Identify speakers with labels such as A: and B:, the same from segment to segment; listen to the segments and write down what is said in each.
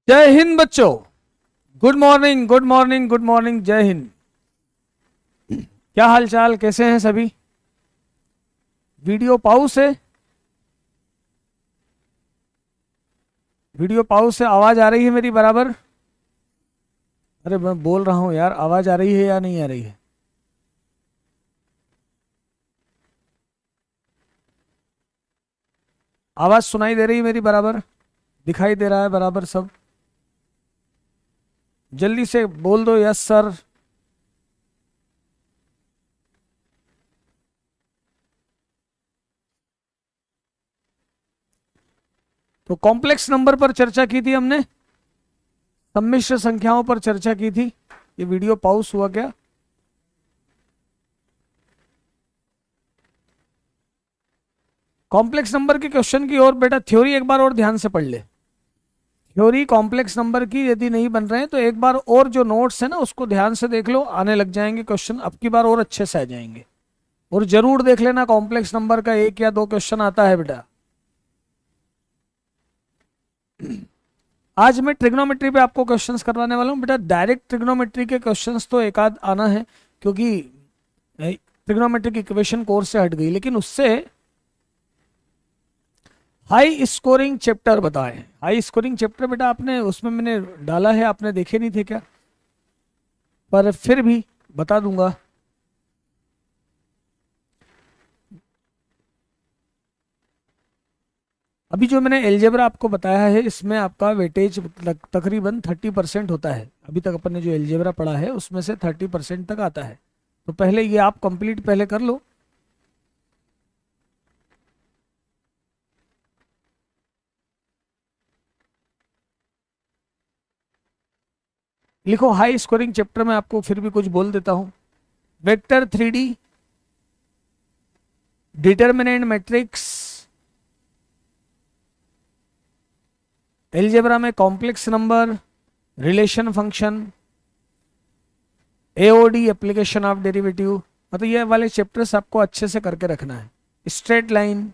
A: जय हिंद बच्चों। Good morning, good morning, good morning. जय हिंद। क्या हाल चाल, कैसे हैं सभी? वीडियो पाउस है? वीडियो पाउस है? आवाज आ रही है मेरी बराबर? अरे मैं बोल रहा हूं यार, आवाज आ रही है या नहीं आ रही है? आवाज सुनाई दे रही है मेरी बराबर? दिखाई दे रहा है बराबर सब? जल्दी से बोल दो यस सर। तो कॉम्प्लेक्स नंबर पर चर्चा की थी हमने, सम्मिश्र संख्याओं पर चर्चा की थी। ये वीडियो पाउस हुआ क्या? कॉम्प्लेक्स नंबर के क्वेश्चन की ओर बेटा थ्योरी एक बार और ध्यान से पढ़ ले। थ्योरी कॉम्प्लेक्स नंबर की यदि नहीं बन रहे हैं तो एक बार और जो नोट्स है ना उसको ध्यान से देख लो, आने लग जाएंगे क्वेश्चन, अब की बार और अच्छे से आ जाएंगे। और जरूर देख लेना कॉम्प्लेक्स नंबर का एक या दो क्वेश्चन आता है बेटा। आज मैं ट्रिग्नोमेट्री पे आपको क्वेश्चंस करवाने वाला हूं बेटा। डायरेक्ट ट्रिग्नोमेट्री के क्वेश्चंस तो एक आध आना है, क्योंकि ट्रिग्नोमेट्रिक इक्वेशन कोर्स से हट गई, लेकिन उससे हाई स्कोरिंग चैप्टर बताएं। हाई स्कोरिंग चैप्टर बेटा आपने उसमें मैंने डाला है, आपने देखे नहीं थे क्या? पर फिर भी बता दूंगा। अभी जो मैंने एलजेब्रा आपको बताया है इसमें आपका वेटेज तकरीबन 30% होता है। अभी तक अपन ने जो एलजेब्रा पढ़ा है उसमें से 30% तक आता है। तो पहले ये आप कंप्लीट पहले कर लो। लिखो हाई स्कोरिंग चैप्टर में, आपको फिर भी कुछ बोल देता हूं। Vector 3D, determinant matrix, algebra में complex number, relation function, AOD application of derivative, मतलब ये वाले चैप्टर्स आपको अच्छे से करके रखना है। स्ट्रेट लाइन,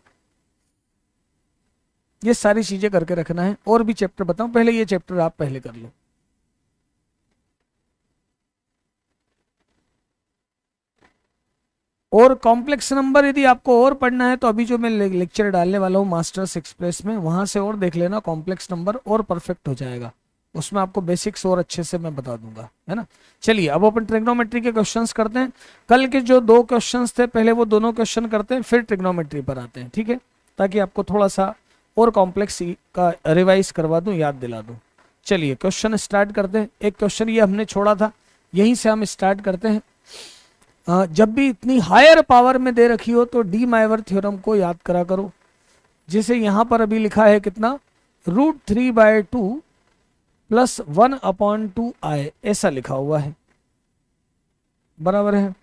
A: ये सारी चीजें करके रखना है। और भी चैप्टर बताऊं, पहले ये चैप्टर आप पहले कर लो। और कॉम्प्लेक्स नंबर यदि आपको और पढ़ना है तो अभी जो मैं लेक्चर डालने वाला हूँ मास्टर्स एक्सप्रेस में, वहां से और देख लेना, कॉम्प्लेक्स नंबर और परफेक्ट हो जाएगा। उसमें आपको बेसिक्स और अच्छे से मैं बता दूंगा, है ना। चलिए अब अपन ट्रिग्नोमेट्री के क्वेश्चंस करते हैं। कल के जो दो क्वेश्चंस थे पहले वो दोनों क्वेश्चन करते हैं, फिर ट्रिग्नोमेट्री पर आते हैं, ठीक है, ताकि आपको थोड़ा सा और कॉम्प्लेक्स का रिवाइज करवा दूं, याद दिला दूं। चलिए क्वेश्चन स्टार्ट करते हैं। एक क्वेश्चन ये हमने छोड़ा था, यहीं से हम स्टार्ट करते हैं। जब भी इतनी हायर पावर में दे रखी हो तो डी माइवर थ्योरम को याद करा करो। जिसे यहां पर अभी लिखा है कितना, √3/2 + 1/2i, ऐसा लिखा हुआ है, बराबर है।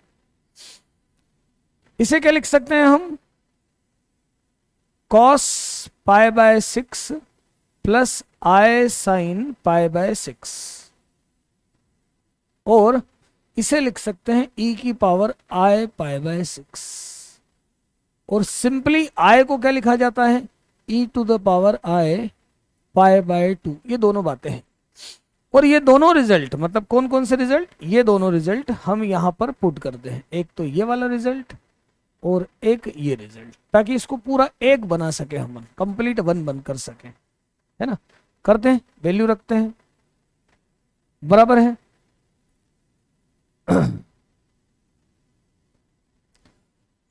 A: इसे क्या लिख सकते हैं हम, cos π/6 + i sin π/6, और इसे लिख सकते हैं e⁻i π/6। और सिंपली i को क्या लिखा जाता है, e⁻i π/2। ये दोनों बातें हैं। और ये दोनों रिजल्ट, मतलब कौन कौन से रिजल्ट, ये दोनों रिजल्ट हम यहां पर पुट करते हैं। एक तो ये वाला रिजल्ट और एक ये रिजल्ट, ताकि इसको पूरा एक बना सके, हम कंप्लीट वन बन कर सके, है ना। करते हैं, वैल्यू रखते हैं, बराबर है।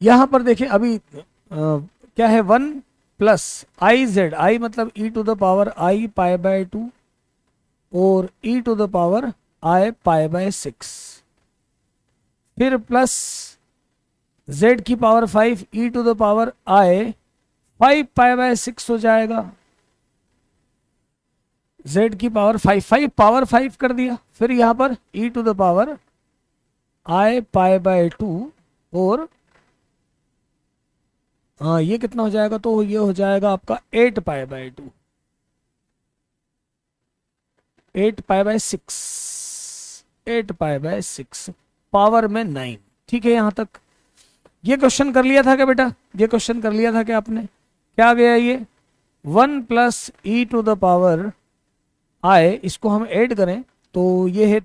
A: यहां पर देखिए अभी क्या है, 1 + i मतलब e⁻i π/2 और e⁻i π/6, फिर प्लस z⁵ e⁻i 5 π/6 हो जाएगा। z⁵ पावर 5 कर दिया, फिर यहां पर e⁻i π/2, और ये कितना हो जाएगा, तो ये हो जाएगा आपका 8 π/2, 8 π/6, 8 π/6 पावर में 9। ठीक है, यहां तक ये क्वेश्चन कर लिया था क्या बेटा? ये क्वेश्चन कर लिया था क्या आपने? क्या आ गया ये, 1 + e⁻i आए, इसको हम ऐड करें तो ये है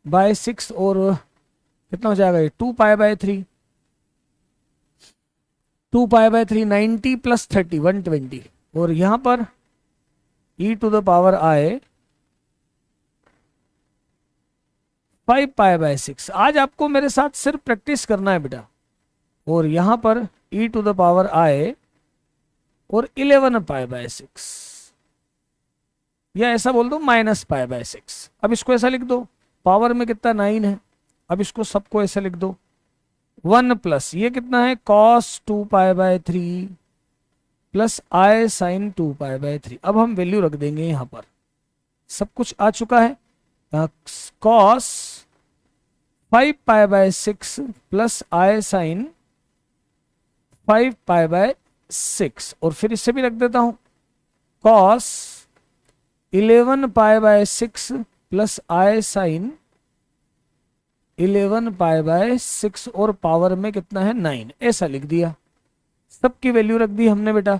A: 3/6 और कितना हो जाएगा ये 2π/3, 2π/3 90 + 30 120, और यहां पर e⁻i 5π/6। आज आपको मेरे साथ सिर्फ प्रैक्टिस करना है बेटा। और यहां पर e⁻i और 11π/6, या ऐसा बोल दो -π/6। अब इसको ऐसा लिख दो, पावर में कितना 9 है। अब इसको सबको ऐसे लिख दो 1 प्लस ये कितना है cos 2π/3 प्लस i sin 2π/3। अब हम वैल्यू रख देंगे यहां पर, सब कुछ आ चुका है। cos 5π/6 प्लस i sin 5π/6, और फिर इससे भी रख देता हूं cos 11π/6 प्लस i sin 11π/6, और पावर में कितना है 9, ऐसा लिख दिया। सबकी वैल्यू रख दी हमने बेटा।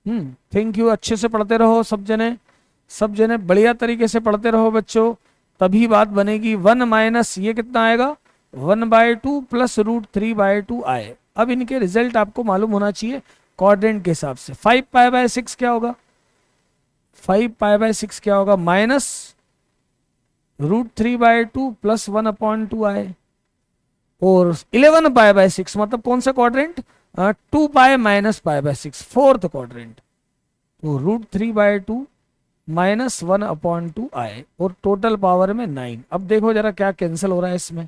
A: थैंक यू, अच्छे से पढ़ते रहो सब जने बढ़िया तरीके से पढ़ते रहो बच्चों, तभी बात बनेगी। 1 माइनस ये कितना आएगा 1/2 प्लस √3/2 आए। अब इनके रिजल्ट आपको मालूम होना चाहिए क्वाड्रेंट के हिसाब से। 5π/6 क्या होगा, 5π/6 क्या होगा माइनस √3/2 प्लस 1/2 आए, और 11π/6 मतलब कौन सा क्वाड्रेंट 2π माइनस π/6 फोर्थ क्वाड्रेंट, तो √3/2 माइनस 1/2 आए, और टोटल पावर में 9। अब देखो जरा क्या कैंसिल हो रहा है इसमें,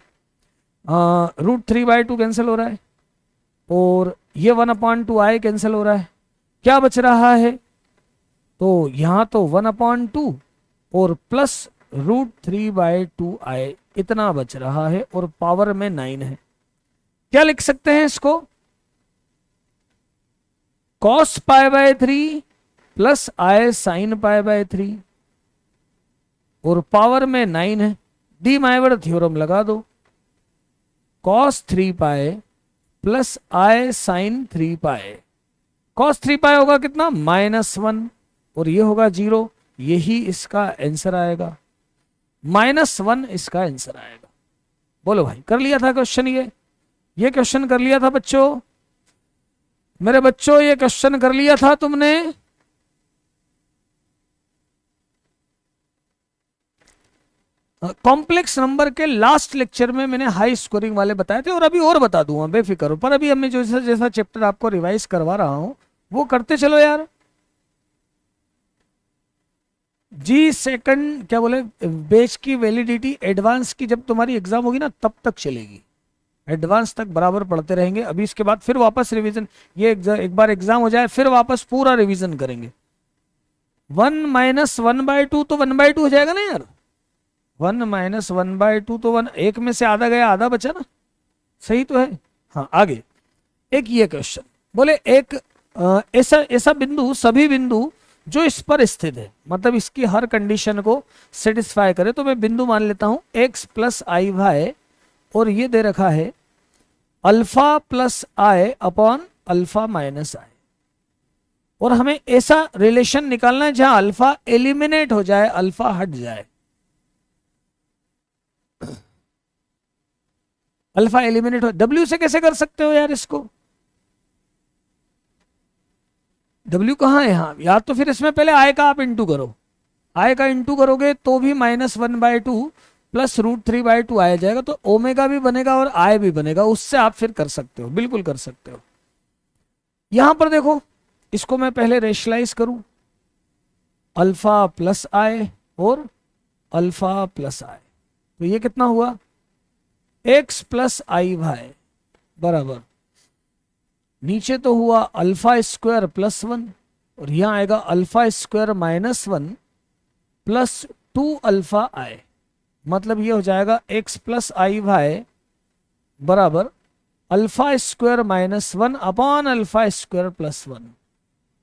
A: √3/2 कैंसिल हो रहा है, और ये 1/2 आए कैंसिल हो रहा है। क्या बच रहा है, तो यहां तो 1/2 और प्लस √3/2 आए, इतना बच रहा है, और पावर में 9 है। क्या लिख सकते हैं इसको, cos π/3 प्लस i sin π/3, और पावर में 9 है। डी माइवर थ्योरम लगा दो, cos 3π plus i sin 3π, cos 3π होगा कितना -1, और ये होगा 0, यही इसका आंसर आएगा। -1 इसका आंसर आएगा। बोलो भाई, कर लिया था क्वेश्चन, ये क्वेश्चन कर लिया था बच्चों, मेरे बच्चों ये क्वेश्चन कर लिया था तुमने। कॉम्प्लेक्स नंबर के लास्ट लेक्चर में मैंने हाई स्कोरिंग वाले बताए थे, और अभी और बता दूंगा बेफिक्र हो, पर अभी हमें जो जैसा चैप्टर आपको रिवाइज करवा रहा हूं वो करते चलो यार। जी सेकंड क्या बोले, बैच की वैलिडिटी एडवांस की जब तुम्हारी एग्जाम होगी ना तब तक चलेगी, एडवांस तक बराबर पढ़ते रहेंगे। अभी इसके बाद फिर वापस रिवीजन, ये एक बार एग्जाम हो जाए फिर वापस पूरा रिवीजन करेंगे। 1 माइनस 1/2 तो 1/2 हो जाएगा ना यार, 1 माइनस 1/2 तो 1, एक में से आधा गया आधा बचा ना, सही तो है। हाँ आगे एक ये क्वेश्चन बोले, एक ऐसा बिंदु, सभी बिंदु जो इस पर स्थित है, मतलब इसकी हर कंडीशन को सेटिस्फाई करे, तो मैं बिंदु मान लेता हूं x प्लस आई वाई, और ये दे रखा है अल्फा प्लस आई अपॉन अल्फा माइनस आई, और हमें ऐसा रिलेशन निकालना है जहां अल्फा एलिमिनेट हो जाए, अल्फा हट जाए। अल्फा एलिमिनेट हो, W से कैसे कर सकते हो यार इसको, W कहाँ है यहाँ, या तो फिर इसमें पहले I का आप इंटू करो, I का इंटू करोगे तो भी -1/2 प्लस √3/2 आया जाएगा, तो ओमेगा भी बनेगा और I भी बनेगा, उससे आप फिर कर सकते हो, बिल्कुल कर सकते हो। यहां पर देखो, इसको मैं पहले रेशलाइज करूं, अल्फा प्लस I और अल्फा प्लस I, तो ये कितना हुआ x प्लस आई वाई बराबर, नीचे तो हुआ अल्फा स्क्वायर प्लस 1, और यहां आएगा alpha square -1 plus 2 alpha I, मतलब ये हो जाएगा x प्लस आई वाई बराबर alpha square -1 upon alpha square plus 1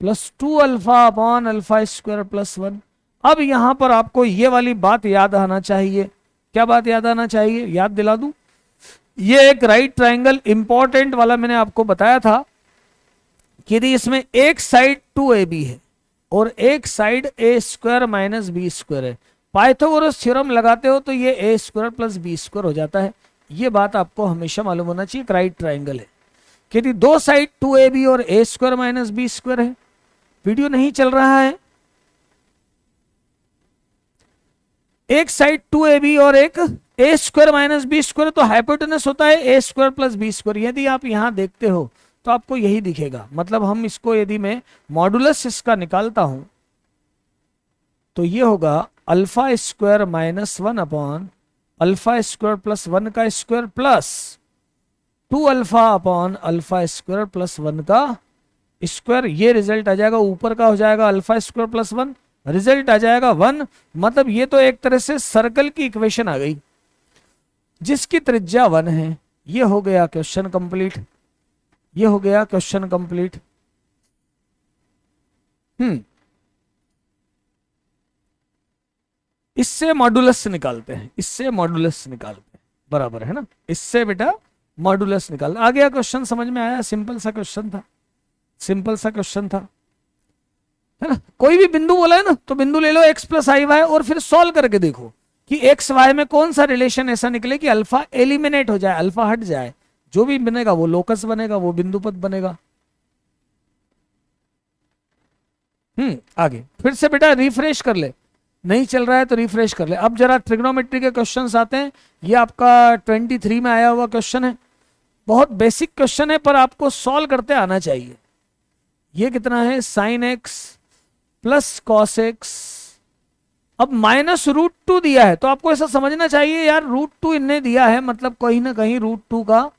A: plus 2 alpha upon alpha square plus 1। अब यहां पर आपको ये वाली बात याद आना चाहिए, क्या बात याद आना चाहिए, याद दिला दूं, ये एक राइट ट्रायंगल इंपॉर्टेंट वाला मैंने आपको बताया था कि यदि इसमें एक साइड 2AB है और एक साइड ए स्क्वायर माइनस बी स्क्वायर है। पाइथागोरस थ्योरम लगाते हो तो ये ए स्क्वायर प्लस बी स्क्वायर हो जाता है। ये बात आपको हमेशा मालूम होना चाहिए। राइट ट्राइंगल है कि यदि दो साइड 2ab और ए स्क्वायर माइनस बी स्क्वायर है। वीडियो नहीं चल रहा है। एक साइड 2ab और एक ए स्क्वायर माइनस बी स्क्वायर, तो हाइपोटेनस होता है A square plus B square. यदि आप यहां देखते हो तो आपको यही दिखेगा। मतलब हम इसको यदि मैं मॉडुलस इसका निकालता हूं तो ये होगा alpha square minus 1 upon alpha square plus 1 का square plus 2 alpha upon alpha square plus 1 का स्क्वायर। ये रिजल्ट आ जाएगा, ऊपर का हो जाएगा अल्फा स्क्वायर प्लस 1, रिजल्ट आ जाएगा 1। मतलब ये तो एक तरह से सर्कल की इक्वेशन आ गई जिसकी त्रिज्या 1 है। ये हो गया क्वेश्चन कंप्लीट। ये हो गया क्वेश्चन कंप्लीट। इससे मॉडुलस निकालते हैं, इससे मॉडुलस निकालते हैं, बराबर है ना। इससे बेटा मॉडुलस निकाल। आ गया क्वेश्चन, समझ में आया। सिंपल सा क्वेश्चन था, सिंपल सा क्वेश्चन था, है ना। कोई भी बिंदु बोला है ना तो बिंदु ले लो x प्लस आई वाई और फिर सॉल्व करके देखो कि एक्स वाई में कौन सा रिलेशन ऐसा निकले कि अल्फा एलिमिनेट हो जाए, अल्फा हट जाए। जो भी बनेगा वो लोकस बनेगा, वो बिंदु पद बनेगा। आगे फिर से बेटा रिफ्रेश कर ले। नहीं चल रहा है तो रिफ्रेश कर ले। अब जरा ट्रिग्नोमेट्री के क्वेश्चंस आते हैं। ये आपका 23 में आया हुआ क्वेश्चन है। बहुत बेसिक क्वेश्चन है पर आपको सॉल्व करते आना चाहिए। ये कितना है, sine x plus cos x. अब माइनस √2 दिया है तो आपको ऐसा समझना चाहिए यार √2 इनने दिया है, मतलब कहीं ना कहीं √2 का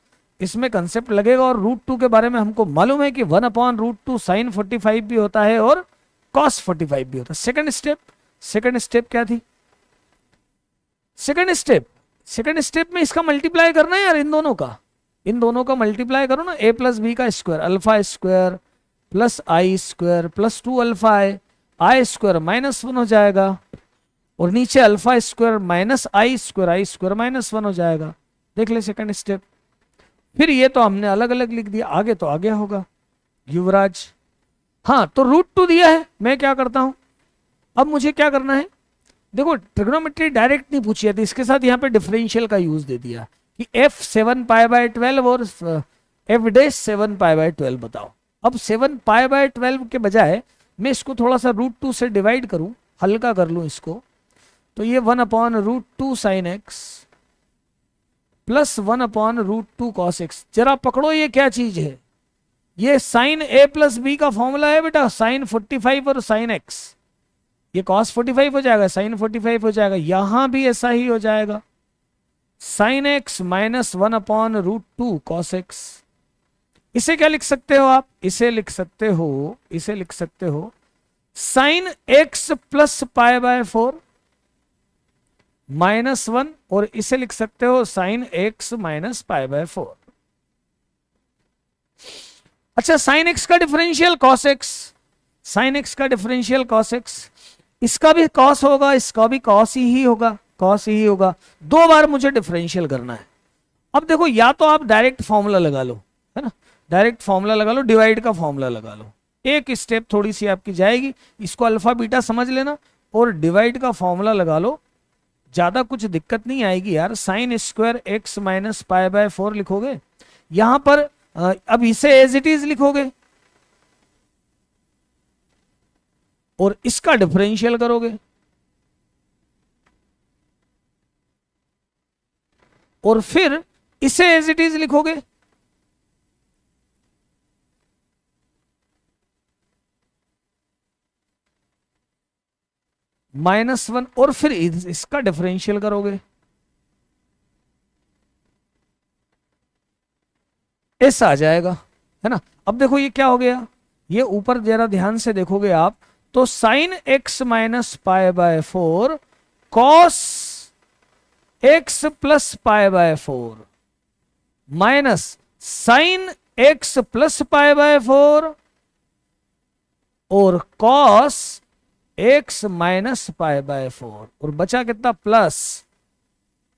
A: इसमें कंसेप्ट लगेगा। और √2 के बारे में हमको मालूम है कि 1/√2 साइन 45 भी होता है और कॉस 45 भी होता है। सेकंड स्टेप क्या थी? सेकंड स्टेप में इसका मल्टीप्लाई करना है यार, इन दोनों का मल्टीप्लाई करो ना। a प्लस बी का स्क्वायर, अल्फा स्क्वायर प्लस आई स्क्वायर प्लस 2 अल्फा है, आई स्क्वायर -1 हो जाएगा और नीचे अल्फा स्क्वायर माइनस आई स्क्वायर -1 हो जाएगा। देख ले सेकंड स्टेप। फिर ये तो हमने अलग अलग लिख दिया, आगे तो आगे होगा युवराज। हाँ तो √2 दिया है, मैं क्या करता हूं, अब मुझे क्या करना है। देखो ट्रिग्नोमेट्री डायरेक्ट नहीं पूछी है तो इसके साथ यहाँ पे डिफरेंशियल का यूज दे दिया कि f 7π/12 और f' 7π/12 बताओ। अब 7π/12 के बजाय मैं इसको थोड़ा सा √2 से डिवाइड करूं, हल्का कर लूं इसको, तो ये 1/√2 sign x plus 1/√2 cos x. जरा पकड़ो ये क्या चीज है। ये साइन a प्लस बी का फॉर्मूला है बेटा, साइन 45 और साइन एक्स। ये cos 45 हो जाएगा, साइन 45 हो जाएगा। यहां भी ऐसा ही हो जाएगा, sign x minus 1/√2 cos x. इसे क्या लिख सकते हो आप, इसे लिख सकते हो साइन एक्स प्लस π/4 -1 और इसे लिख सकते हो साइन एक्स माइनस π/4। अच्छा साइन एक्स का differential cos x, sine x का डिफरेंशियल cos एक्स, इसका भी cos होगा, इसका भी cos ही होगा, cos ही होगा। 2 बार मुझे डिफरेंशियल करना है। अब देखो या तो आप डायरेक्ट फॉर्मूला लगा लो, है ना, डायरेक्ट फॉर्मूला लगा लो, डिवाइड का फॉर्मूला लगा लो। एक स्टेप थोड़ी सी आपकी जाएगी, इसको अल्फा बीटा समझ लेना और डिवाइड का फॉर्मूला लगा लो, ज्यादा कुछ दिक्कत नहीं आएगी यार। साइन स्क्वायर एक्स माइनस π/4 लिखोगे यहां पर, अब इसे एज इट इज लिखोगे और इसका डिफरेंशियल करोगे और फिर इसे एज इट इज लिखोगे। -1 और फिर इसका डिफरेंशियल करोगे, ऐसा आ जाएगा, है ना। अब देखो ये क्या हो गया, ये ऊपर जरा ध्यान से देखोगे आप तो sine x minus π/4 cos x plus π/4 minus sine x plus π/4 और कॉस एक्स माइनस π/4 और बचा कितना, प्लस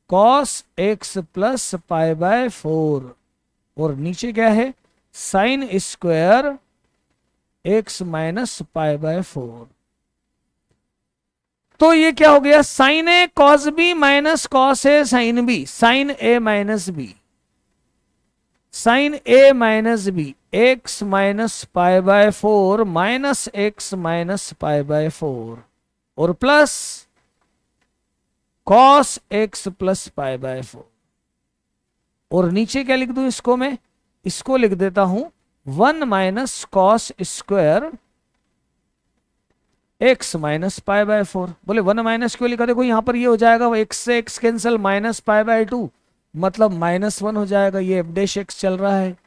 A: कॉस एक्स प्लस π/4 और नीचे क्या है, sine square X minus pi by 4। तो ये क्या हो गया, sine A cos B minus cos A sine B, sine A minus B, sine A minus B, X minus pi by 4 minus X minus pi by 4 और plus cos x plus pi by 4। और नीचे क्या लिख दूं इसको, मैं इसको लिख देता हूं 1 minus cos square X minus pi by 4। बोले 1 माइनस क्यों लिखा, देखो यहां पर ये हो जाएगा एक्स से x cancel, minus pi bye 2 मतलब -1 हो जाएगा। ये एफ डैश एक्स चल रहा है,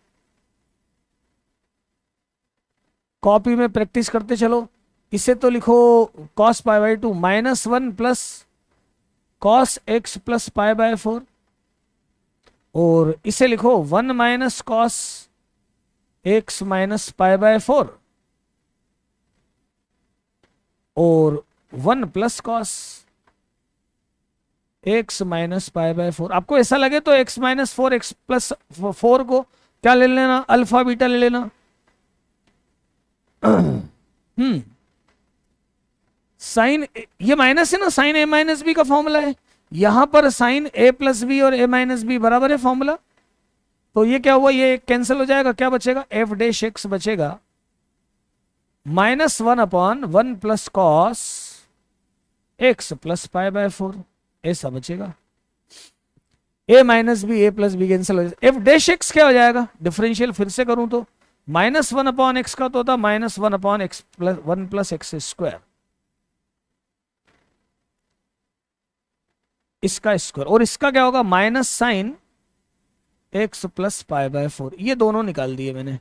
A: कॉपी में प्रैक्टिस करते चलो। इसे तो लिखो cos pi by 2 -1 plus cos x plus pi by 4 और इसे लिखो 1 minus cos x minus pi by 4 और 1 plus cos x minus pi by 4। आपको ऐसा लगे तो एक्स माइनस 4 एक्स प्लस 4 को क्या ले लेना, अल्फा बीटा ले लेना। साइन, ये माइनस है ना, साइन ए माइनस बी का फॉर्मूला है। यहां पर साइन ए प्लस बी और ए माइनस बी बराबर है फॉर्मूला। तो ये क्या हुआ, ये कैंसिल हो जाएगा, क्या बचेगा, एफ डैश एक्स बचेगा -1/1 plus cos x plus pi by 4 ऐसा बचेगा। ए माइनस बी ए प्लस बी कैंसिल हो जाएगा, एफ डैश एक्स क्या हो जाएगा, डिफरेंशियल फिर से करूं तो -1/x का तो होता -1/x plus 1 plus x square, इसका स्क्वायर और इसका क्या होगा minus sine x plus pi by 4। ये दोनों निकाल दिए मैंने,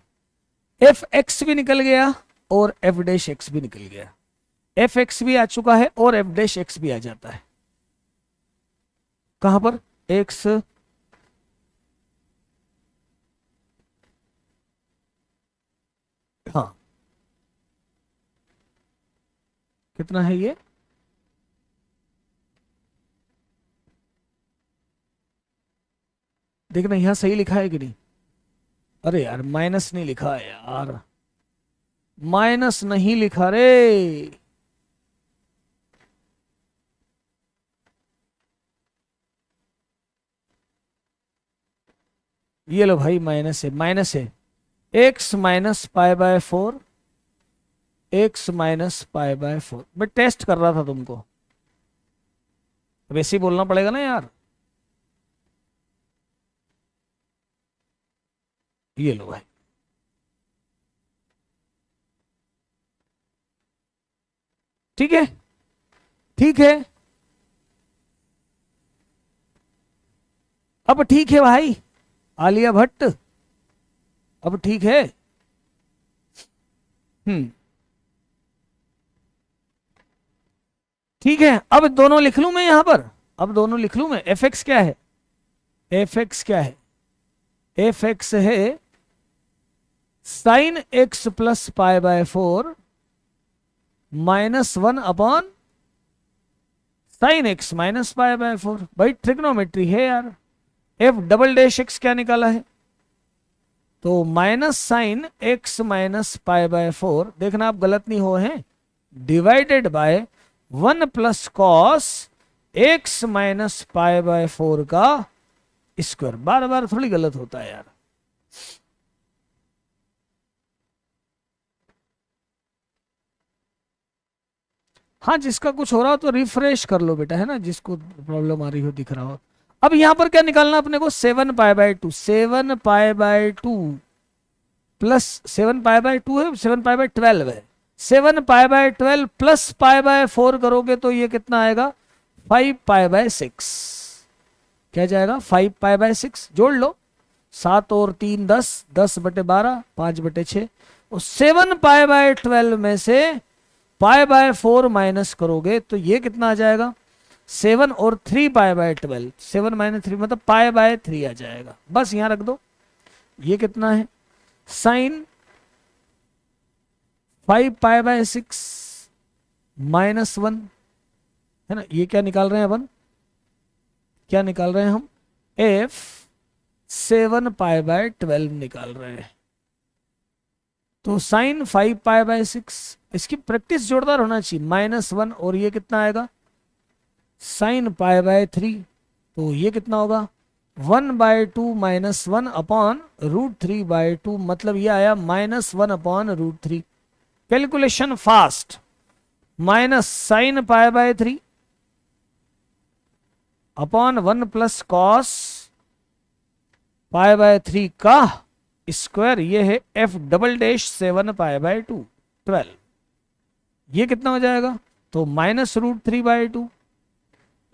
A: एफ एक्स भी निकल गया और एफ डैश एक्स भी निकल गया। एफ एक्स भी आ चुका है और एफ डैश एक्स भी आ जाता है। कहां पर, एक्स हाँ कितना है ये, देखना यहां सही लिखा है कि नहीं। अरे यार माइनस नहीं लिखा है यार, माइनस नहीं लिखा रे। ये लो भाई माइनस है, माइनस है x minus pi by 4, x minus pi by 4। मैं टेस्ट कर रहा था तुमको, वैसे ही बोलना पड़ेगा ना यार। ये लो भाई, ठीक है, ठीक है, अब ठीक है भाई आलिया भट्ट, अब ठीक है। ठीक है, अब दोनों लिख लूं मैं यहां पर, अब दोनों लिख लूं मैं। एफ एक्स क्या है, एफ एक्स क्या है, एफ एक्स है sine x plus pi by 4 -1 upon sine x minus pi by 4। भाई ट्रिग्नोमेट्री है यार। एफ डबल डैश एक्स क्या निकाला है, तो minus sine x minus pi by 4, देखना आप गलत नहीं हो हैं, divided by 1 plus cos x minus pi by 4 का स्क्वायर। बार बार थोड़ी गलत होता है यार। हाँ जिसका कुछ हो रहा हो तो रिफ्रेश कर लो बेटा, है ना, जिसको प्रॉब्लम आ रही हो दिख रहा हो। अब यहां पर क्या निकालना अपने को, 7 pi by 2, 7 pi by 2 plus 7 pi by 2 है, 7 पाई बाय 12 है, 7 pi by 12 plus pi by 4 करोगे तो ये कितना आएगा 5 पाई बाय 6। क्या जाएगा 5 पाई बाय 6, जोड़ लो 7 और 3 10, 10/12, 5/6 और 7 पाई बाय 12 में से पाई बाय 4 माइनस करोगे तो ये कितना आ जाएगा 7 और 3 पाई बाय 12, 7 - 3 मतलब पाई बाय 3 आ जाएगा। बस यहां रख दो। ये कितना है साइन 5 पाई बाय 6 -1 है ना। ये क्या निकाल रहे हैं अपन, क्या निकाल रहे हैं हम, एफ 7 पाई बाय 12 निकाल रहे हैं। तो साइन 5 पाई/6, इसकी प्रैक्टिस जोरदार होना चाहिए। -1 और ये कितना आएगा साइन π/3, तो ये कितना होगा 1/2 -1 अपॉन √3/2, मतलब ये आया -1 upon √3। Calculation fast, minus sine π/3 upon 1 plus cos π/3 का स्क्वायर, ये है f डबल डैश 7 π/2 12। ये कितना हो जाएगा, तो -√3/2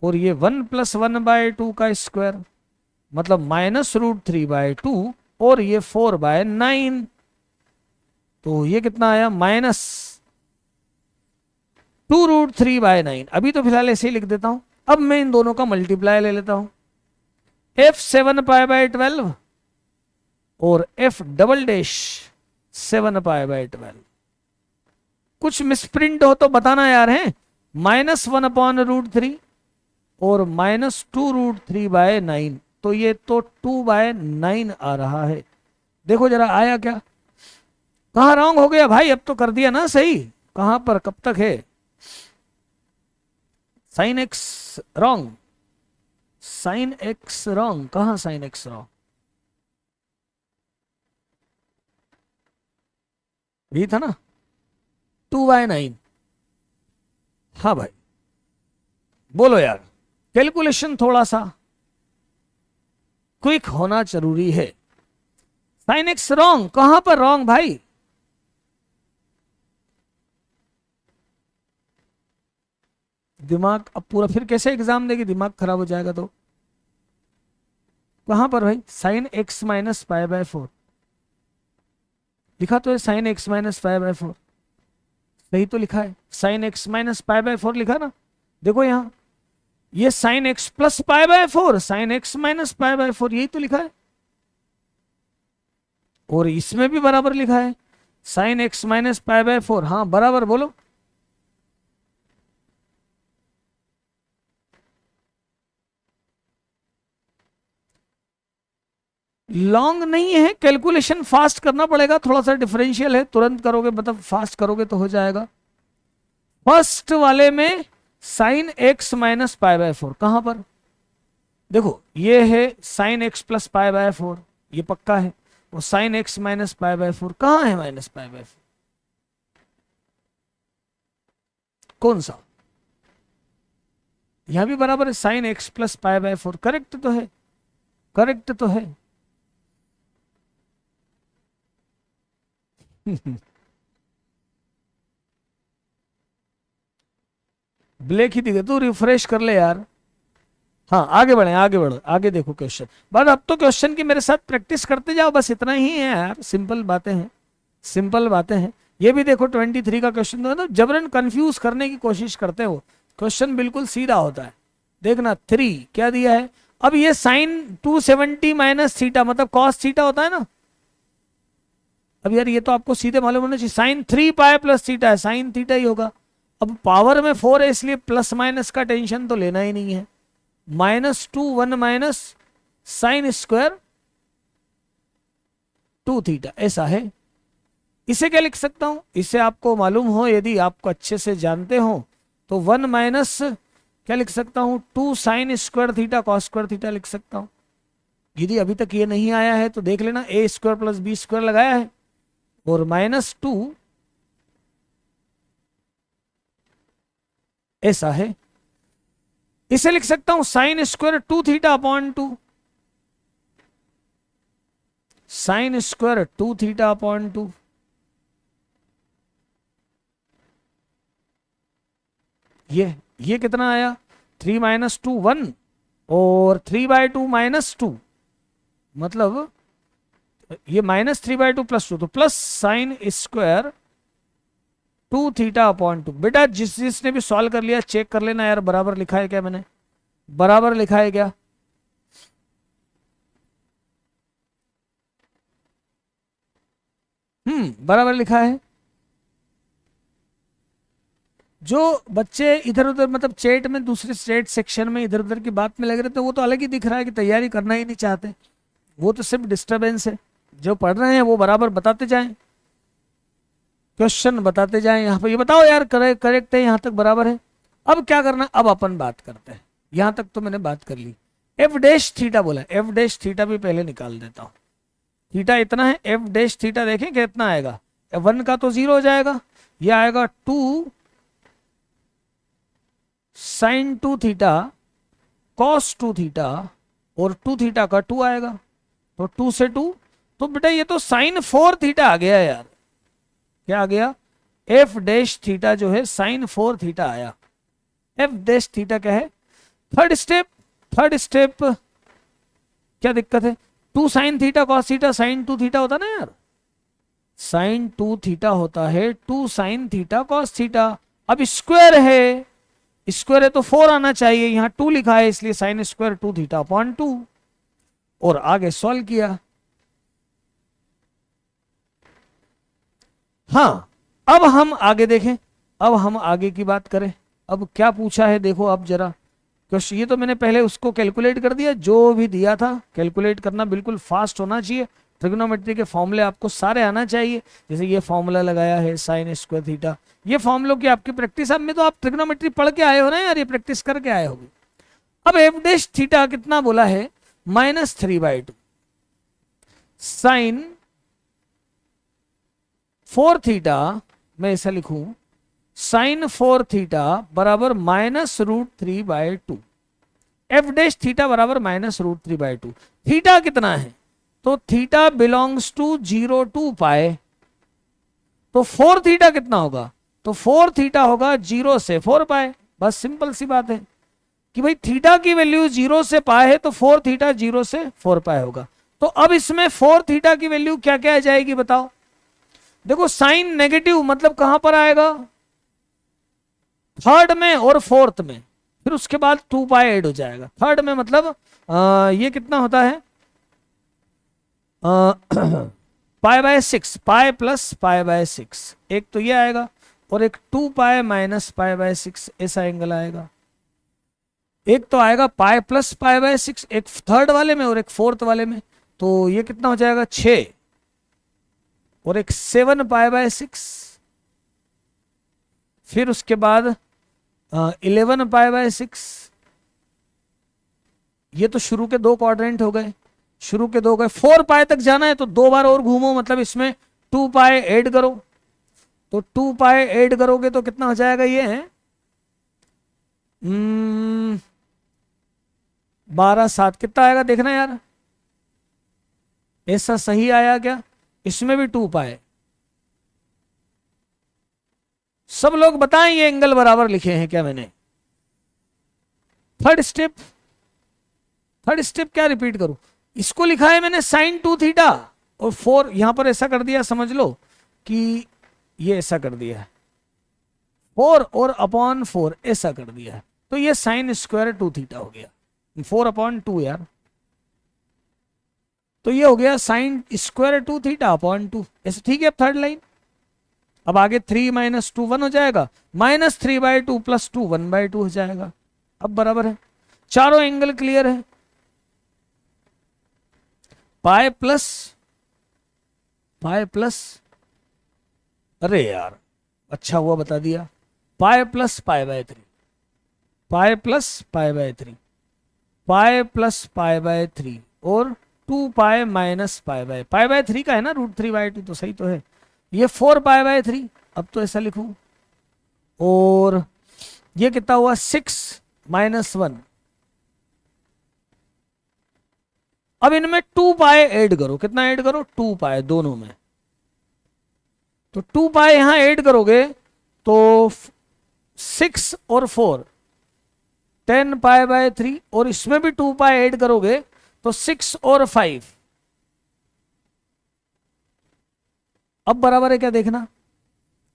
A: और ये 1 + 1/2 का स्क्वायर, मतलब -√3/2 और ये 4/9, तो ये कितना आया -2√3/9। अभी तो फिलहाल ऐसे ही लिख देता हूं। अब मैं इन दोनों का मल्टीप्लाई ले लेता हूं, f7 π/12 और f डबल डैश 7 π/12। कुछ मिसप्रिंट हो तो बताना यार है। -1 अपॉन √3 और -2√3/9, तो ये तो 2/9 आ रहा है। देखो जरा आया क्या, कहां रॉन्ग हो गया भाई, अब तो कर दिया ना सही, कहां पर कब तक है। Sine x wrong, sine x wrong, कहां साइन एक्स रॉन्ग, ये था ना 2/9। हाँ भाई बोलो यार, कैलकुलेशन थोड़ा सा क्विक होना जरूरी है। साइन एक्स रॉन्ग, कहां पर रॉन्ग भाई, दिमाग अब पूरा फिर कैसे एग्जाम देगी, दिमाग खराब हो जाएगा। तो कहां पर भाई, साइन x - π/4 लिखा तो है, साइन x - π/4 सही तो लिखा है, साइन x - π/4 लिखा ना। देखो यहां ये साइन x + π/4, साइन x - π/4 यही तो लिखा है, और इसमें भी बराबर लिखा है साइन x - π/4। हाँ बराबर बोलो, लॉन्ग नहीं है, कैलकुलेशन फास्ट करना पड़ेगा, थोड़ा सा डिफरेंशियल है, तुरंत करोगे मतलब फास्ट करोगे तो हो जाएगा। फर्स्ट वाले में साइन x - π/4 कहां पर, देखो ये है साइन x + π/4, ये पक्का है, और साइन x - π/4 कहां है -π/4, कौन सा, यहां भी बराबर है साइन x + π/4, करेक्ट तो है, करेक्ट तो है। ब्लैक ही दिखे, तू रिफ्रेश कर ले यार। हाँ आगे बढ़े, आगे बढ़ो, आगे देखो क्वेश्चन। बस अब तो क्वेश्चन की मेरे साथ प्रैक्टिस करते जाओ, बस इतना ही है यार, सिंपल बातें हैं, सिंपल बातें हैं। ये भी देखो 23 का क्वेश्चन, तो ना जबरन कंफ्यूज करने की कोशिश करते हो, क्वेश्चन बिल्कुल सीधा होता है। देखना 3 क्या दिया है, अब ये साइन 270 - थीटा मतलब कॉस थीटा होता है ना। अब यार ये तो आपको सीधे मालूम होना चाहिए, साइन 3π + थीटा है, साइन थीटा ही होगा। अब पावर में 4 है, इसलिए प्लस माइनस का टेंशन तो लेना ही नहीं है। -2 1 - साइन स्क्वायर 2 थीटा, ऐसा है। इसे क्या लिख सकता हूं, इसे आपको मालूम हो, यदि आपको अच्छे से जानते हो तो 1 - क्या लिख सकता हूं 2 sine square theta cos square theta लिख सकता हूं। यदि अभी तक ये नहीं आया है तो देख लेना, a² + b² लगाया है, और -2 ऐसा है। इसे लिख सकता हूं sign square 2 theta upon 2, sign square 2 theta upon 2, ये कितना आया 3 - 2 1, और 3/2 -2, मतलब ये -3/2 + 2, तो plus sine square 2 theta upon 2। बेटा जिसने भी सॉल्व कर लिया चेक कर लेना यार, बराबर लिखा है क्या, मैंने बराबर लिखा है क्या। बराबर लिखा है। जो बच्चे इधर उधर मतलब चैट में, दूसरे चैट सेक्शन में इधर उधर की बात में लगे रहते हैं, वो तो अलग ही दिख रहा है कि तैयारी करना ही नहीं चाहते, वो तो सिर्फ डिस्टरबेंस है। जो पढ़ रहे हैं वो बराबर बताते जाएं। क्वेश्चन बताते जाएं यहाँ पर। ये बताओ यार, करेक्ट है यहाँ तक, बराबर है। अब क्या करना, अब अपन बात करते हैं। यहाँ तक तो मैंने बात कर ली। एफ डैश थीटा बोला, एफ डैश थीटा भी पहले निकाल देता हूँ। थीटा इतना है, एफ डैश थीटा देखें कितना आएगा। 1 का तो 0 हो जाएगा, ये आएगा 2 sin 2 थीटा cos 2 थीटा, और 2 थीटा का 2 आएगा, तो 2 से 2, तो बेटा ये तो sin 4 थीटा आ गया यार। क्या आ गया, एफ डैश थीटा जो है sin 4 थीटा आया। एफ डैश थीटा क्या है, थर्ड स्टेप क्या दिक्कत है, 2 sin theta cos theta sin 2 theta होता ना यार, sin 2 थीटा होता है 2 sin थीटा cos थीटा। अब स्क्वायर है, स्क्वायर है तो 4 आना चाहिए, यहां 2 लिखा है इसलिए साइन स्क्वायर 2 थीटा अपॉन 2, और आगे सॉल्व किया। हाँ, अब हम आगे देखें, अब हम आगे की बात करें। अब क्या पूछा है देखो अब जरा क्वेश्चन, ये तो मैंने पहले उसको कैलकुलेट कर दिया, जो भी दिया था कैलकुलेट करना बिल्कुल फास्ट होना चाहिए। ट्रिग्नोमेट्री के फॉर्मूले आपको सारे आना चाहिए। जैसे ये फॉर्मूला लगाया है साइन स्क्वायर थीटा, ये फॉर्मूलों की आपकी प्रैक्टिस, अब में तो आप ट्रिग्नोमेट्री पढ़ के आए हो ना यार, ये प्रैक्टिस करके आए होगे। अब एफ डैश थीटा कितना बोला है, -3/2 साइन 4 थीटा, मैं ऐसा लिखूं साइन 4 थीटा बराबर -√3/2। एफ डैश थीटा बराबर -√3/2। थीटा कितना है, तो थीटा बिलोंग्स टू 0 to पाए, तो 4 थीटा कितना होगा, तो 4 थीटा होगा 0 से 4 पाए। बस सिंपल सी बात है कि भाई थीटा की वैल्यू 0 से पाए है, तो 4 थीटा 0 से 4 पाए होगा। तो अब इसमें 4 थीटा की वैल्यू क्या क्या आ जाएगी बताओ। देखो साइन नेगेटिव मतलब कहां पर आएगा, थर्ड में और फोर्थ में, फिर उसके बाद 2 पाई ऐड हो जाएगा। थर्ड में मतलब ये कितना होता है, π/6, पाई प्लस π/6, एक तो ये आएगा, और एक 2 पाई माइनस π/6 ऐसा एंगल आएगा। एक तो आएगा पाई प्लस π/6, एक थर्ड वाले में और एक फोर्थ वाले में, तो ये कितना हो जाएगा 6, और एक 7 π/6, फिर उसके बाद 11 π/6। ये तो शुरू के 2 क्वाड्रेंट हो गए, शुरू के 2 गए। 4 पाई तक जाना है तो 2 बार और घूमो, मतलब इसमें 2 पाई ऐड करो, तो 2 पाई ऐड करोगे तो कितना हो जाएगा, ये है 12 7, कितना आएगा देखना यार, ऐसा सही आया क्या, इसमें भी 2 पाई। सब लोग बताएं ये एंगल बराबर लिखे हैं क्या मैंने। थर्ड स्टेप क्या रिपीट करूं, इसको लिखा है मैंने साइन 2 थीटा, और 4 यहां पर ऐसा कर दिया, समझ लो कि ये ऐसा कर दिया है 4 और अपॉन 4 ऐसा कर दिया है, तो ये साइन स्क्वायर 2 थीटा हो गया, 4/2 यार, तो ये हो गया साइन स्क्वायर 2 थीटा अपॉन 2 ऐसे। ठीक है, अब थर्ड लाइन, अब आगे 3 - 2 1 हो जाएगा, -3/2 + 2 1/2 हो जाएगा। अब बराबर है, चारों एंगल क्लियर है। पाई प्लस, अरे यार अच्छा हुआ बता दिया, pi plus π/3, pi plus π/3, pi plus π/3, और 2 पाई माइनस π/3 का है ना √3/2, तो सही तो है। ये 4 π/3, अब तो ऐसा लिखूं, और ये कितना हुआ 6 - 1। अब इनमें 2 पाई ऐड करो, कितना ऐड करो 2 पाई दोनों में, तो 2 पाई यहां ऐड करोगे तो 6 और 4 10 π/3, और इसमें भी 2 पाई ऐड करोगे तो 6 और 5। अब बराबर है क्या देखना,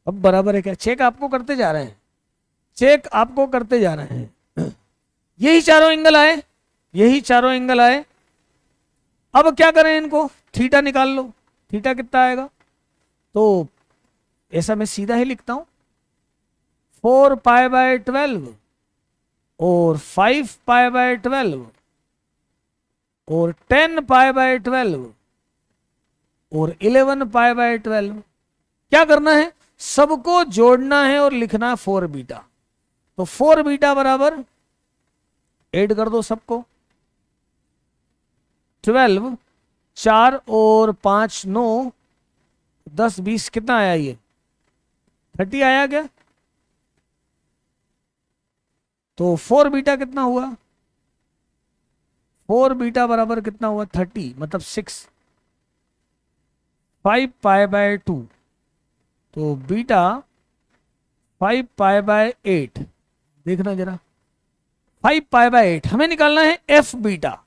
A: अब बराबर है क्या, चेक आपको करते जा रहे हैं, चेक आपको करते जा रहे हैं। यही चारों एंगल आए, यही चारों एंगल आए। अब क्या करें, इनको थीटा निकाल लो, थीटा कितना आएगा, तो ऐसा मैं सीधा ही लिखता हूं 4 π/12 और 5 π/12 और 10 π/12 और 11 π/12। क्या करना है, सबको जोड़ना है और लिखना है 4 बीटा। तो 4 बीटा बराबर, ऐड कर दो सबको, 12, 4 और 5 9, 10 20, कितना आया ये 30 आया क्या? तो 4 बीटा कितना हुआ? 4 बीटा बराबर कितना हुआ? 30, मतलब 6, 5 पाई बाय 2, तो बीटा 5 पाई बाय 8, देखना जरा, 5 पाई बाय 8 हमें निकालना है एफ बीटा।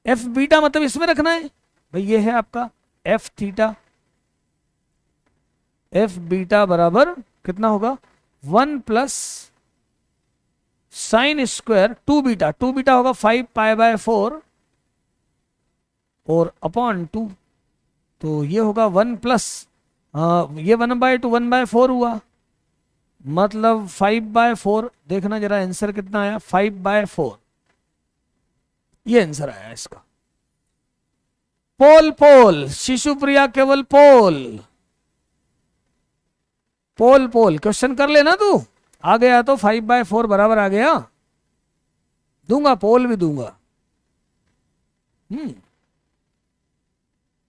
A: एफ बीटा मतलब इसमें रखना है भाई, ये है आपका एफ थीटा। एफ बीटा बराबर कितना होगा? 1 plus sine square 2 beta, 2 beta होगा 5 पाई बाय 4 और अपॉन 2, तो ये होगा 1 प्लस, ये 1/2 1/4 हुआ, मतलब 5/4। देखना जरा आंसर कितना आया, 5/4, ये आंसर आया इसका। पोल पोल, शिशुप्रिया केवल पोल, पोल पोल क्वेश्चन कर लेना तू, आ गया तो 5/4 बराबर आ गया, दूंगा पोल भी दूंगा,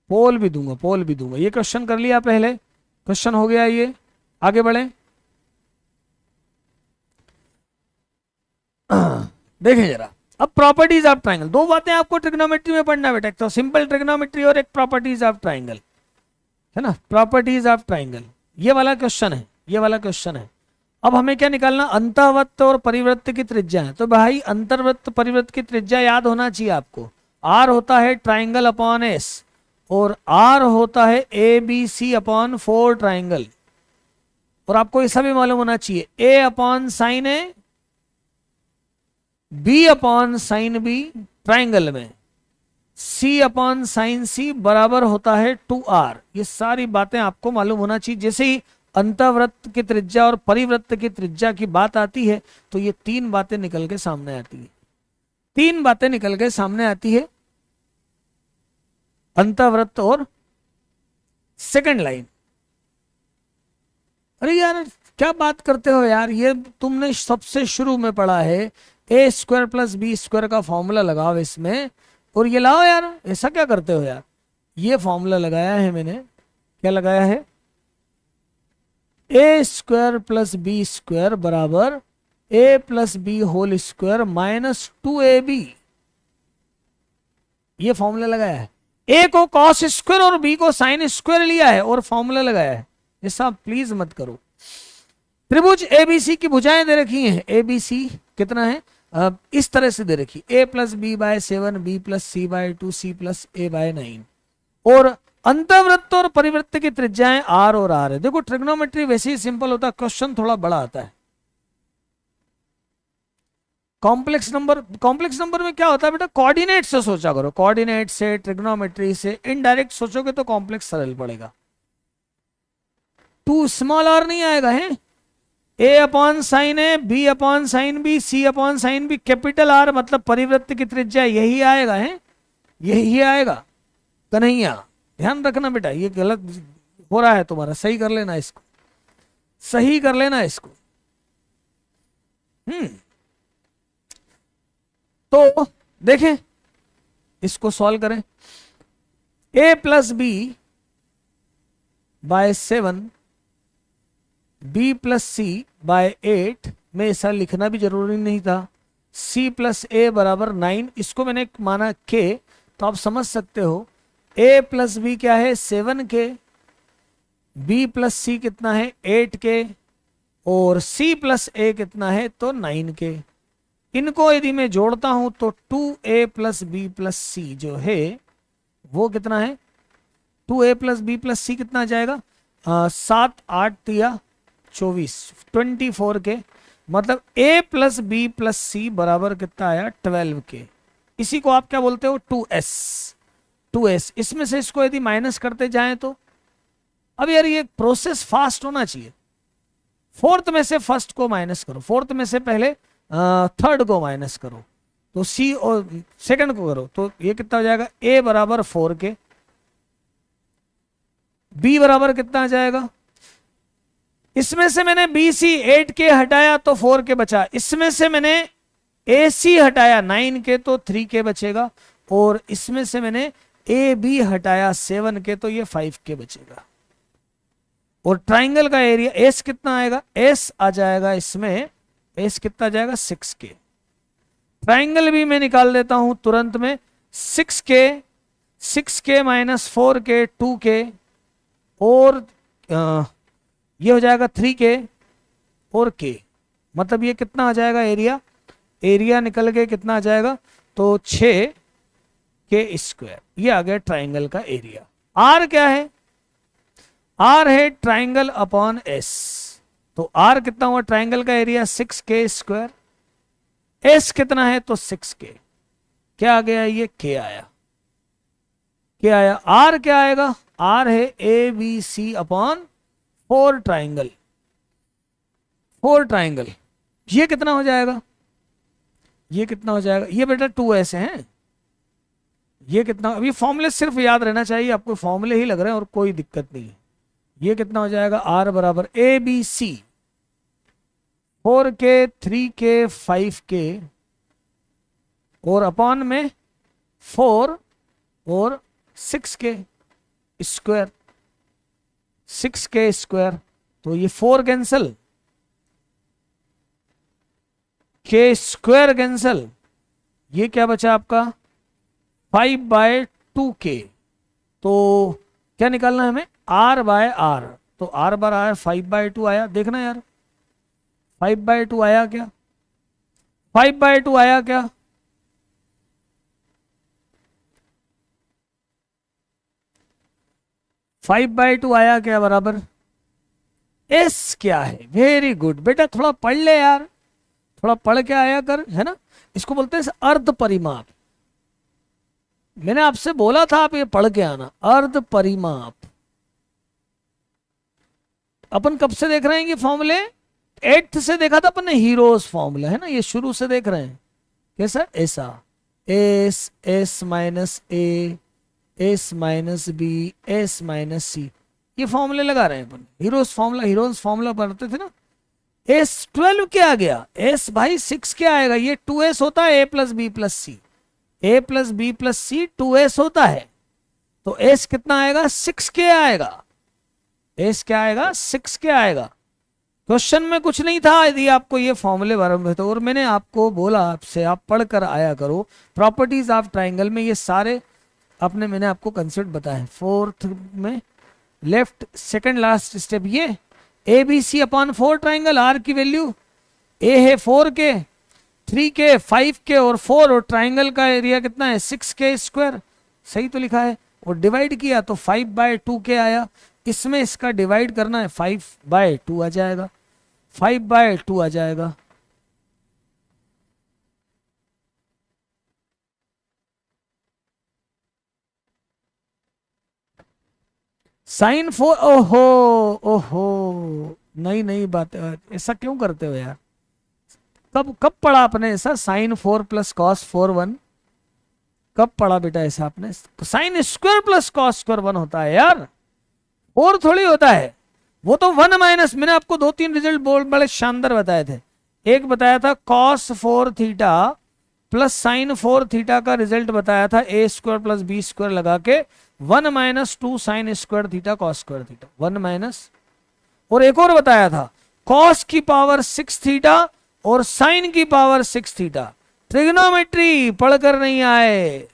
A: पोल भी दूंगा, पोल भी दूंगा। ये क्वेश्चन कर लिया पहले, क्वेश्चन हो गया ये, आगे बढ़े। देखें जरा, अब प्रॉपर्टीज ऑफ ट्राइंगल, दो बातें आपको ट्रिग्नोमेट्री में पढ़ना है बेटा, एक तो सिंपल ट्रिग्नोमेट्री और एक प्रॉपर्टीज ऑफ ट्राइंगल, है ना, प्रॉपर्टीज ऑफ ट्राइंगल, ये वाला क्वेश्चन है, ये वाला क्वेश्चन है। अब हमें क्या निकालना? अंतःवृत्त और परिवृत्त की त्रिज्या है। तो भाई अंतर्वृत्त परिवृत्त की त्रिज्या याद होना चाहिए आपको, आर होता है ट्राइंगल अपॉन एस, और आर होता है A B C upon 4 triangle, और आपको ऐसा भी मालूम होना चाहिए A upon sine A, B upon sine B triangle में, सी अपॉन साइन सी बराबर होता है 2r। ये सारी बातें आपको मालूम होना चाहिए। जैसे ही अंतःवृत्त की त्रिज्या और परिवृत्त की त्रिज्या की बात आती है तो ये 3 बातें निकल के सामने आती है, 3 बातें निकल के सामने आती है, अंतःवृत्त और सेकंड लाइन। अरे यार क्या बात करते हो यार, ये तुमने सबसे शुरू में पढ़ा है, A square plus B square का फॉर्मूला लगाओ इसमें, और ये लाओ यार, ऐसा क्या करते हो यार। ये फॉर्मूला लगाया है मैंने, क्या लगाया है? A square plus B square बराबर A plus B whole square minus 2ab, ये फॉर्मूला लगाया है। ए को कॉस स्क्वायर और बी को साइन स्क्वायर लिया है और फॉर्मूला लगाया है, ऐसा प्लीज मत करो। त्रिभुज एबीसी की भुजाएं दे रखी हैं, एबीसी कितना है, इस तरह से दे रखी, a plus B by 7, B plus C by 2, C plus A by 9, और अंतःवृत्त और परिवृत्त की त्रिज्याएं r और r है। देखो ट्रिग्नोमेट्री वैसे ही सिंपल होता है, क्वेश्चन थोड़ा बड़ा आता है। कॉम्प्लेक्स नंबर में क्या होता है बेटा, कोऑर्डिनेट से सोचा करो, कोऑर्डिनेट से, ट्रिग्नोमेट्री से, इनडायरेक्ट सोचोगे तो कॉम्प्लेक्स सरल पड़ेगा। 2 स्मॉल r नहीं आएगा है, A upon sine A, B upon sine B, C upon sine B, capital R मतलब परिवृत्त की त्रिज्या यही आएगा है, यही आएगा। कन्हैया ध्यान रखना बेटा, ये गलत हो रहा है तुम्हारा, सही कर लेना इसको, सही कर लेना इसको। तो देखें, इसको सॉल्व करें, a plus B by 7, b plus C by 8, में ऐसा लिखना भी जरूरी नहीं था, c प्लस ए बराबर 9, इसको मैंने माना k, तो आप समझ सकते हो a प्लस बी क्या है 7k, b प्लस सी कितना है 8k, और c प्लस ए कितना है तो 9k। इनको यदि मैं जोड़ता हूं तो 2a प्लस बी प्लस सी जो है वो कितना है, 2a प्लस बी प्लस सी कितना आ जाएगा, 7 8 तिया 24, 24 के, मतलब a plus B plus C बराबर कितना आया 12 के। इसी को आप क्या बोलते हो 2s। इसमें से इसको यदि माइनस करते जाएं तो, अब यार ये प्रोसेस फास्ट होना चाहिए, फोर्थ में से फर्स्ट को माइनस करो, फोर्थ में से पहले थर्ड को माइनस करो, तो सी और सेकंड को करो, तो ये कितना हो जाएगा, a बराबर 4 के, b बराबर कितना आ जाएगा इसमें से मैंने BC 8K हटाया तो 4K बचा, इसमें से मैंने AC हटाया 9K तो 3K बचेगा, और इसमें से मैंने AB हटाया 7K तो ये 5K बचेगा। और ट्राइंगल का एरिया S कितना आएगा, S आ जाएगा इसमें, S कितना आ जाएगा 6K। ट्राइंगल भी मैं निकाल देता हूं तुरंत में, 6K माइनस 4K 2K, और ये हो जाएगा 3K और K, मतलब ये कितना आ जाएगा एरिया, एरिया निकल के कितना आ जाएगा, तो 6K²। ये आ गया ट्राइंगल का एरिया। R क्या है, R है ट्राइंगल अपॉन S, तो R कितना हुआ ट्राइंगल का एरिया 6K², S कितना है तो 6K, क्या आ गया ये K आया, क्या आया, R क्या आएगा, R है ABC अपॉन 4 ट्राइंगल, 4 ट्राइंगल, ये कितना हो जाएगा, ये कितना हो जाएगा, ये बेटा 2S है, ये कितना, अभी फॉर्मूले सिर्फ याद रहना चाहिए आपको, फॉर्मूले ही लग रहे हैं और कोई दिक्कत नहीं है। ये कितना हो जाएगा, R बराबर ABC 4K 3K 5K और अपॉन में 4 और 6K², 6K², तो ये 4 कैंसल, K² कैंसल, ये क्या बचा आपका 5/2K, तो क्या निकालना है हमें, R/R, तो R/R 5/2 आया, देखना यार 5/2 आया क्या, 5/2 आया क्या, 5/2 आया क्या, बराबर S क्या है, वेरी गुड बेटा, थोड़ा पढ़ ले यार, थोड़ा पढ़ के आया कर, है ना, इसको बोलते हैं अर्ध परिमाप। मैंने आपसे बोला था आप ये पढ़ के आना, अर्ध परिमाप। अपन कब से देख रहे हैं ये फॉर्मूले, 8th से देखा था अपन ने, हीरोज फॉर्मूला है ना, ये शुरू से देख रहे हैं, कैसा, ऐसा S, S minus A, S minus B, S minus C, ये फॉर्मूले लगा रहे हैं अपन, हीरोज फॉर्मूला पढ़ते थे ना। S12 क्या आ गया, S भाई 6 क्या आएगा, ये 2S होता है, A plus B plus C, A plus B plus C 2S होता है, तो S कितना आएगा 6K आएगा, S क्या आएगा 6K आएगा। क्वेश्चन में कुछ नहीं था, यदि आपको ये फॉर्मूले बराबर तो, और मैंने आपको बोला आपसे आप पढ़ कर आया करो, प्रॉपर्टीज ऑफ ट्राइंगल में ये सारे अपने मैंने आपको कंसेप्ट बताए। 4th में लेफ्ट सेकंड लास्ट स्टेप, ये ABC अपॉन 4 ट्राइंगल, R की वैल्यू A है 4K 3K 5K और 4, और ट्राइंगल का एरिया कितना है 6K², सही तो लिखा है, और डिवाइड किया तो 5/2K आया, इसमें इसका डिवाइड करना है 5/2 आ जाएगा, 5/2 आ जाएगा। sin 4, ओहो ओहो, नई बात, ऐसा क्यों करते हो यार, कब कब पढ़ा आपने ऐसा, sin 4 प्लस कॉस 4 1, कब पढ़ा बेटा ऐसा आपने, sin² प्लस cos² 1 होता है यार, और थोड़ी होता है, वो तो 1 माइनस, मैंने आपको 2-3 रिजल्ट बड़े शानदार बताए थे। एक बताया था cos 4 theta plus sin 4 theta का रिजल्ट बताया था A² प्लस B² लगा के, 1 minus 2 sin² theta cos² theta 1 minus, और एक और बताया था cos की पावर 6 थीटा और sin की पावर 6 थीटा, ट्रिग्नोमेट्री पढ़कर नहीं आए,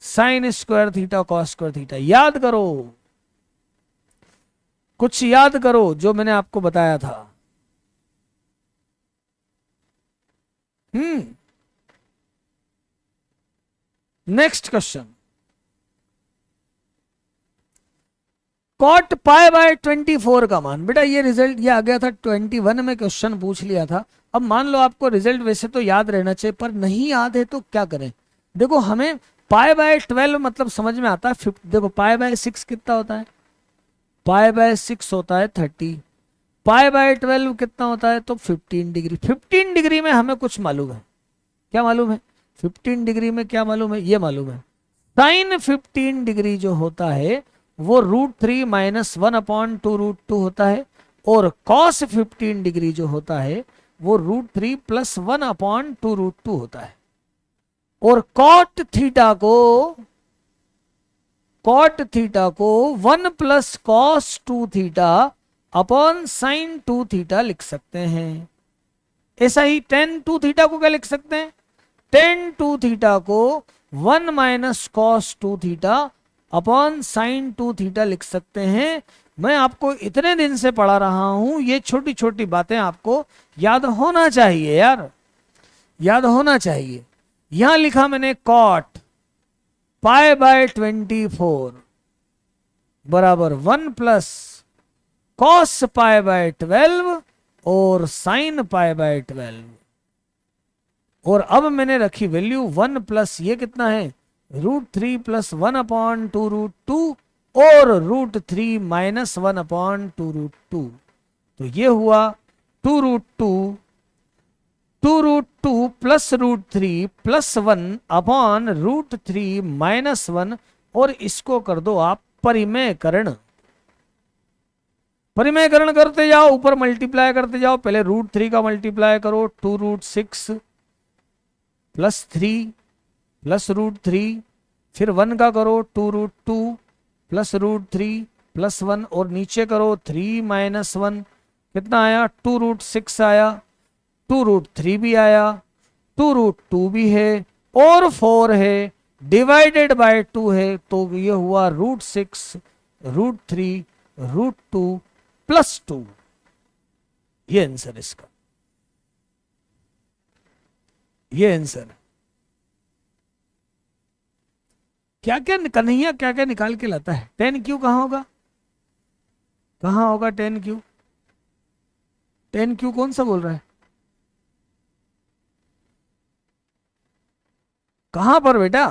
A: sin² थीटा cos² थीटा, याद करो, कुछ याद करो जो मैंने आपको बताया था। नेक्स्ट क्वेश्चन, cot π/24 का मान, बेटा ये रिजल्ट ये आ गया था 21 में, क्वेश्चन पूछ लिया था। अब मान लो आपको रिजल्ट वैसे तो याद रहना चाहिए, पर नहीं याद है तो क्या करें, देखो हमें π/12 मतलब समझ में आता है, देखो π/6 कितना होता है, π/6 होता है 30, π/12 कितना होता है तो 15 डिग्री, 15 डिग्री में हमें कुछ मालूम है, क्या मालूम है 15 डिग्री में क्या मालूम है, ये मालूम है sin 15 डिग्री जो होता है वो √3 - 1/2 √2 होता है, और cos 15 डिग्री जो होता है वो √3 + 1/2√2 होता है। और cot थीटा को 1 + cos 2 theta upon sin 2 theta लिख सकते हैं। ऐसा ही tan 2 थीटा को क्या लिख सकते हैं? tan 2 थीटा को 1 - cos 2 theta upon sin 2 theta लिख सकते हैं। मैं आपको इतने दिन से पढ़ा रहा हूं, ये छोटी छोटी बातें आपको याद होना चाहिए यार, याद होना चाहिए। यहां लिखा मैंने cot π/24 बराबर 1 + cos π/12 और sin π/12। और अब मैंने रखी वैल्यू 1 प्लस ये कितना है √3 + 1/2√2 और √3 - 1/2√2। तो ये हुआ 2√2 + √3 + 1/√3 - 1। और इसको कर दो आप परिमेयकरण। परिमेयकरण करते जाओ, ऊपर मल्टीप्लाई करते जाओ। पहले √3 का मल्टीप्लाई करो, 2√6 + 3 + √3, फिर 1 का करो 2√2 + √3 + 1 और नीचे करो 3 - 1। कितना आया? 2√6 आया, 2√3 भी आया, 2√2 भी है और 4 है, डिवाइडेड बाय 2 है। तो ये हुआ √6 √3 √2 + 2। ये आंसर इसका, ये आंसर। क्या क्या कन्हैया क्या क्या निकाल के लाता है। tan q कहां होगा? कहां होगा tan q? tan q कौन सा बोल रहा है? कहां पर बेटा?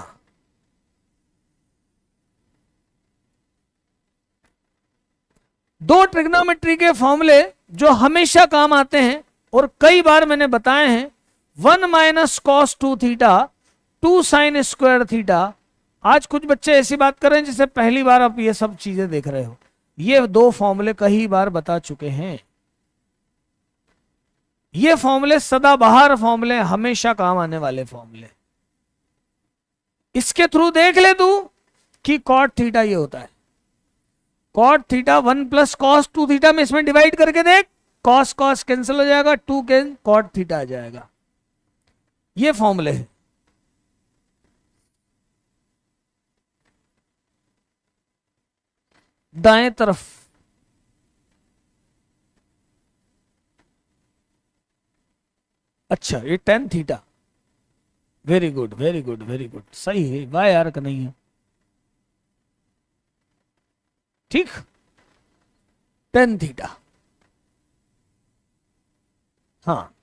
A: दो ट्रिग्नोमेट्री के फॉर्मूले जो हमेशा काम आते हैं और कई बार मैंने बताए हैं, 1 - cos 2 theta 2 sin square theta. आज कुछ बच्चे ऐसी बात कर रहे हैं जिसे पहली बार आप ये सब चीजें देख रहे हो। ये दो फॉर्मूले कई बार बता चुके हैं। ये फॉर्मूले सदाबहार फॉर्मूले, हमेशा काम आने वाले फॉर्मूले। इसके थ्रू देख ले तू कि cot थीटा ये होता है। cot थीटा 1 + cos 2 थीटा में इसमें डिवाइड करके देख, cos cos कैंसिल हो जाएगा, 2 के cot थीटा आ जाएगा। ये फॉर्मूले है। दाएं तरफ अच्छा, ये tan theta, very good very good very good, सही है। वाई आर का नहीं है, ठीक। tan थीटा, हाँ।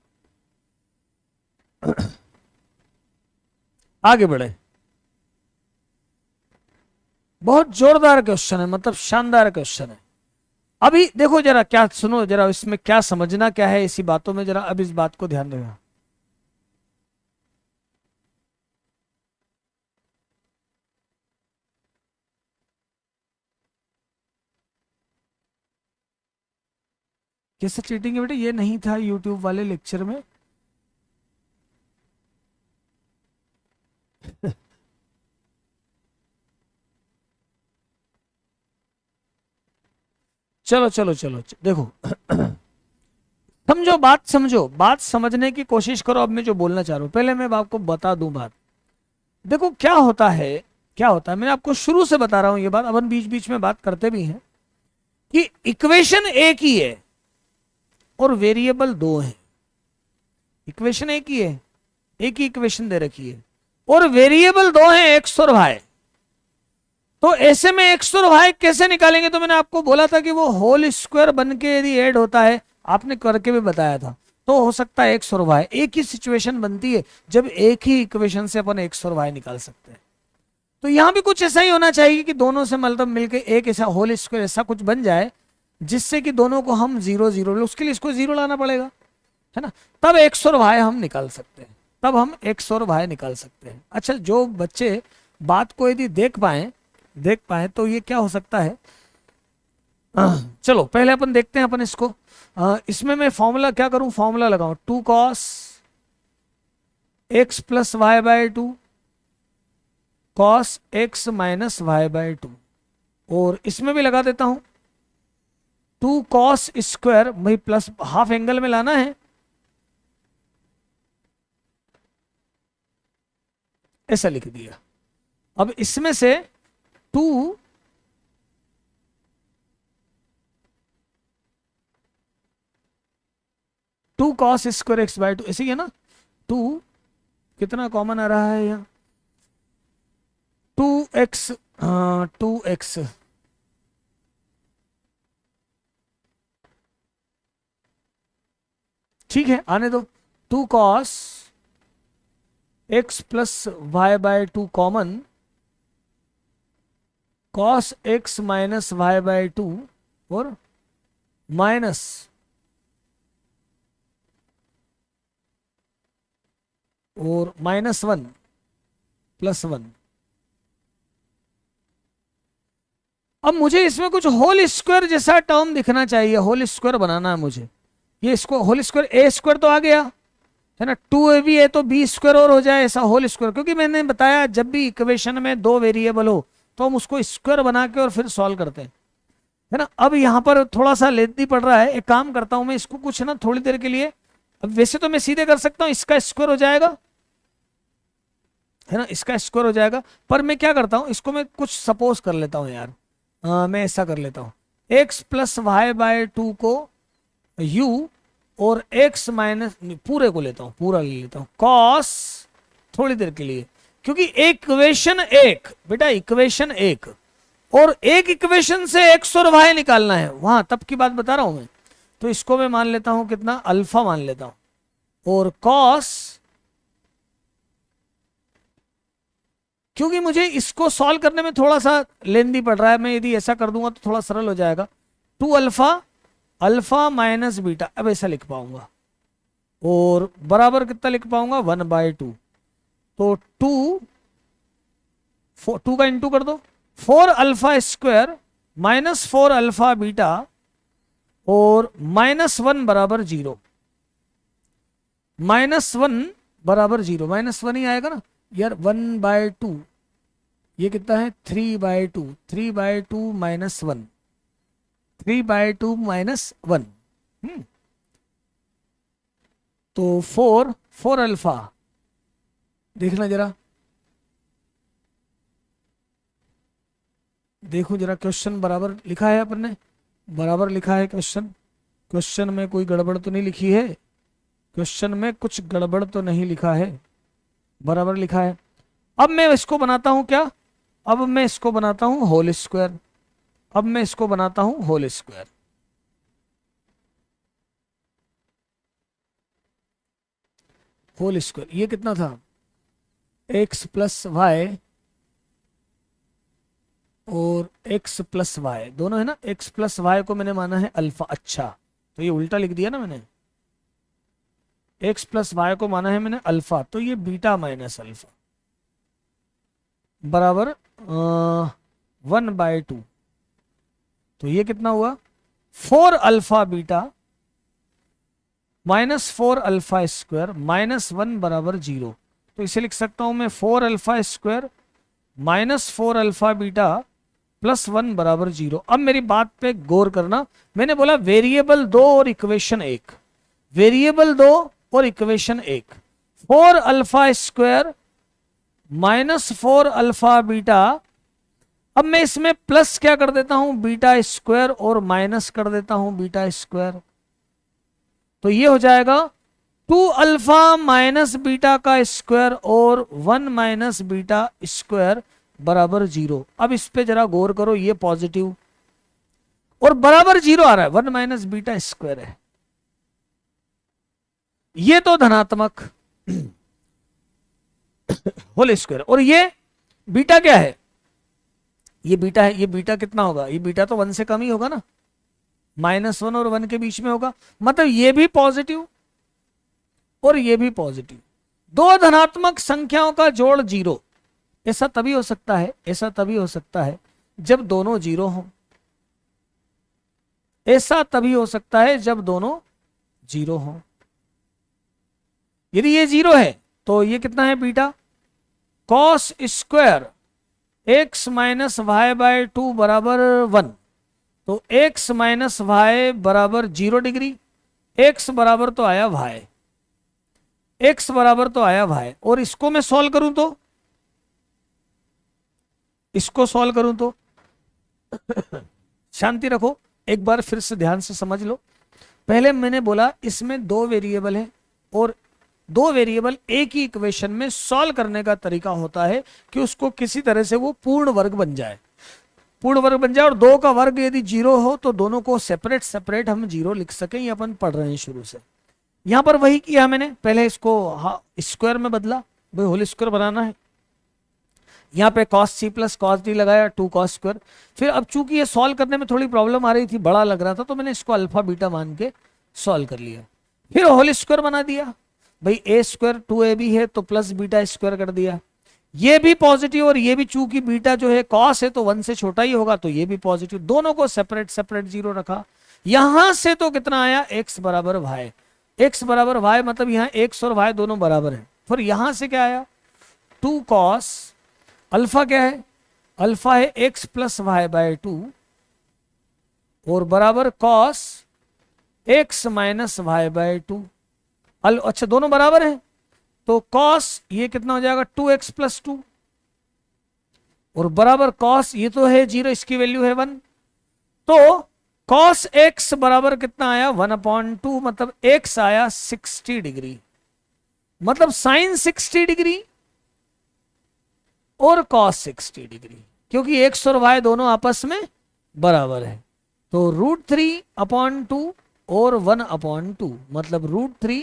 A: आगे बढ़े। बहुत जोरदार क्वेश्चन है, मतलब शानदार क्वेश्चन है। अभी देखो जरा, क्या सुनो जरा, इसमें क्या समझना क्या है इसी बातों में, जरा अब इस बात को ध्यान देना। कैसे चीटिंग है बेटा? ये नहीं था यूट्यूब वाले लेक्चर में। चलो चलो चलो देखो समझो बात, समझो बात, समझने की कोशिश करो। अब मैं जो बोलना चाह रहा हूं, पहले मैं आपको बता दूं बात। देखो क्या होता है, क्या होता है, मैं आपको शुरू से बता रहा हूं ये बात, अपन बीच बीच में बात करते भी हैं कि इक्वेशन एक ही है और वेरिएबल दो हैं। इक्वेशन एक ही है, एक ही इक्वेशन दे रखी है और वेरिएबल दो हैं, x और y। तो ऐसे में x और y कैसे निकालेंगे? तो मैंने आपको बोला था कि वो होल स्क्वायर बन के यदि ऐड होता है, आपने करके भी बताया था, तो हो सकता है x और y। एक ही सिचुएशन बनती है जब एक ही इक्वेशन से अपन x और y निकाल सकते हैं। तो यहां भी कुछ ऐसा ही होना चाहिए कि दोनों से मतलब मिलके एक ऐसा होल स्क्वायर ऐसा कुछ बन जाए जिससे कि दोनों को हम 0 0, उसके लिए इसको 0 लाना पड़ेगा, है ना। तब x और y हम निकाल सकते हैं, तब हम x और y निकाल सकते हैं। अच्छा, जो बच्चे बात को यदि देख पाए तो ये क्या हो सकता है। चलो पहले अपन देखते हैं अपन इसको। इसमें मैं फॉर्मूला क्या करूं, फॉर्मूला लगाऊं 2 cos x plus Y by 2 cos x minus Y by 2, और इसमें भी लगा देता हूं 2 cos स्क्वायर, भाई प्लस हाफ एंगल में लाना है, ऐसा लिख दिया। अब इसमें से 2 cos स्क्वायर एक्स बाय 2, ऐसे ही है ना। 2 कितना कॉमन आ रहा है यहाँ, 2x, हाँ 2x, ठीक है आने दो। 2 cos x plus Y by 2 common, cos x minus Y by 2 और माइनस -1 प्लस 1। अब मुझे इसमें कुछ होल स्क्वायर जैसा टर्म दिखना चाहिए, होल स्क्वायर बनाना है मुझे। ये इसको होल स्क्वायर, ए स्क्वायर तो आ गया है ना, 2ab है तो बी स्क्वायर और हो जाए, ऐसा होल स्क्वायर। क्योंकि मैंने बताया जब भी इक्वेशन में 2 वेरिएबल हो तो हम उसको स्क्वायर बना के और फिर सॉल्व करते हैं, है ना। अब यहाँ पर थोड़ा सा लेंथी पड़ रहा है, एक काम करता हूं मैं इसको कुछ ना थोड़ी देर के लिए, अब वैसे तो मैं सीधे कर सकता हूं, इसका स्क्वायर हो जाएगा, है ना, इसका स्क्वायर हो जाएगा। पर मैं क्या करता हूं, इसको मैं कुछ सपोज कर लेता हूं यार, मैं ऐसा कर लेता हूं x प्लस वाई बाय 2 को u और x माइनस, पूरे को लेता हूं, पूरा ले लेता हूं cos, थोड़ी देर के लिए, क्योंकि इक्वेशन एक बेटा, इक्वेशन एक, और एक इक्वेशन से x और y निकालना है, वहां तब की बात बता रहा हूं मैं। तो इसको मैं मान लेता हूं कितना, अल्फा मान लेता हूं, और cos, क्योंकि मुझे इसको सॉल्व करने में थोड़ा सा लेंदी पड़ रहा है, मैं यदि ऐसा कर दूंगा तो थोड़ा सरल हो जाएगा। 2 अल्फा, अल्फा माइनस बीटा, अब ऐसा लिख पाऊंगा, और बराबर कितना लिख पाऊंगा 1/2। तो 2 का इंटू कर दो, 4 alpha square minus 4 alpha beta और -1 बराबर 0, -1 बराबर 0, -1 ही आएगा ना यार। 1/2 ये कितना है, 3/2, 3/2 -1, 3/2 -1, तो 4 अल्फा, देखना जरा, देखो जरा क्वेश्चन बराबर लिखा है अपन ने, बराबर लिखा है क्वेश्चन, क्वेश्चन में कोई गड़बड़ तो नहीं लिखी है, क्वेश्चन में कुछ गड़बड़ तो नहीं लिखा है, बराबर लिखा है। अब मैं इसको बनाता हूं क्या, अब मैं इसको बनाता हूं होल स्क्वायर, अब मैं इसको बनाता हूं होल स्क्वायर। होल स्क्वायर ये कितना था, x प्लस वाई और x प्लस वाई दोनों है ना, x प्लस वाई को मैंने माना है अल्फा, अच्छा तो ये उल्टा लिख दिया ना मैंने, x प्लस वाई को माना है मैंने अल्फा, तो ये बीटा माइनस अल्फा बराबर 1/2। तो ये कितना हुआ, 4 अल्फा बीटा -4 अल्फा स्क्वायर -1 बराबर 0। तो इसे लिख सकता हूं मैं 4 अल्फा स्क्वायर -4 अल्फा बीटा +1 बराबर 0। अब मेरी बात पे गौर करना, मैंने बोला वेरिएबल 2 और इक्वेशन 1, वेरिएबल 2 और equation 1, 4 alpha square -4 alpha beta, अब मैं इसमें प्लस क्या कर देता हूं बीटा स्क्वायर और माइनस कर देता हूं बीटा स्क्वायर, तो ये हो जाएगा 2 अल्फा माइनस बीटा का स्क्वायर और 1 माइनस बीटा स्क्वायर बराबर 0। अब इस पे जरा गौर करो, ये पॉजिटिव और बराबर 0 आ रहा है, 1 माइनस बीटा स्क्वायर है, ये तो धनात्मक होल स्क्वायर, और ये बीटा क्या है, ये बीटा है, ये बीटा कितना होगा, ये बीटा तो 1 से कम ही होगा ना, -1 और 1 के बीच में होगा, मतलब ये भी पॉजिटिव और ये भी पॉजिटिव। दो धनात्मक संख्याओं का जोड़ 0, ऐसा तभी हो सकता है, ऐसा तभी हो सकता है जब दोनों 0 हो। ऐसा तभी हो सकता है जब दोनों जीरो हो। यदि ये जीरो है तो ये कितना है बीटा, cos square X minus Y by two बराबर 1। तो x माइनस वाई बराबर 0 डिग्री, x बराबर तो आया y, x बराबर तो आया y। और इसको मैं सॉल्व करूं तो, इसको सॉल्व करूं तो शांति रखो, एक बार फिर से ध्यान से समझ लो। पहले मैंने बोला इसमें दो वेरिएबल है और दो वेरिएबल एक ही इक्वेशन में सॉल्व करने का तरीका होता है कि उसको किसी तरह से वो पूर्ण वर्ग बन जाए, पूर्ण वर्ग बन जाए। और दो का वर्ग यदि जीरो हो तो दोनों को सेपरेट सेपरेट हम जीरो लिख सकें, ये अपन पढ़ रहे हैं शुरू से। यहां पर वही किया मैंने, पहले इसको स्क्वायर में बदला, भाई होल स्क्वायर बनाना है। यहाँ पे cos c plus cos d लगाया 2 cos स्क्वायर। फिर अब चूंकि ये सॉल्व करने में थोड़ी प्रॉब्लम आ रही थी, बड़ा लग रहा था, तो मैंने इसको अल्फा बीटा मान के सॉल्व कर लिया। फिर होल स्क्वायर बना दिया, भाई a स्क्वायर 2ab है तो प्लस बीटा स्क्वायर कर दिया। ये भी पॉजिटिव और ये भी, चूंकि बीटा जो है कॉस है तो 1 से छोटा ही होगा, तो ये भी पॉजिटिव, दोनों को सेपरेट सेपरेट जीरो रखा। यहां से तो कितना आया, x बराबर y, x बराबर y मतलब यहाँ x और y दोनों बराबर है। फिर यहां से क्या आया, 2 cos, अल्फा क्या है, अल्फा है x प्लस वाई बाय 2 और बराबर cos x minus Y by 2। अच्छा दोनों बराबर है तो cos ये कितना हो जाएगा 2x प्लस 2 और बराबर cos ये तो है 0, इसकी वैल्यू है 1। तो cos x बराबर कितना आया 1/2, मतलब x आया 60 डिग्री, मतलब साइन 60 डिग्री और cos 60 डिग्री, क्योंकि x और y दोनों आपस में बराबर है। तो √3/2 और 1/2 मतलब √3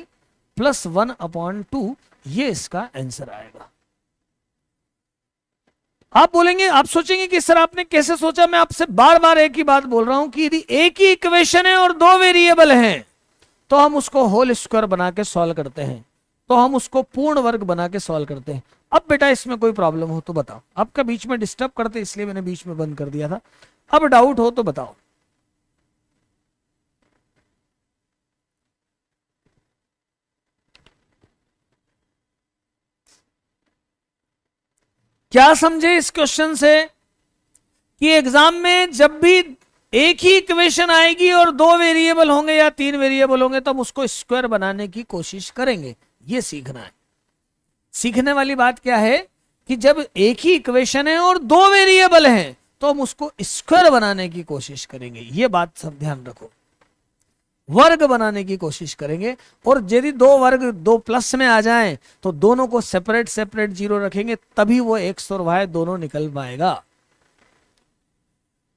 A: प्लस 1/2, ये इसका आंसर आएगा। आप बोलेंगे, आप सोचेंगे कि सर आपने कैसे सोचा। मैं आपसे बार बार एक ही बात बोल रहा हूं कि यदि एक ही इक्वेशन है और दो वेरिएबल हैं तो हम उसको होल स्क्वायर बना के सॉल्व करते हैं, तो हम उसको पूर्ण वर्ग बना के सॉल्व करते हैं। अब बेटा इसमें कोई प्रॉब्लम हो तो बताओ। आपका बीच में डिस्टर्ब करते इसलिए मैंने बीच में बंद कर दिया था। अब डाउट हो तो बताओ। क्या समझे इस क्वेश्चन से कि एग्जाम में जब भी एक ही इक्वेशन आएगी और दो वेरिएबल होंगे या तीन वेरिएबल होंगे तो हम उसको स्क्वायर बनाने की कोशिश करेंगे। ये सीखना है। सीखने वाली बात क्या है कि जब एक ही इक्वेशन है और दो वेरिएबल हैं तो हम उसको स्क्वायर बनाने की कोशिश करेंगे। ये बात सब ध्यान रखो, वर्ग बनाने की कोशिश करेंगे। और यदि दो वर्ग दो प्लस में आ जाएं तो दोनों को सेपरेट सेपरेट जीरो रखेंगे, तभी वो एक्स और वाई दोनों निकल पाएगा।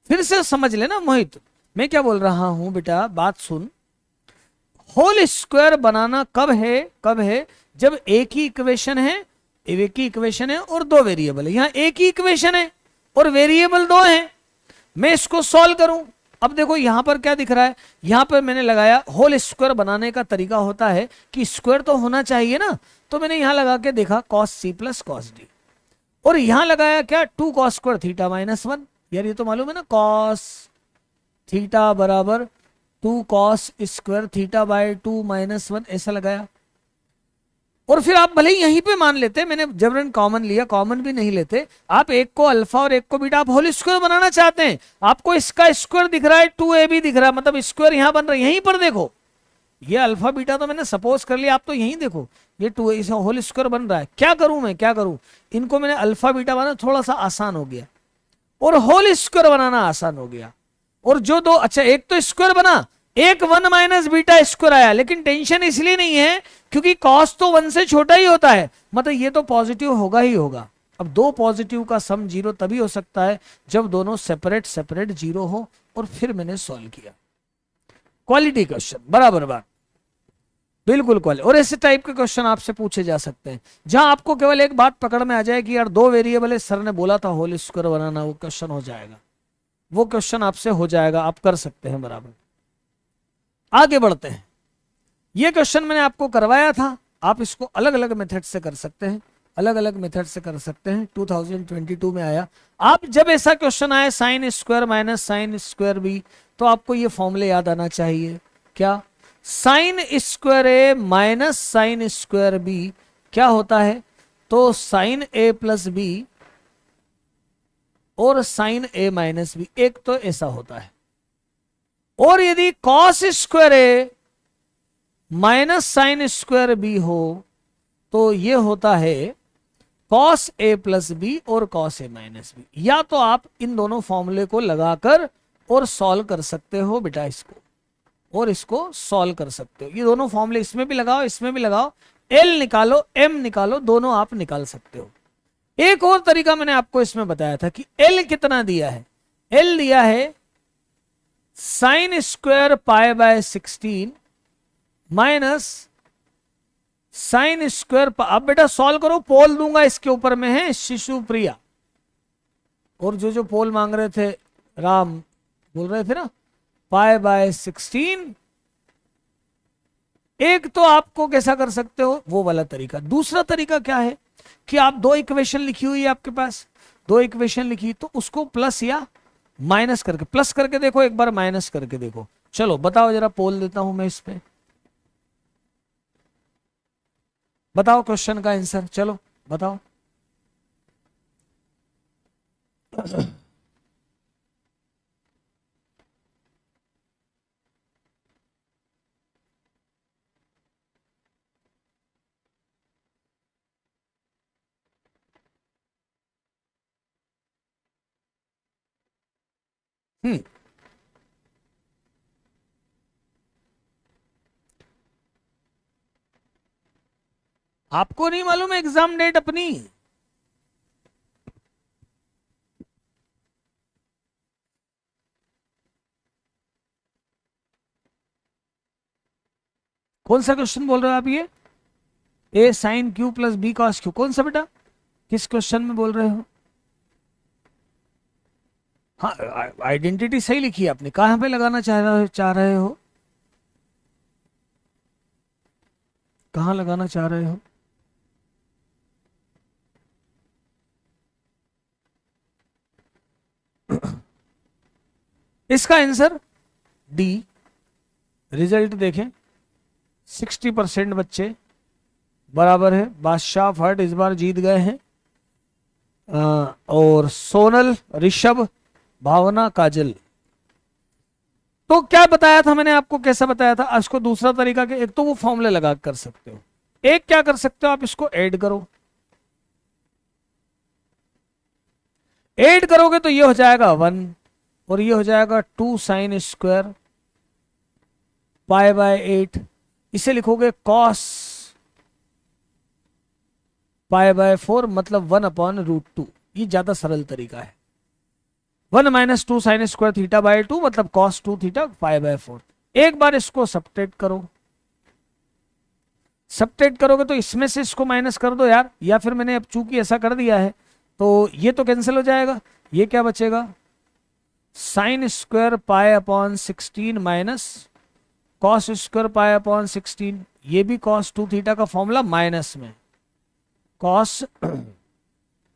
A: फिर से समझ लेना मोहित, मैं क्या बोल रहा हूं बेटा, बात सुन। होल स्क्वायर बनाना कब है, कब है जब एक ही इक्वेशन है, एक ही इक्वेशन है और दो वेरिएबल है। यहां एक ही इक्वेशन है और वेरिएबल दो हैं। मैं इसको सॉल्व करूं, अब देखो यहां पर क्या दिख रहा है, यहां पर मैंने लगाया होल स्क्वायर बनाने का तरीका होता है कि स्क्वायर तो होना चाहिए ना, तो मैंने यहां लगा के देखा cos c plus cos d, और यहां लगाया क्या 2 cos स्क्वायर थीटा माइनस 1। यार ये तो मालूम है ना, cos थीटा बराबर 2 cos square theta by 2 minus 1, ऐसा लगाया। और फिर आप भले ही यहीं पे मान लेते, मैंने जबरन कॉमन लिया, कॉमन भी नहीं लेते आप, एक को अल्फा और एक को बीटा, आप होल स्क्वायर बनाना चाहते हैं, आपको इसका स्क्वायर दिख रहा है 2ab दिख रहा है, मतलब स्क्वायर यहां बन रहा है। यहीं पर देखो ये अल्फा बीटा तो मैंने सपोज कर लिया, आप तो यहीं देखो ये 2 होल स्क्वायर बन रहा है। क्या करूं मैं, क्या करूं, इनको मैंने अल्फा बीटा बनाना थोड़ा सा आसान हो गया और होल स्क्वायर बनाना आसान हो गया। और जो दो, अच्छा एक तो स्क्वायर बना, एक 1 माइनस बीटा स्क्वायर आया, लेकिन टेंशन इसलिए नहीं है क्योंकि कॉस तो 1 से छोटा ही होता है, मतलब ये तो पॉजिटिव होगा ही होगा। अब दो पॉजिटिव का सम जीरो तभी हो सकता है जब दोनों सेपरेट सेपरेट जीरो हो। और फिर मैंने सॉल्व किया। क्वालिटी क्वेश्चन, बराबर बात, बिल्कुल क्वालिटी। और ऐसे टाइप के क्वेश्चन आपसे पूछे जा सकते हैं जहां आपको केवल एक बात पकड़ में आ जाए कि यार दो वेरिएबल है, सर ने बोला था होल स्क्वायर बनाना, वो क्वेश्चन हो जाएगा, वो क्वेश्चन आपसे हो जाएगा, आप कर सकते हैं बराबर। आगे बढ़ते हैं। ये क्वेश्चन मैंने आपको करवाया था, आप इसको अलग अलग मेथड से कर सकते हैं, अलग अलग मेथड से कर सकते हैं। 2022 में आया। आप जब ऐसा क्वेश्चन आए sine square minus sine square B तो आपको ये फॉर्मूले याद आना चाहिए। क्या? Sine square A minus sine square B क्या होता है? तो साइन ए प्लस बी और साइन ए माइनस बी, एक तो ऐसा होता है। और यदि cos square A minus sine square B हो तो ये होता है कॉस ए प्लस बी और कॉस ए माइनस बी। या तो आप इन दोनों फॉर्मूले को लगाकर और सॉल्व कर सकते हो बेटा इसको, और इसको सॉल्व कर सकते हो। ये दोनों फॉर्मूले इसमें भी लगाओ, इसमें भी लगाओ, एल निकालो, एम निकालो, दोनों आप निकाल सकते हो। एक और तरीका मैंने आपको इसमें बताया था कि एल कितना दिया है। एल दिया है sine square pi by 16 minus sine square. अब बेटा सॉल्व करो, पोल दूंगा इसके ऊपर में है शिशु प्रिया, और जो जो पोल मांग रहे थे राम बोल रहे थे ना, पाई बाय 16। एक तो आपको कैसा कर सकते हो वो वाला तरीका। दूसरा तरीका क्या है कि आप दो इक्वेशन लिखी हुई है आपके पास, दो इक्वेशन लिखी, तो उसको प्लस या माइनस करके, प्लस करके देखो एक बार, माइनस करके देखो। चलो बताओ जरा, पोल देता हूं मैं इस पे, बताओ क्वेश्चन का आंसर, चलो बताओ। हम्म, आपको नहीं मालूम एग्जाम डेट अपनी? कौन सा क्वेश्चन बोल रहे हो आप? ये A sine Q plus B cos Q, कौन सा बेटा, किस क्वेश्चन में बोल रहे हो? हाँ, आइडेंटिटी सही लिखी है आपने, कहां पे लगाना चाह रहे हो, कहां लगाना चाह रहे हो? इसका आंसर डी। रिजल्ट देखें, 60% बच्चे बराबर है। बादशाह फट इस बार जीत गए हैं, और सोनल, ऋषभ, भावना, काजल। तो क्या बताया था मैंने आपको, कैसा बताया था? इसको दूसरा तरीका के, एक तो वो फॉर्मूले लगा कर सकते हो, एक क्या कर सकते हो आप, इसको ऐड करो। ऐड करोगे तो ये हो जाएगा 1 और ये हो जाएगा 2 साइन स्क्वायर पाई बाय 8। इसे लिखोगे कॉस पाई बाय 4, मतलब 1/√2। ये ज्यादा सरल तरीका है। 1 - 2 साइन स्क्वायर थीटा बाय 2 मतलब कॉस 2 थीटा पाई बाय 4। एक बार इसको सब्ट्रैक्ट करो, सब्ट्रैक्ट करोगे तो इसमें से इसको माइनस कर दो यार, या फिर मैंने अब चूंकि ऐसा कर दिया है तो ये तो कैंसिल हो जाएगा। ये क्या बचेगा, sine square pi upon 16 minus cos square pi upon 16। ये भी कॉस 2 थीटा का फॉर्मूला माइनस में कॉस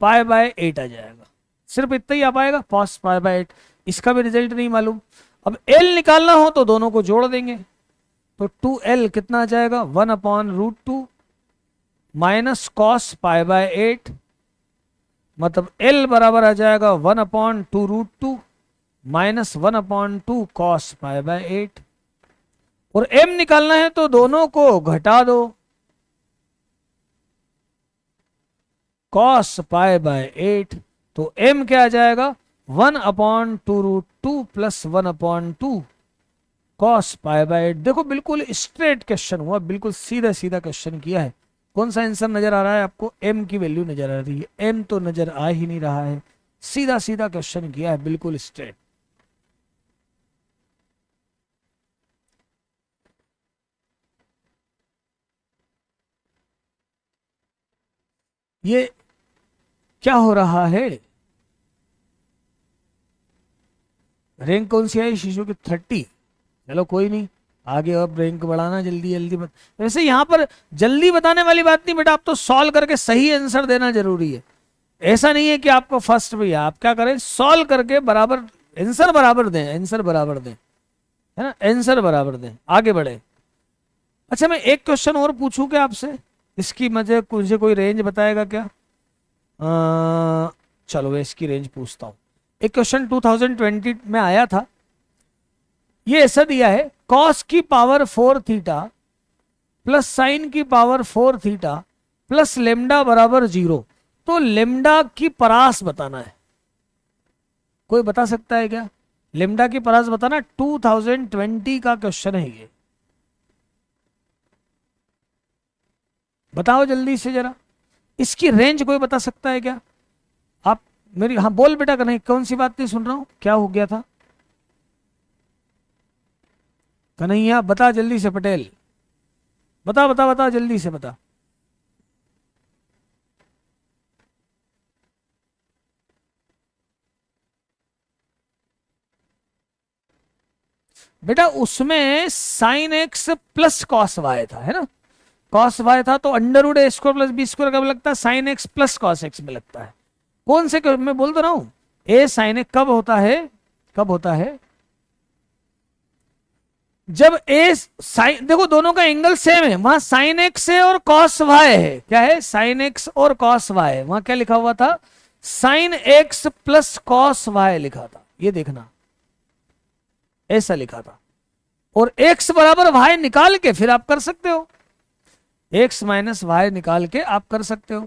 A: पाई बाय 8 आ जाएगा। सिर्फ इतना ही आ पाएगा, कॉस पाई बाय 8। इसका भी रिजल्ट नहीं मालूम। अब एल निकालना हो तो दोनों को जोड़ देंगे, तो 2l कितना आ जाएगा, 1/√2 माइनस कॉस पाई बाय 8, मतलब l बराबर आ जाएगा 1/2√2 माइनस 1/2 कॉस पाई बाय 8। और m निकालना है तो दोनों को घटा दो, कॉस पाई बाय 8, तो m क्या आ जाएगा, 1/2√2 प्लस 1/2 कॉस पाई बाय 8। देखो बिल्कुल स्ट्रेट क्वेश्चन हुआ, बिल्कुल सीधा सीधा क्वेश्चन किया है। कौन सा आंसर नजर आ रहा है आपको? m की वैल्यू नजर आ रही है, m तो नजर आ ही नहीं रहा है। सीधा सीधा क्वेश्चन किया है, बिल्कुल स्ट्रेट। ये क्या हो रहा है? रैंक कौन सी आई शिशु की? 30। चलो कोई नहीं, आगे अब रैंक बढ़ाना जल्दी जल्दी वैसे यहाँ पर जल्दी बताने वाली बात नहीं बेटा, आप तो सॉल्व करके सही आंसर देना जरूरी है। ऐसा नहीं है कि आपको फर्स्ट भी है, आप क्या करें, सॉल्व करके बराबर आंसर बराबर दें, आंसर बराबर दें। है ना, आंसर बराबर दें, आगे बढ़े। अच्छा मैं एक क्वेश्चन और पूछूं क्या आपसे, इसकी मुझे कोई रेंज बताएगा क्या? चलो मैं इसकी रेंज पूछता हूं। एक क्वेश्चन 2020 में आया था, ये ऐसा दिया है, कॉस की पावर 4 थीटा प्लस साइन की पावर 4 थीटा प्लस लेमडा बराबर 0, तो लेमडा की परास बताना है। कोई बता सकता है क्या? लेमडा की परास बताना, 2020 का क्वेश्चन है ये, बताओ जल्दी से जरा। इसकी रेंज कोई बता सकता है क्या? आप मेरी, हाँ बोल बेटा, नहीं कौन सी बात नहीं सुन रहा हूं, क्या हो गया था? कन्हैया बता जल्दी से, पटेल बता बता बता जल्दी से बता। बेटा उसमें sine x plus cos y था, है ना, कॉस वाई था, तो under root A square plus B square कब लगता है? Sine x plus cos x में लगता है। कौन से, मैं बोल तो रहा हूं, ए साइन एक्स कब होता है, कब होता है? जब ए साइन, देखो दोनों का एंगल सेम है, वहां साइन एक्स है और कॉस वाई है, क्या है? साइन एक्स और कॉस वाई, वहां क्या लिखा हुआ था? Sine x plus cos y लिखा था, ये देखना ऐसा लिखा था। और x बराबर y निकाल के फिर आप कर सकते हो, x माइनस वाई निकाल के आप कर सकते हो,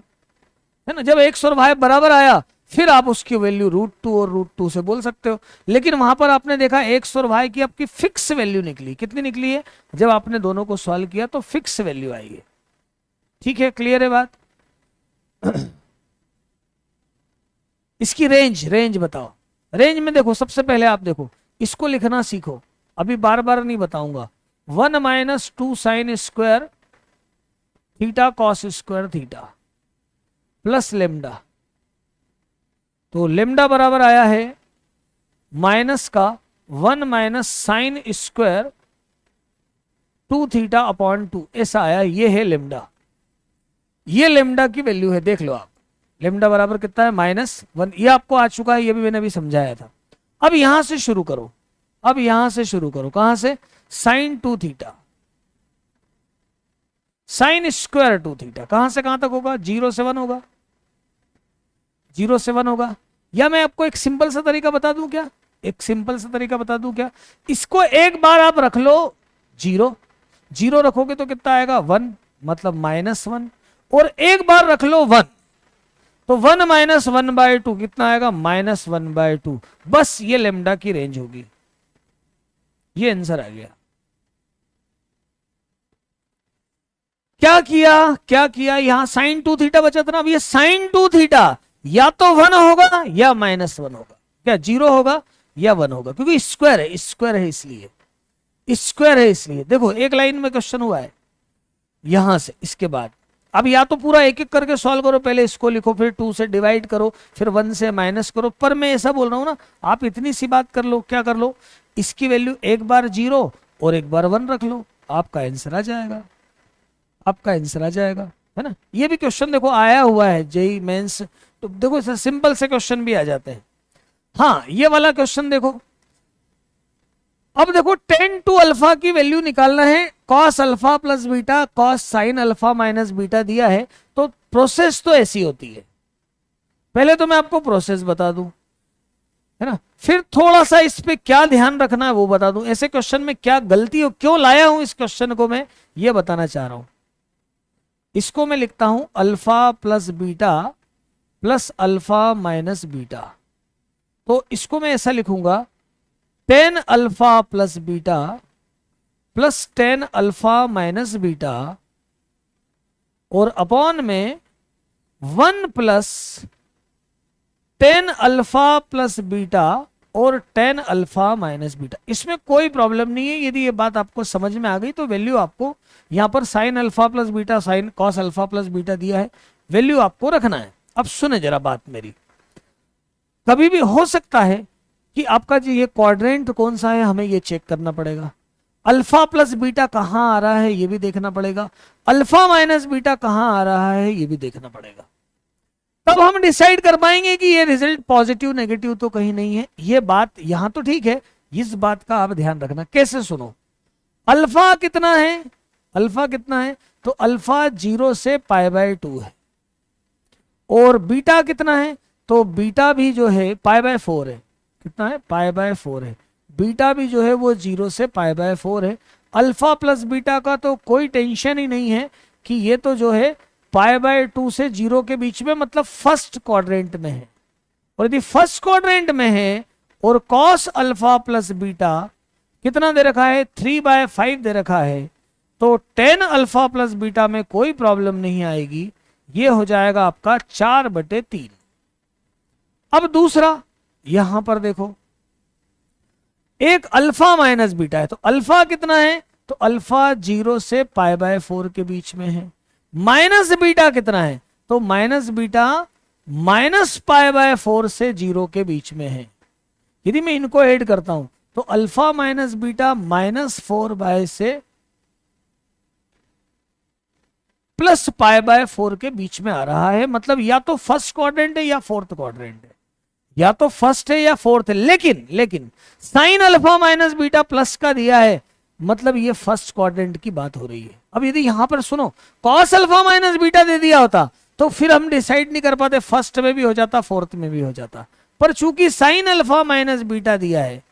A: है ना। जब x और y बराबर आया फिर आप उसकी वैल्यू √2 और √2 से बोल सकते हो। लेकिन वहां पर आपने देखा x और y की आपकी फिक्स वैल्यू निकली, कितनी निकली है? जब आपने दोनों को सॉल्व किया तो फिक्स वैल्यू आई है। ठीक है, क्लियर है बात? इसकी रेंज बताओ। रेंज में देखो, सबसे पहले आप देखो, इसको लिखना सीखो, अभी बार बार नहीं बताऊंगा। 1 minus 2 sine square theta cos square theta plus lambda, तो लेमडा बराबर आया है माइनस का 1 minus sine square 2 theta upon 2, ऐसा आया, ये है लेमडा, ये लेमडा की वैल्यू है, देख लो आप। लेमडा बराबर कितना है? -1, ये आपको आ चुका है, ये भी मैंने अभी समझाया था। अब यहां से शुरू करो, अब यहां से शुरू करो, कहां से? Sine 2 theta sine square 2 theta, कहां से कहां तक होगा? 0 से 1 होगा, 0 से 1 होगा। या मैं आपको एक सिंपल सा तरीका बता दूं क्या? एक सिंपल सा तरीका बता दूं क्या? इसको एक बार आप रख लो 0, 0 रखोगे तो कितना आएगा? 1, मतलब -1, और एक बार रख लो 1, तो 1 माइनस 1/2 कितना आएगा? -1/2। बस ये लेमडा की रेंज होगी, ये आंसर आ गया। क्या किया यहां? साइन 2 थीटा बचा था ना, अब ये साइन 2 थीटा या तो 1 होगा या -1 होगा, क्या 0 होगा या 1 होगा, क्योंकि स्क्वायर है, स्क्वायर है इसलिए, स्क्वायर है इसलिए। देखो एक लाइन में क्वेश्चन हुआ है यहां से, इसके बाद अब या तो पूरा एक एक करके सॉल्व करो, पहले इसको लिखो, फिर 2 से डिवाइड करो, फिर 1 से माइनस करो। पर मैं ऐसा बोल रहा हूं ना, आप इतनी सी बात कर लो, क्या कर लो, इसकी वैल्यू एक बार 0 और एक बार 1 रख लो, आपका आंसर आ जाएगा, आपका आंसर आ जाएगा, है ना। ये भी क्वेश्चन देखो आया हुआ है जेई मेंस, तो देखो सिंपल से क्वेश्चन भी आ जाते हैं। हाँ ये वाला क्वेश्चन देखो, अब देखो tan टू अल्फा की वैल्यू निकालना है, cos alpha plus beta cos sine alpha minus beta दिया है, तो प्रोसेस तो ऐसी होती है। पहले तो मैं आपको प्रोसेस बता दूं, है ना, फिर थोड़ा सा इस पे क्या ध्यान रखना है वो बता दूं, ऐसे क्वेश्चन में क्या गलती हो, क्यों लाया हूं इस क्वेश्चन को, मैं ये बताना चाह रहा हूं। इसको मैं लिखता हूं alpha plus beta plus alpha minus beta, तो इसको मैं ऐसा लिखूंगा tan alpha plus beta plus tan alpha minus beta और अपॉन में 1 plus tan alpha plus beta और tan अल्फा माइनस बीटा। इसमें कोई प्रॉब्लम नहीं है, यदि ये बात आपको समझ में आ गई तो वैल्यू आपको यहां पर sine alpha plus beta sine cos alpha plus beta दिया है, वैल्यू आपको रखना है। अब सुने जरा बात मेरी, कभी भी हो सकता है कि आपका जो ये क्वाड्रेंट कौन सा है हमें ये चेक करना पड़ेगा, अल्फा प्लस बीटा कहां आ रहा है ये भी देखना पड़ेगा, अल्फा माइनस बीटा कहां आ रहा है ये भी देखना पड़ेगा, तब हम डिसाइड कर पाएंगे कि ये रिजल्ट पॉजिटिव नेगेटिव तो कहीं नहीं है। ये बात यहां तो ठीक है, इस बात का आप ध्यान रखना। कैसे, सुनो, अल्फा कितना है, अल्फा कितना है, तो अल्फा 0 से π/2 है, और बीटा कितना है, तो बीटा भी जो है π/4 है। कितना है, π/4 है। बीटा भी जो है वो 0 से π/4 है। अल्फा प्लस बीटा का तो कोई टेंशन ही नहीं है कि ये तो जो है π/2 से 0 के बीच में, मतलब फर्स्ट क्वाड्रेंट में है। और यदि फर्स्ट क्वाड्रेंट में है और कॉस अल्फा प्लस बीटा कितना दे रखा है, 3/5 दे रखा है, तो tan अल्फा प्लस बीटा में कोई प्रॉब्लम नहीं आएगी। ये हो जाएगा आपका 4/3। अब दूसरा, यहां पर देखो, एक अल्फा माइनस बीटा है, तो अल्फा कितना है, तो अल्फा 0 से π/4 के बीच में है। माइनस बीटा कितना है, तो माइनस बीटा -π/4 से 0 के बीच में है। यदि मैं इनको ऐड करता हूं तो अल्फा माइनस बीटा -4 से +π/4 के बीच में आ रहा है। मतलब या तो फर्स्ट क्वाड्रेंट है या फोर्थ क्वाड्रेंट है, या तो फर्स्ट है या फोर्थ है। लेकिन sine alpha minus beta plus का दिया है, मतलब ये फर्स्ट क्वाड्रेंट की बात हो रही है। अब यदि यहां पर सुनो कॉस अल्फा माइनस बीटा दे दिया होता तो फिर हम डिसाइड नहीं कर पाते, फर्स्ट में भी हो जाता, फोर्थ में भी हो जाता। पर चूंकि साइन अल्फा माइनस बीटा दिया है,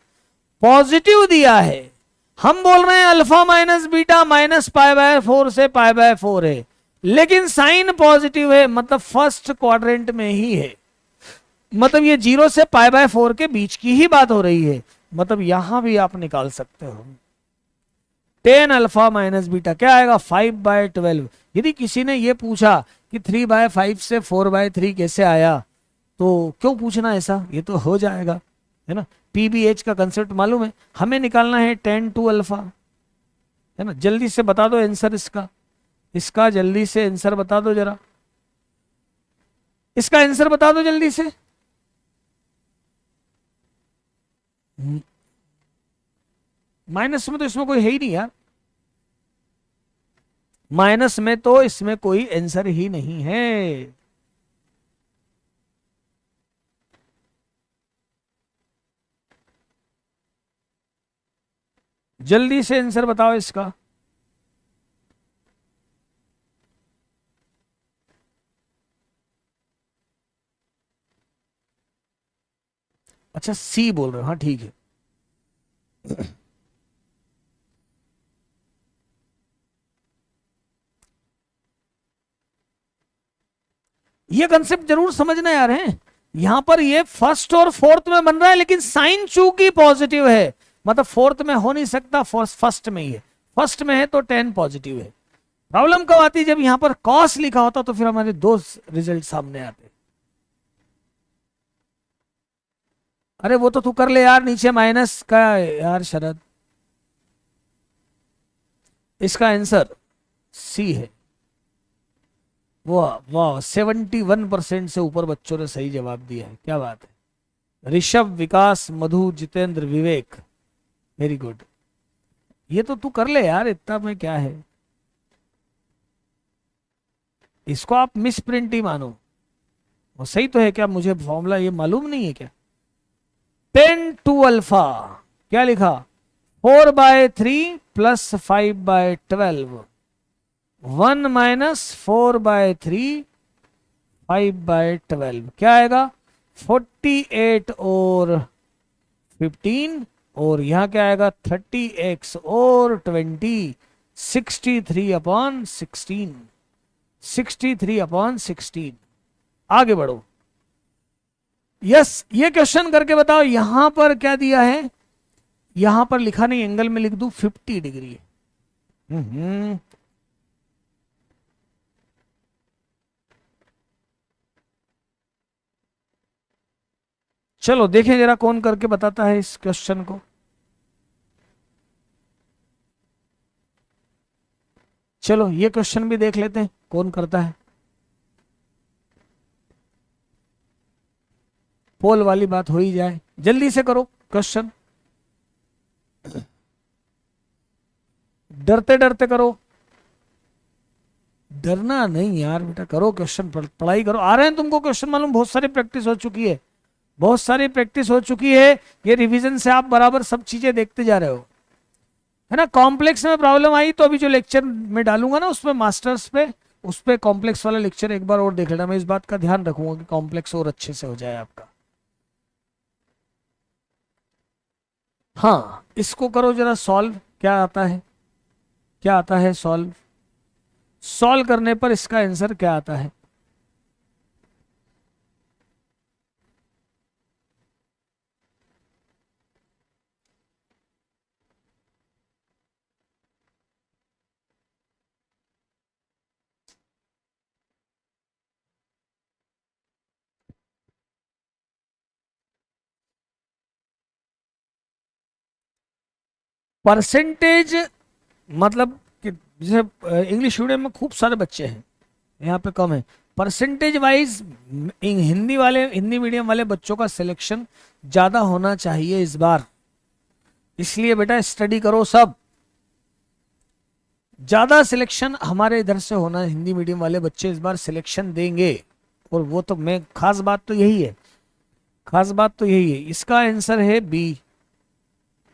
A: पॉजिटिव दिया है, हम बोल रहे हैं अल्फा माइनस बीटा -π/4 से π/4 है, लेकिन साइन पॉजिटिव है, मतलब फर्स्ट क्वाड्रेंट में ही है। मतलब ये 0 से π/4 के बीच की ही बात हो रही है। मतलब यहां भी आप निकाल सकते हो tan अल्फा माइनस बीटा क्या आएगा, 5/12। यदि किसी ने ये पूछा कि 3/5 से 4/3 कैसे आया, तो क्यों पूछना ऐसा, ये तो हो जाएगा, है ना। पीबीएच का कंसेप्ट मालूम है, हमें निकालना है tan 2 अल्फा, है ना। जल्दी से बता दो आंसर इसका जल्दी से आंसर बता दो जरा, इसका आंसर बता दो जल्दी से। माइनस में तो इसमें कोई है ही नहीं यार, माइनस में तो इसमें कोई आंसर ही नहीं है। जल्दी से आंसर बताओ इसका। अच्छा सी बोल रहे हो, हाँ ठीक है। ये कंसेप्ट जरूर समझना यार है। यहां पर ये फर्स्ट और फोर्थ में बन रहा है, लेकिन साइन चूंकि पॉजिटिव है, मतलब फोर्थ में हो नहीं सकता, फर्स्ट में ही है। फर्स्ट में है तो tan पॉजिटिव है। प्रॉब्लम कब आती, जब यहां पर कॉस लिखा होता तो फिर हमारे दो रिजल्ट सामने आते। अरे वो तो तू कर ले यार, नीचे माइनस का यार शरद। इसका आंसर सी है। वाह वाह, 71% से ऊपर बच्चों ने सही जवाब दिया है, क्या बात है। ऋषभ, विकास, मधु, जितेंद्र, विवेक, वेरी गुड। ये तो तू कर ले यार, इतना में क्या है। इसको आप मिस प्रिंट ही मानो, वो सही तो है क्या, मुझे फॉर्मूला ये मालूम नहीं है क्या। tan 2 अल्फा क्या लिखा, 4/3 + 5/12, 1 - 4/3 5/12 क्या आएगा, 48 और 15, और यहां क्या आएगा 30x और 20, 63/16, 63/16। आगे बढ़ो। यस, ये क्वेश्चन करके बताओ यहां पर क्या दिया है। यहां पर लिखा नहीं, एंगल में लिख दूं 50 डिग्री। चलो देखें जरा कौन करके बताता है इस क्वेश्चन को। चलो ये क्वेश्चन भी देख लेते हैं कौन करता है। पोल वाली बात हो ही जाए, जल्दी से करो क्वेश्चन, डरते डरते करो। डरना नहीं यार बेटा, करो क्वेश्चन, पढ़ाई करो। आ रहे हैं तुमको क्वेश्चन मालूम, बहुत सारी प्रैक्टिस हो चुकी है। बहुत सारी प्रैक्टिस हो चुकी है, ये रिवीजन से आप बराबर सब चीजें देखते जा रहे हो, है ना। कॉम्प्लेक्स में प्रॉब्लम आई तो अभी जो लेक्चर में डालूंगा ना उसमें मास्टर्स पे, उस पे कॉम्प्लेक्स वाला लेक्चर एक बार और देख लेना। मैं इस बात का ध्यान रखूंगा कि कॉम्प्लेक्स और अच्छे से हो जाए आपका। हाँ, इसको करो जरा सॉल्व, क्या आता है, क्या आता है सॉल्व, सॉल्व करने पर इसका आंसर क्या आता है। परसेंटेज मतलब कि जैसे इंग्लिश मीडियम में खूब सारे बच्चे हैं, यहाँ पे कम है। परसेंटेज वाइज हिंदी मीडियम वाले बच्चों का सिलेक्शन ज्यादा होना चाहिए इस बार, इसलिए बेटा स्टडी करो सब। ज्यादा सिलेक्शन हमारे इधर से होना, हिंदी मीडियम वाले बच्चे इस बार सिलेक्शन देंगे, और वो तो मैं खास बात तो यही है, खास बात तो यही है। इसका आंसर है बी,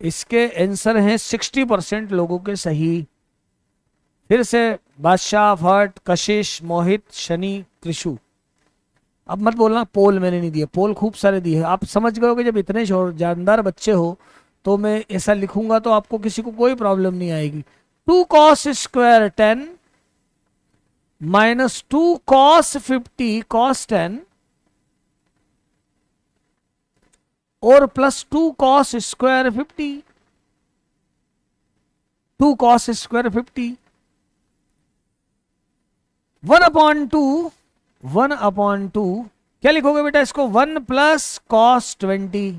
A: इसके आंसर हैं 60% लोगों के सही। फिर से बादशाह, भट्ट, कशिश, मोहित, शनि, त्रिशु। अब मत बोलना पोल मैंने नहीं दिया, पोल खूब सारे दिए हैं। आप समझ गए हो कि जब इतने जानदार बच्चे हो तो मैं ऐसा लिखूंगा तो आपको किसी को कोई प्रॉब्लम नहीं आएगी। 2 cos² 10 -2 cos 50 cos 10 और +2 cos² 50, 2 cos² 50, 1/2, 1/2 क्या लिखोगे बेटा इसको, 1 + cos 20।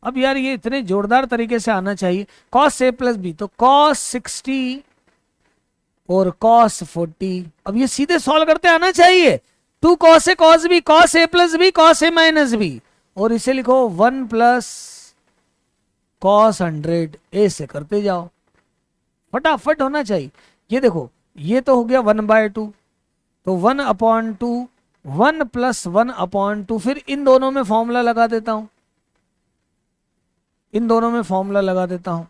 A: अब यार ये इतने जोरदार तरीके से आना चाहिए, cos A + B तो cos 60 और cos 40। अब ये सीधे सॉल्व करते आना चाहिए। 2 cos A cos B cos A + B cos A - B, और इसे लिखो 1 + cos 100, ए से करते जाओ, फटाफट होना चाहिए। ये देखो ये तो हो गया 1/2, तो 1/2, 1 + 1/2, फिर इन दोनों में फॉर्मूला लगा देता हूं, इन दोनों में फॉर्मूला लगा देता हूं,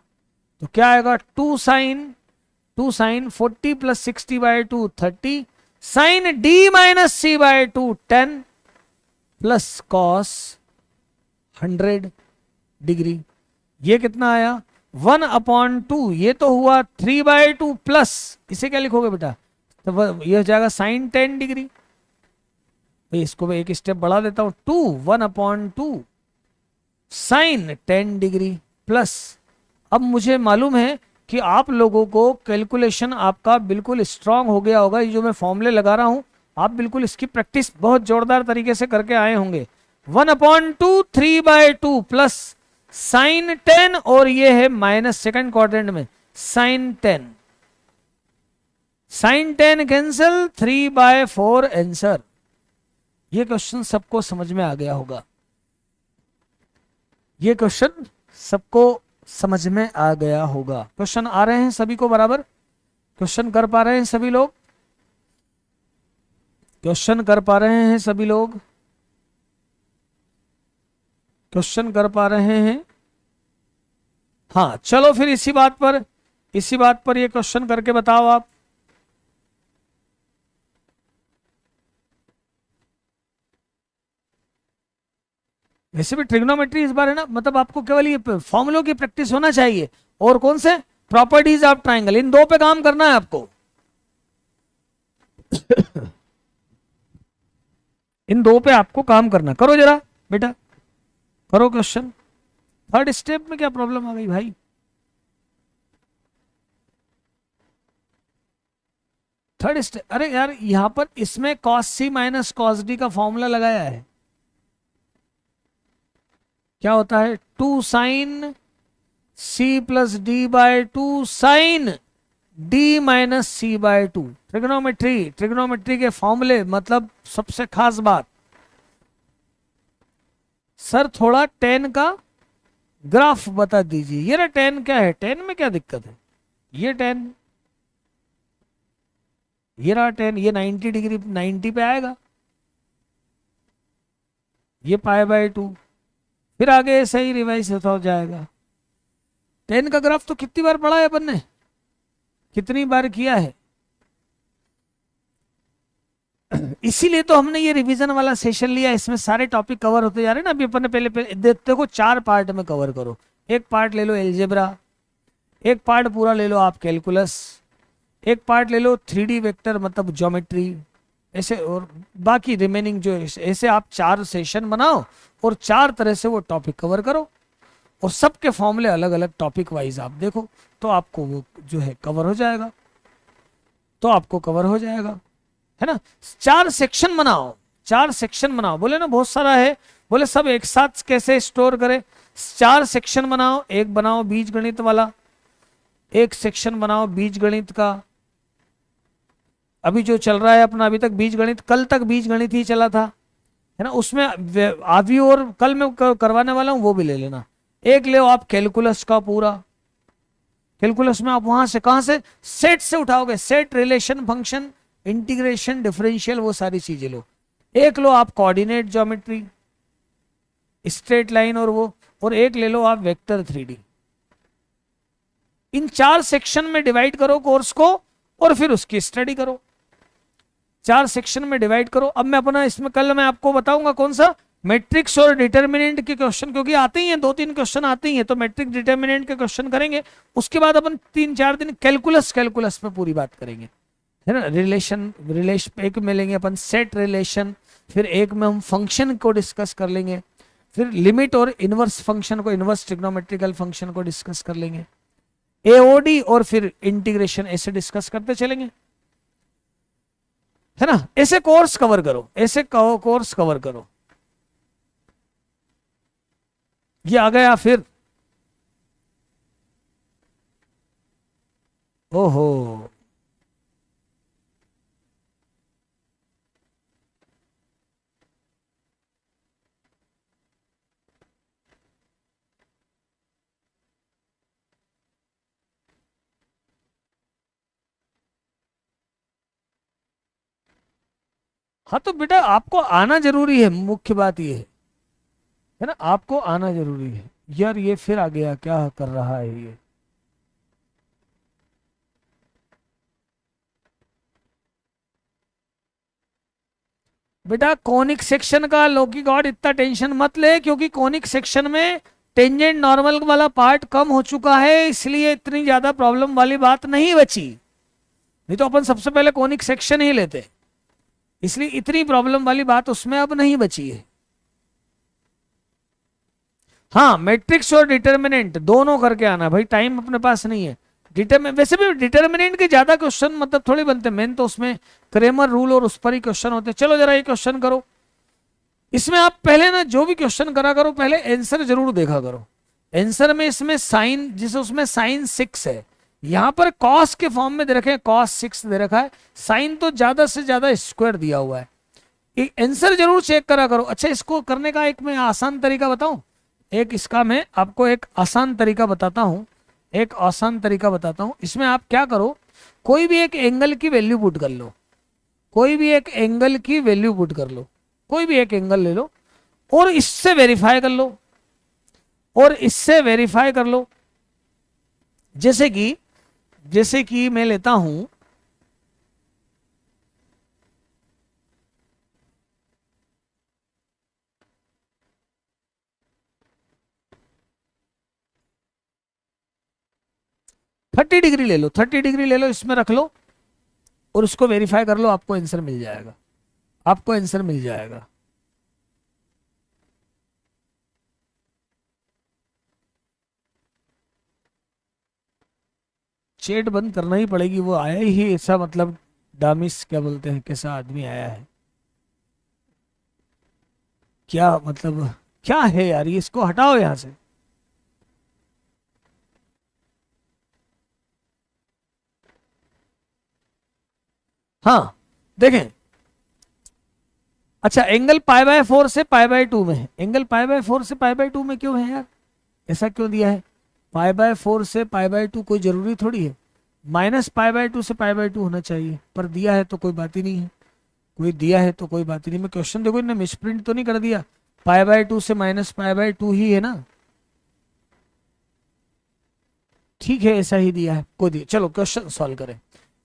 A: तो क्या आएगा 2 sin 40 + 60/2 30 sin D - C/2 10 plus cos 100 degree. ये कितना आया 1/2, ये तो हुआ 3/2 प्लस, इसे क्या लिखोगे बेटा, तो ये हो जाएगा sin 10 डिग्री। भाई इसको मैं एक स्टेप बढ़ा देता हूं, 1/2 sin 10 डिग्री प्लस। अब मुझे मालूम है कि आप लोगों को कैलकुलेशन आपका बिल्कुल स्ट्रांग हो गया होगा, ये जो मैं फॉर्मूले लगा रहा हूं आप बिल्कुल इसकी प्रैक्टिस बहुत जोरदार तरीके से करके आए होंगे। 1/2 3/2 प्लस sin 10, और ये है माइनस सेकंड क्वाड्रेंट में sin 10, sin 10 कैंसिल, 3/4 आंसर। ये क्वेश्चन सबको समझ में आ गया होगा, ये क्वेश्चन सबको समझ में आ गया होगा। क्वेश्चन आ रहे हैं सभी को बराबर, क्वेश्चन कर पा रहे हैं सभी लोग, क्वेश्चन कर पा रहे हैं सभी लोग, क्वेश्चन कर पा रहे हैं। हाँ चलो फिर इसी बात पर ये क्वेश्चन करके बताओ आप। वैसे भी ट्रिग्नोमेट्री इस बार है ना, मतलब आपको केवल ये फॉर्मूलों की प्रैक्टिस होना चाहिए, और कौन से प्रॉपर्टीज ऑफ ट्राइंगल, इन दो पे काम करना है आपको। इन दो पे आपको काम करना, करो जरा बेटा, करो क्वेश्चन। थर्ड स्टेप में क्या प्रॉब्लम आ गई भाई, थर्ड स्टेप, अरे यार यहां पर इसमें cos C - cos D का फॉर्मूला लगाया है, क्या होता है 2 sin C + D/2 sin D - C/2। Trigonometry के फॉर्मूले, मतलब सबसे खास बात, सर थोड़ा tan का ग्राफ बता दीजिए। ये ना tan क्या है, tan में क्या दिक्कत है, ये tan, ये रहा tan, ये 90 डिग्री 90 पे आएगा, ये π/2, फिर आगे ऐसे ही रिवाइज होता हो जाएगा। 10 का ग्राफ तो कितनी बार पढ़ा है अपन ने, कितनी बार किया है। इसीलिए तो हमने ये रिवीजन वाला सेशन लिया, इसमें सारे टॉपिक कवर होते जा रहे हैं ना। अभी अपन ने पहले पहले देखो 4 पार्ट में कवर करो। एक पार्ट ले लो एल्जेब्रा, एक पार्ट पूरा ले लो आप कैलकुलस, एक पार्ट ले लो 3D वेक्टर मतलब ज्योमेट्री, ऐसे, और बाकी रिमेनिंग जो ऐसे आप 4 सेशन बनाओ और 4 तरह से वो टॉपिक कवर करो, और सबके फॉर्मूले अलग अलग टॉपिक वाइज आप देखो, तो आपको वो जो है कवर हो जाएगा, तो आपको कवर हो जाएगा, है ना। 4 सेक्शन बनाओ, 4 सेक्शन बनाओ। बोले ना बहुत सारा है, बोले सब एक साथ कैसे स्टोर करें। 4 सेक्शन बनाओ, एक बनाओ बीज गणित वाला, एक सेक्शन बनाओ बीज गणित का, अभी जो चल रहा है अपना, अभी तक बीज गणित, कल तक बीज गणित ही चला था, है ना। उसमें अभी और कल मैं करवाने वाला हूं, वो भी ले लेना। एक ले आप कैलकुलस का पूरा, कैलकुलस में आप वहां से कहां से, सेट से उठाओगे, set, relation, function, integration, differential, वो सारी चीजें लो। एक लो आप कोऑर्डिनेट ज्योमेट्री, स्ट्रेट लाइन और वो, और एक ले लो आप वेक्टर 3D। इन 4 सेक्शन में डिवाइड करो कोर्स को, और फिर उसकी स्टडी करो। 4 सेक्शन में डिवाइड करो। अब मैं अपना इसमें कल मैं आपको बताऊंगा कौन सा, मैट्रिक्स और डिटर्मिनेंट के क्वेश्चन, क्योंकि आते ही हैं 2-3 क्वेश्चन आते ही हैं, तो मैट्रिक्स डिटर्मिनेंट के क्वेश्चन करेंगे। उसके बाद अपन 3-4 दिन कैलकुलस पे पूरी बात करेंगे, है ना। रिलेशन एक में लेंगे अपन सेट रिलेशन, फिर एक में हम फंक्शन को डिस्कस कर लेंगे, फिर लिमिट और इनवर्स फंक्शन को, इनवर्स ट्रिग्नोमेट्रिकल फंक्शन को डिस्कस कर लेंगे, एओडी और फिर इंटीग्रेशन, ऐसे डिस्कस करते चलेंगे, है ना। ऐसे कोर्स कवर करो, ऐसे कोर्स कवर करो। ये आ गया फिर, ओहो, हाँ तो बेटा आपको आना जरूरी है, मुख्य बात ये है ना, आपको आना जरूरी है। यार ये फिर आ गया, क्या कर रहा है ये। बेटा कॉनिक सेक्शन का लोकी गॉड इतना टेंशन मत ले, क्योंकि कॉनिक सेक्शन में टेंजेंट नॉर्मल वाला पार्ट कम हो चुका है, इसलिए इतनी ज्यादा प्रॉब्लम वाली बात नहीं बची। नहीं तो अपन सबसे पहले कॉनिक सेक्शन ही लेते, इसलिए इतनी प्रॉब्लम वाली बात उसमें अब नहीं बची है। हाँ मैट्रिक्स और डिटर्मिनेंट दोनों करके आना भाई, टाइम अपने पास नहीं है। वैसे भी डिटर्मिनेंट के ज्यादा क्वेश्चन मतलब थोड़े बनते, मेन तो उसमें क्रेमर रूल और उस पर ही क्वेश्चन होते हैं। चलो जरा ये क्वेश्चन करो, इसमें आप पहले ना जो भी क्वेश्चन करा करो पहले आंसर जरूर देखा करो। आंसर में इसमें साइन, जिसे उसमें साइन 6 है, यहां पर कॉस के फॉर्म में दे रखे हैं, कॉस 6 दे रखा है, साइन तो ज्यादा से ज्यादा स्क्वायर दिया हुआ है। आंसर जरूर चेक करा करो। अच्छा इसको करने का एक मैं आसान तरीका बताऊं, एक इसका मैं आपको एक आसान तरीका बताता हूं, एक आसान तरीका बताता हूं। इसमें आप क्या करो, कोई भी एक एंगल की वैल्यू पुट कर लो, कोई भी एक एंगल की वैल्यू पुट कर लो, कोई भी एक एंगल ले लो और इससे वेरीफाई कर लो, और इससे वेरीफाई कर लो। जैसे कि मैं लेता हूं 30 डिग्री ले लो, 30 डिग्री ले लो, इसमें रख लो और उसको वेरीफाई कर लो, आपको आंसर मिल जाएगा, आपको आंसर मिल जाएगा। चैट बंद करना ही पड़ेगी, वो आया ही ऐसा, मतलब डामिस क्या बोलते हैं, कैसा आदमी आया है, क्या मतलब क्या है यार ये, इसको हटाओ यहां से। हाँ देखें, अच्छा एंगल π/4 से π/2 में है, एंगल π/4 से π/2 में क्यों है यार, ऐसा क्यों दिया है। π/4 से π/2 कोई जरूरी थोड़ी है, -π/2 से π/2 होना चाहिए, पर दिया है तो कोई बात ही नहीं है, कोई दिया है तो कोई बात ही नहीं। मैं क्वेश्चन देखो इन्हें मिसप्रिंट तो नहीं कर दिया, π/2 से -π/2 ही है ना, ठीक है ऐसा ही दिया है, कोई दिया। चलो क्वेश्चन सॉल्व करें,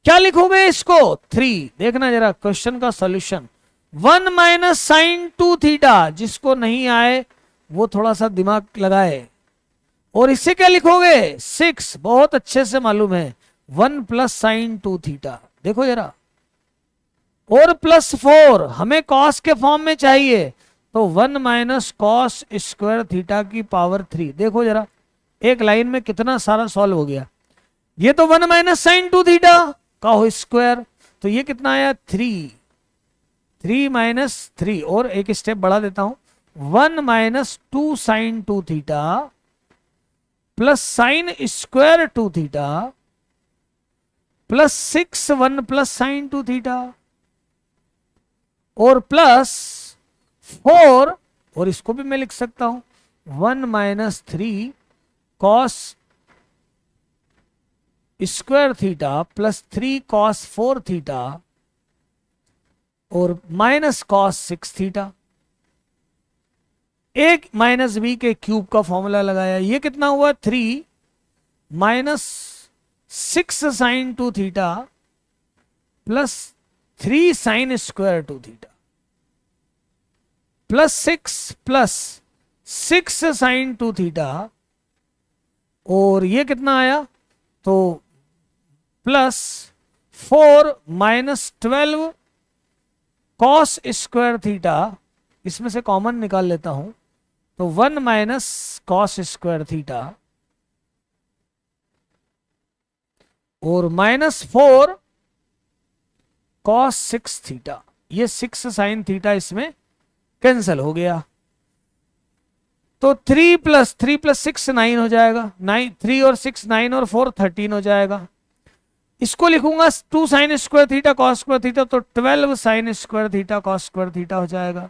A: क्या लिखोगे इसको 3, देखना जरा क्वेश्चन का सॉल्यूशन। 1 माइनस साइन 2 थीटा, जिसको नहीं आए वो थोड़ा सा दिमाग लगाए। और इससे क्या लिखोगे 6, बहुत अच्छे से मालूम है, 1 प्लस साइन 2 थीटा, देखो जरा। और +4 हमें कॉस के फॉर्म में चाहिए, तो 1 माइनस कॉस स्क्वायर थीटा की पावर 3, देखो जरा एक लाइन में कितना सारा सॉल्व हो गया। ये तो 1 माइनस साइन 2 थीटा का हो स्क्वायर, तो ये कितना आया 3 माइनस 3, और एक स्टेप बढ़ा देता हूं, 1 minus 2 sine 2 theta plus sine square 2 theta plus 6 1 plus sine 2 theta और प्लस 4, और इसको भी मैं लिख सकता हूं 1 minus 3 cos square theta plus 3 cos 4 theta और माइनस कॉस 6 थीटा। एक माइनस बी के क्यूब का फॉर्मूला लगाया, ये कितना हुआ 3 minus 6 sine 2 theta plus 3 sine square 2 theta plus 6 sine 2 theta, और ये कितना आया तो plus 4 minus 12 cos square theta, इसमें से कॉमन निकाल लेता हूं, तो 1 माइनस कॉस स्क्वायर थीटा और माइनस 4 कॉस 6 थीटा, ये 6 साइन थीटा इसमें कैंसिल हो गया, तो 3 प्लस 6 9 हो जाएगा, 9 3 और 6 9 और 4 13 हो जाएगा। इसको लिखूंगा 2 sine square theta cos square theta, तो 12 sine square theta cos square theta हो जाएगा,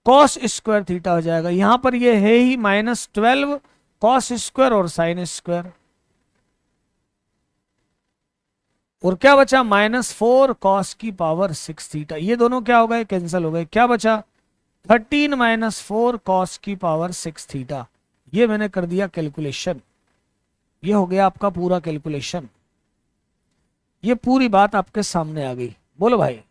A: कॉस स्क्वायर थीटा हो जाएगा। यहां पर ये है ही माइनस 12 कॉस स्क्वायर और साइन स्क्वायर, और क्या बचा माइनस 4 कॉस की पावर 6 थीटा, ये दोनों क्या हो गए कैंसिल हो गए, क्या बचा 13 माइनस 4 कॉस की पावर 6 थीटा। ये मैंने कर दिया कैलकुलेशन, ये हो गया आपका पूरा कैलकुलेशन, ये पूरी बात आपके सामने आ गई। बोलो भाई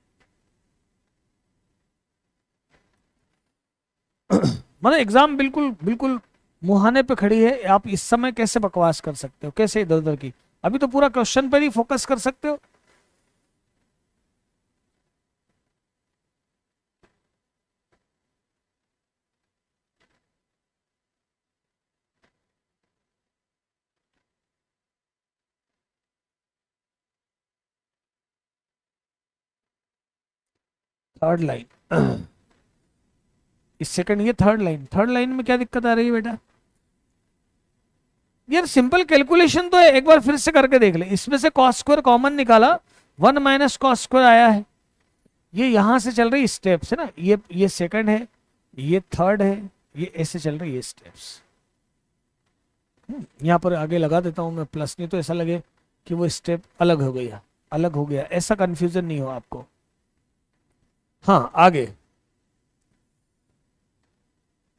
A: मतलब एग्जाम बिल्कुल बिल्कुल मुहाने पे खड़ी है, आप इस समय कैसे बकवास कर सकते हो, कैसे इधर उधर की, अभी तो पूरा क्वेश्चन पर ही फोकस कर सकते हो। थर्ड लाइन इस सेकंड, ये थर्ड लाइन में क्या दिक्कत आ रही है बेटा, यार सिंपल कैलकुलेशन तो है, एक बार फिर से करके देख ले। इसमें से कॉस स्क्वायर कॉमन निकाला, 1 माइनस कॉस स्क्वायर आया है, ये यहां से चल रही स्टेप्स है ना, ये सेकंड है, ये थर्ड है, ये ऐसे चल रही है स्टेप्स। यहां पर आगे लगा देता हूं मैं प्लस, नहीं तो ऐसा लगे कि वो स्टेप अलग हो गया, अलग हो गया, ऐसा कंफ्यूजन नहीं हो आपको। हाँ आगे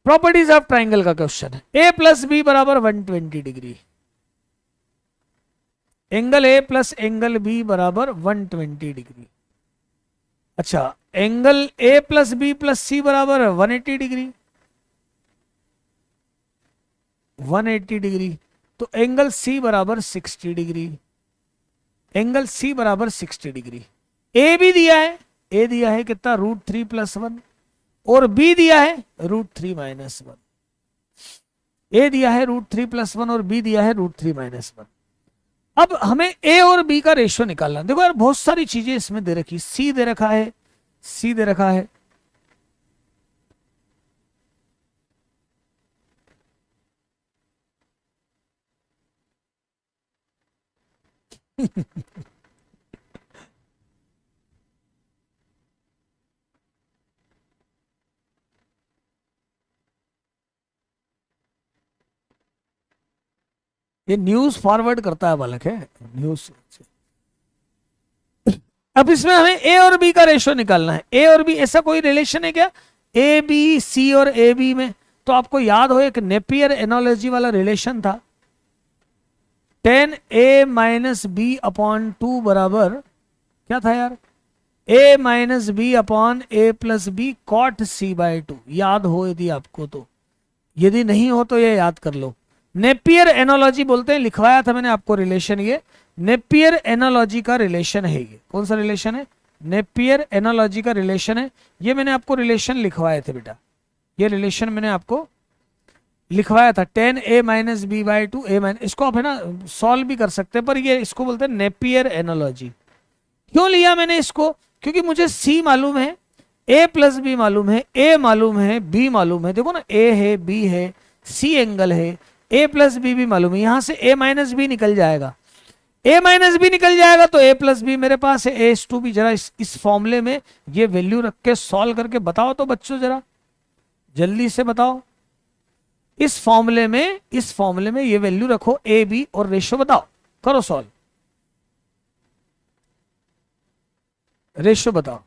A: प्रॉपर्टीज ऑफ ट्राइंगल का क्वेश्चन है, ए प्लस बी बराबर 120 degree, angle A plus angle B बराबर 120 डिग्री। अच्छा angle A plus B plus C बराबर 180 डिग्री, 180 डिग्री, तो एंगल सी बराबर 60 डिग्री, एंगल सी बराबर 60 डिग्री। ए भी दिया है, ए दिया है कितना √3 + 1, और बी दिया है √3 - 1, ए दिया है √3 + 1 और बी दिया है √3 - 1। अब हमें ए और बी का रेशियो निकालना। देखो यार बहुत सारी चीजें इसमें दे रखी, सी दे रखा है, सी दे रखा है, ये न्यूज फॉरवर्ड करता है बालक है न्यूज। अब इसमें हमें ए और बी का रेशियो निकालना है। ए और बी, ऐसा कोई रिलेशन है क्या ए बी सी और ए बी में? तो आपको याद हो एक नेपियर एनालॉजी वाला रिलेशन था, 10a माइनस बी अपॉन 2 बराबर क्या था यार, a minus B upon A plus B cot C by 2। याद हो यदि आपको तो, यदि नहीं हो तो ये याद कर लो। नेपियर एनालॉजी बोलते हैं, लिखवाया था मैंने आपको रिलेशन, ये नेपियर एनालॉजी का रिलेशन है। ये कौन सा रिलेशन है? नेपियर एनालॉजी का रिलेशन है। ये मैंने आपको रिलेशन लिखवाए थे बेटा, ये रिलेशन मैंने आपको लिखवाया था 10a minus B by 2 a minus. इसको आप है ना सॉल्व भी कर सकते हैं, पर ये इसको बोलते हैं नेपियर एनालॉजी। क्यों लिया मैंने इसको? क्योंकि मुझे c मालूम है, a प्लस बी मालूम है, a मालूम है, b मालूम है। देखो ना, a है, b है, c एंगल है, a प्लस बी भी मालूम है। यहां से a माइनस बी निकल जाएगा, a माइनस बी निकल जाएगा तो a प्लस बी मेरे पास है। a इस टू भी जरा इस फॉर्मूले में ये वैल्यू रख के सॉल्व करके बताओ तो बच्चों, जरा जल्दी से बताओ। इस फॉर्मूले में ये वैल्यू रखो ए बी और रेशियो बताओ, करो सॉल्व, रेशियो बताओ।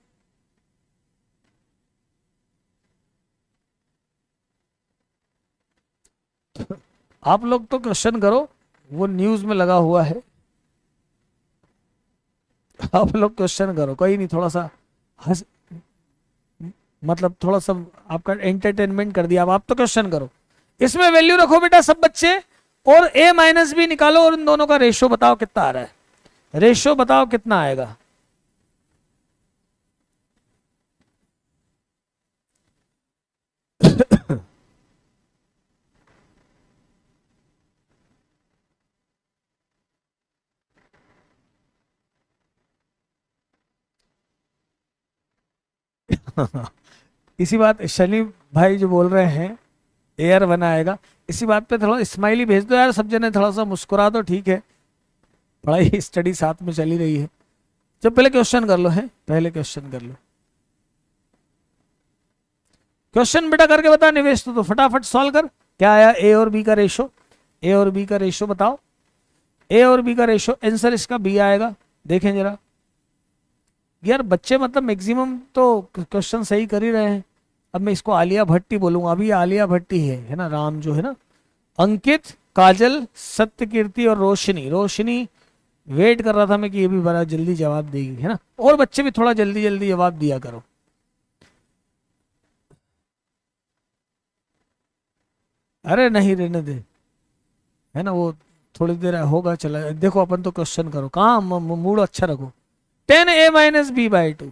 A: आप लोग तो क्वेश्चन करो, वो न्यूज में लगा हुआ है। आप लोग क्वेश्चन करो, कोई नहीं, थोड़ा सा हंस, मतलब थोड़ा सा आपका एंटरटेनमेंट कर दिया। अब आप तो क्वेश्चन करो, इसमें वैल्यू रखो बेटा सब बच्चे, और a माइनस बी निकालो और इन दोनों का रेशियो बताओ कितना आ रहा है। रेशियो बताओ कितना आएगा। इसी बात शनि भाई जो बोल रहे हैं एयर बना आएगा, इसी बात पे थोड़ा स्माइली भेज दो यार, सब जने थोड़ा सा मुस्कुरा दो, ठीक है, पढ़ाई स्टडी साथ में चली रही है। जब पहले क्वेश्चन कर लो, है पहले क्वेश्चन कर लो, क्वेश्चन बेटा करके बता निवेश, तो फटाफट सॉल्व कर। क्या आया ए और बी का रेशो, ए और बी का रेशो बताओ, ए और बी का रेशो, आंसर इसका बी आएगा। देखें जरा यार बच्चे, मतलब मैक्सिमम तो क्वेश्चन सही कर ही रहे हैं। अब मैं इसको आलिया भट्टी बोलूंगा, अभी आलिया भट्टी है ना, राम जो है ना, अंकित, काजल, सत्यकीर्ति और रोशनी। रोशनी वेट कर रहा था मैं कि ये भी बड़ा जल्दी जवाब देगी, है ना। और बच्चे भी थोड़ा जल्दी जल्दी जवाब दिया करो। अरे नहीं रहने दे, है ना, वो थोड़ी देर होगा, चला। देखो अपन तो क्वेश्चन करो, कहाँ मूड अच्छा रखो। 10a minus B by 2,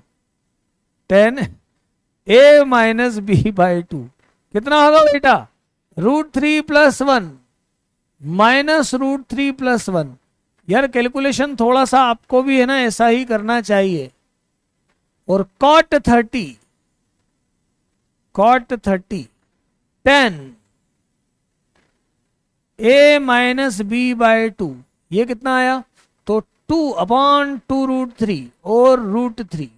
A: 10a minus B by 2 कितना होगा बेटा? √3 + 1 माइनस √3 + 1। यार कैलकुलेशन थोड़ा सा आपको भी है ना ऐसा ही करना चाहिए। और cot 30 10 a minus B by 2, ये कितना आया? तो 2/2√3 और √3,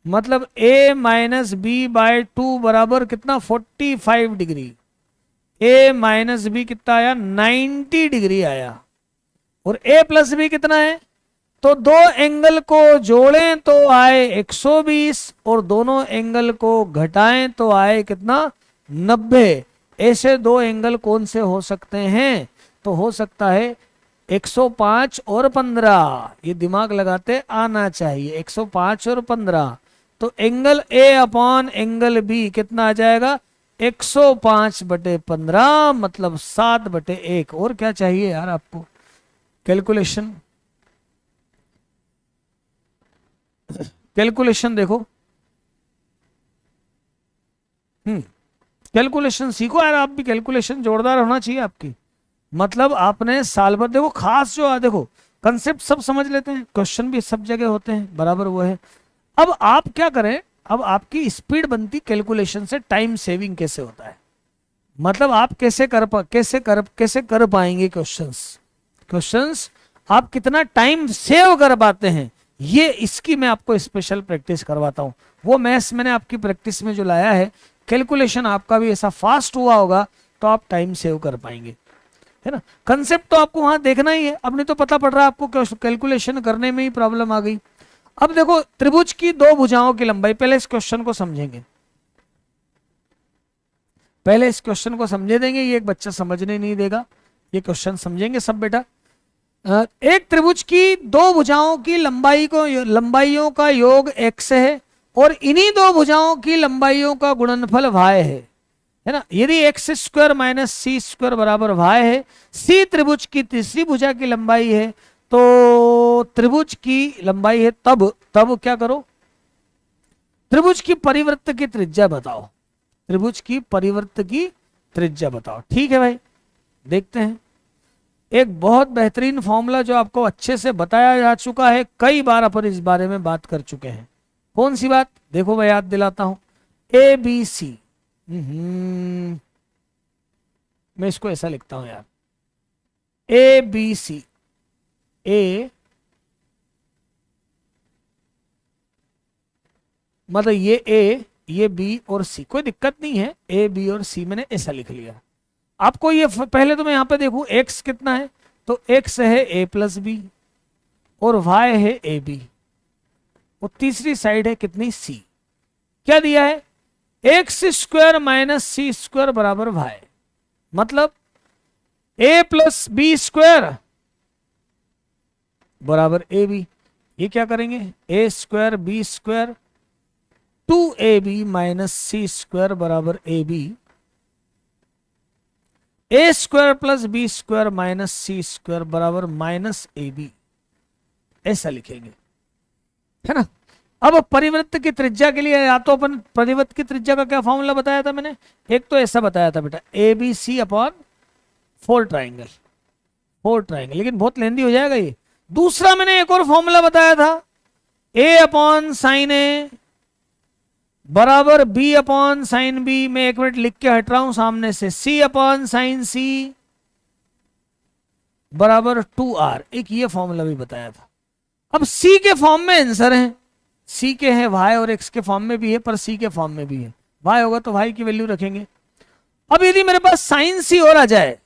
A: मतलब a माइनस बी बाई 2 बराबर कितना? 45 डिग्री। a माइनस बी कितना आया? 90 डिग्री आया। और a प्लस बी कितना है? तो दो एंगल को जोड़ें तो आए 120 और दोनों एंगल को घटाएं तो आए कितना? 90। ऐसे दो एंगल कौन से हो सकते हैं? तो हो सकता है 105 और 15। ये दिमाग लगाते आना चाहिए, 105 और 15। तो angle A upon angle B कितना आ जाएगा? 105/15, मतलब 7/1। और क्या चाहिए यार आपको? कैलकुलेशन, कैलकुलेशन देखो, कैलकुलेशन सीखो यार, आप भी कैलकुलेशन जोरदार होना चाहिए आपकी। मतलब आपने साल भर देखो, खास जो देखो कंसेप्ट सब समझ लेते हैं, क्वेश्चन भी सब जगह होते हैं बराबर, वो है। अब आप क्या करें, अब आपकी स्पीड बनती कैलकुलेशन से, टाइम सेविंग कैसे होता है, मतलब आप कैसे कर पाएंगे क्वेश्चंस आप कितना टाइम सेव कर पाते हैं, ये इसकी मैं आपको स्पेशल प्रैक्टिस करवाता हूं। वो मैथ्स मैंने आपकी प्रैक्टिस में जो लाया है, कैलकुलेशन आपका भी ऐसा फास्ट हुआ होगा तो आप टाइम सेव कर पाएंगे, है ना। कंसेप्ट तो आपको वहां देखना ही है, अब नहीं तो पता पड़ रहा है आपको कैलकुलेशन करने में ही प्रॉब्लम आ गई। अब देखो त्रिभुज की दो भुजाओं की लंबाई, पहले इस क्वेश्चन को समझेंगे, पहले इस क्वेश्चन को समझे देंगे, ये एक बच्चा समझने नहीं देगा, ये क्वेश्चन समझेंगे सब बेटा। एक त्रिभुज की दो भुजाओं की लंबाइयों का योग x है और इन्हीं दो भुजाओं की लंबाइयों का गुणनफल y है ना। यदि x square minus C square बराबर y है, सी त्रिभुज की तीसरी भुजा की लंबाई है, तो त्रिभुज की लंबाई है, तब क्या करो, त्रिभुज की परिवृत्त की त्रिज्या बताओ, त्रिभुज की परिवृत्त की त्रिज्या बताओ। ठीक है भाई, देखते हैं एक बहुत बेहतरीन फॉर्मूला जो आपको अच्छे से बताया जा चुका है, कई बार अपन इस बारे में बात कर चुके हैं। कौन सी बात, देखो मैं याद दिलाता हूं, ए बी सी, मैं इसको ऐसा लिखता हूं यार, ए बी सी, ए मतलब ये ए, ये बी और सी, कोई दिक्कत नहीं है, ए बी और सी मैंने ऐसा लिख लिया। आपको ये पहले तो मैं यहां पे देखूं x कितना है, तो x है a प्लस बी और y है ए बी और तीसरी साइड है कितनी c, क्या दिया है, x square minus C square बराबर y, मतलब a प्लस बी स्क्वायर बराबर ए बी। ये क्या करेंगे, a square B square 2ab minus C square बराबर A B, A square plus B square minus C square बराबर माइनस ए बी, ऐसा लिखेंगे, है ना। अब परिवृत्त की त्रिज्या के लिए या तो अपन परिवृत्त की त्रिज्या का क्या फॉर्मूला बताया था मैंने, एक तो ऐसा बताया था बेटा, A B C upon 4 triangle, 4 triangle, लेकिन बहुत लेंदी हो जाएगा ये। दूसरा मैंने एक और फॉर्मूला बताया था, ए अपॉन साइन ए बराबर बी अपॉन साइन बी, मैं एक मिनट लिख के हट रहा हूं सामने से, सी अपॉन साइन सी बराबर 2r, एक ये फॉर्मूला भी बताया था। अब सी के फॉर्म में आंसर है, सी के हैं y और x के फॉर्म में भी है, पर सी के फॉर्म में भी है, y होगा तो y की वैल्यू रखेंगे। अब यदि मेरे पास साइन सी और आ जाए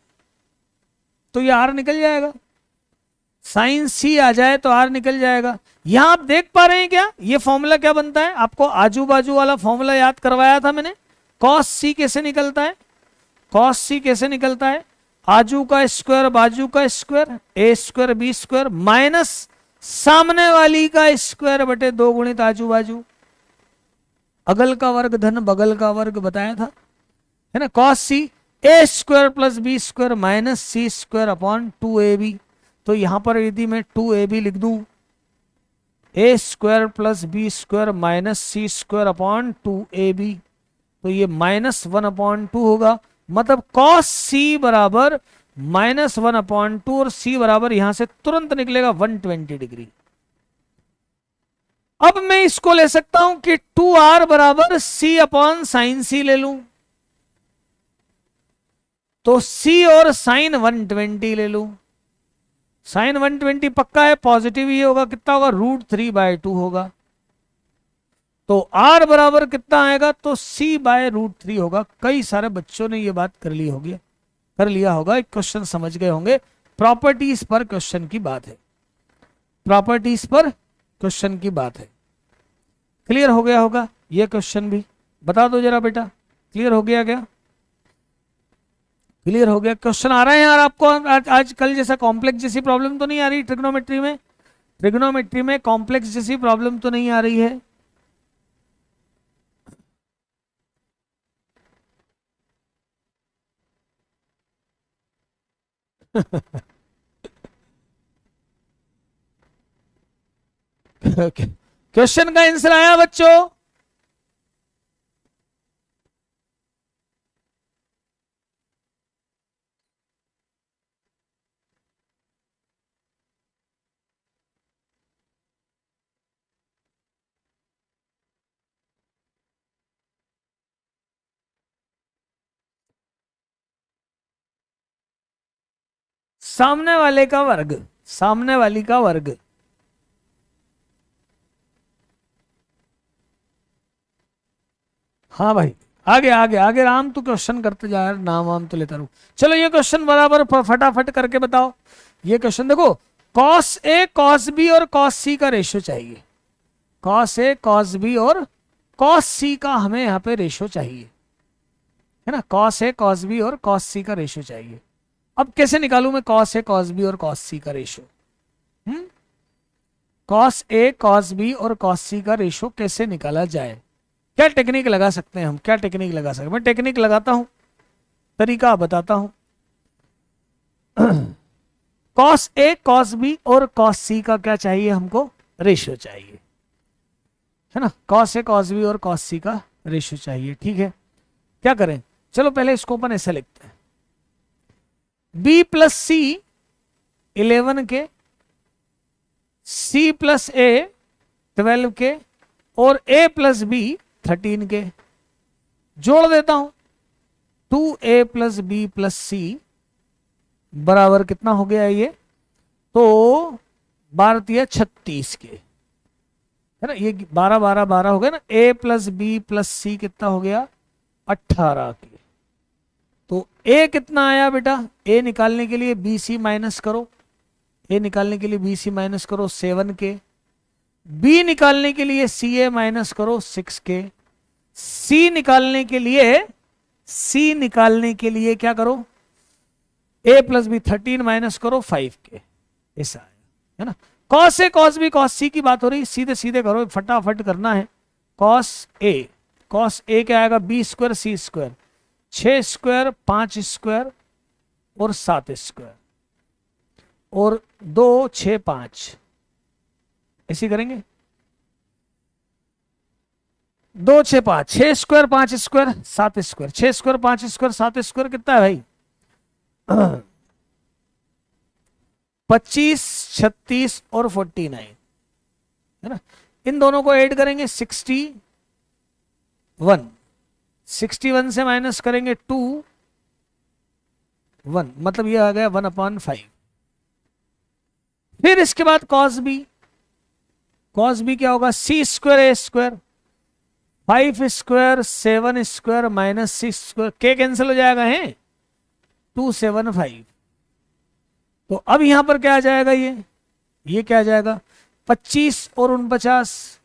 A: तो ये r निकल जाएगा, साइन सी आ जाए तो r निकल जाएगा। यहां आप देख पा रहे हैं क्या, ये फॉर्मूला क्या बनता है, आपको आजू बाजू वाला फॉर्मूला याद करवाया था मैंने, कॉस सी कैसे निकलता है, कॉस सी कैसे निकलता है, आजू का स्क्वायर बाजू का square, A square B square minus सामने वाली का स्क्वायर बटे 2 गुणित आजू बाजू, अगल का वर्ग धन बगल का वर्ग बताया था, है ना। Cos C A square plus B square minus C square upon 2ab, तो यहां पर यदि मैं 2ab लिख दूं, A square plus B square minus C square upon 2ab, तो ये -1/2 होगा, मतलब कॉस सी बराबर -1/2 और सी बराबर यहां से तुरंत निकलेगा 120 डिग्री। अब मैं इसको ले सकता हूं कि 2r बराबर सी अपॉन साइन सी ले लूं, तो सी और साइन 120 ले लूं, साइन 120 पक्का है, पॉजिटिव ही होगा, कितना होगा, √3/2 होगा, तो r बराबर कितना आएगा, तो c/√3 होगा। कई सारे बच्चों ने ये बात कर ली होगी, कर लिया होगा, एक क्वेश्चन समझ गए होंगे, प्रॉपर्टीज पर क्वेश्चन की बात है, प्रॉपर्टीज पर क्वेश्चन की बात है। क्लियर हो गया होगा ये क्वेश्चन भी, बता दो जरा बेटा, क्लियर हो गया क्या, क्लियर हो गया। क्वेश्चन आ रहे हैं यार आपको आज कल जैसा कॉम्प्लेक्स जैसी प्रॉब्लम तो नहीं आ रही, ट्रिग्नोमेट्री में, ट्रिग्नोमेट्री में कॉम्प्लेक्स जैसी प्रॉब्लम तो नहीं आ रही है। क्वेश्चन का आंसर आया बच्चों, सामने वाले का वर्ग, सामने वाली का वर्ग, हाँ भाई आगे आगे आगे, राम तू क्वेश्चन करते जा यार, नाम वाम तो लेता रहूं। चलो ये क्वेश्चन बराबर फटाफट करके बताओ। ये क्वेश्चन देखो, कॉस ए कॉस बी और कॉस सी का रेशियो चाहिए, कॉस ए कॉस बी और कॉस सी का हमें यहाँ पे रेशो चाहिए, है ना। कॉस ए कॉस बी और कॉस सी का रेशो चाहिए। अब कैसे निकालूं मैं कॉस ए कॉस बी और कॉस सी का ratio? Cos A cos B और कॉस सी का रेशो कैसे निकाला जाए? क्या टेक्निक लगा सकते हैं हम? क्या टेक्निक लगा सकते हैं? मैं टेक्निक लगाता हूं, तरीका बताता हूं। कॉस ए कॉस बी और कॉस सी का क्या चाहिए हमको? रेशियो चाहिए, है ना। कॉस ए कॉस बी और कॉस सी का रेशियो चाहिए, ठीक है। क्या करें? चलो पहले इसको अपन ऐसे लिखते हैं, बी प्लस सी 11 के, सी प्लस ए 12 के और ए प्लस बी 13 के। जोड़ देता हूं, 2a plus B plus C बराबर कितना हो गया ये? तो 12 36 के, है ना। ये 12 12 12 हो गया ना। a प्लस बी प्लस सी कितना हो गया? 18 के। तो a कितना आया बेटा? a निकालने के लिए बी सी माइनस करो, a निकालने के लिए बी सी माइनस करो 7 के, b निकालने के लिए सी ए माइनस करो 6 के, c निकालने के लिए क्या करो? a प्लस बी 13 माइनस करो 5 के। ऐसा है ना। Cos A cos B cos सी की बात हो रही, सीधे सीधे करो, फटाफट करना है। कॉस ए क्या आएगा? बी स्क्वायर सी स्क्वायर, 6 स्क्वायर 5 स्क्वायर और 7 स्क्वायर और 2 6 5, ऐसे करेंगे। 2 6 5, 6 square 5 square 7 square, 6 square 5 square 7 square कितना है भाई? 25 36 और 49, है ना। इन दोनों को ऐड करेंगे 61, 61 से माइनस करेंगे 2 1, मतलब ये आ गया 1/5। फिर इसके बाद कॉस बी क्या होगा? C square A square 5 square 7 square minus 6 square, के कैंसिल हो जाएगा है 275। तो अब यहां पर क्या आ जाएगा? ये क्या आ जाएगा? 25 और 49,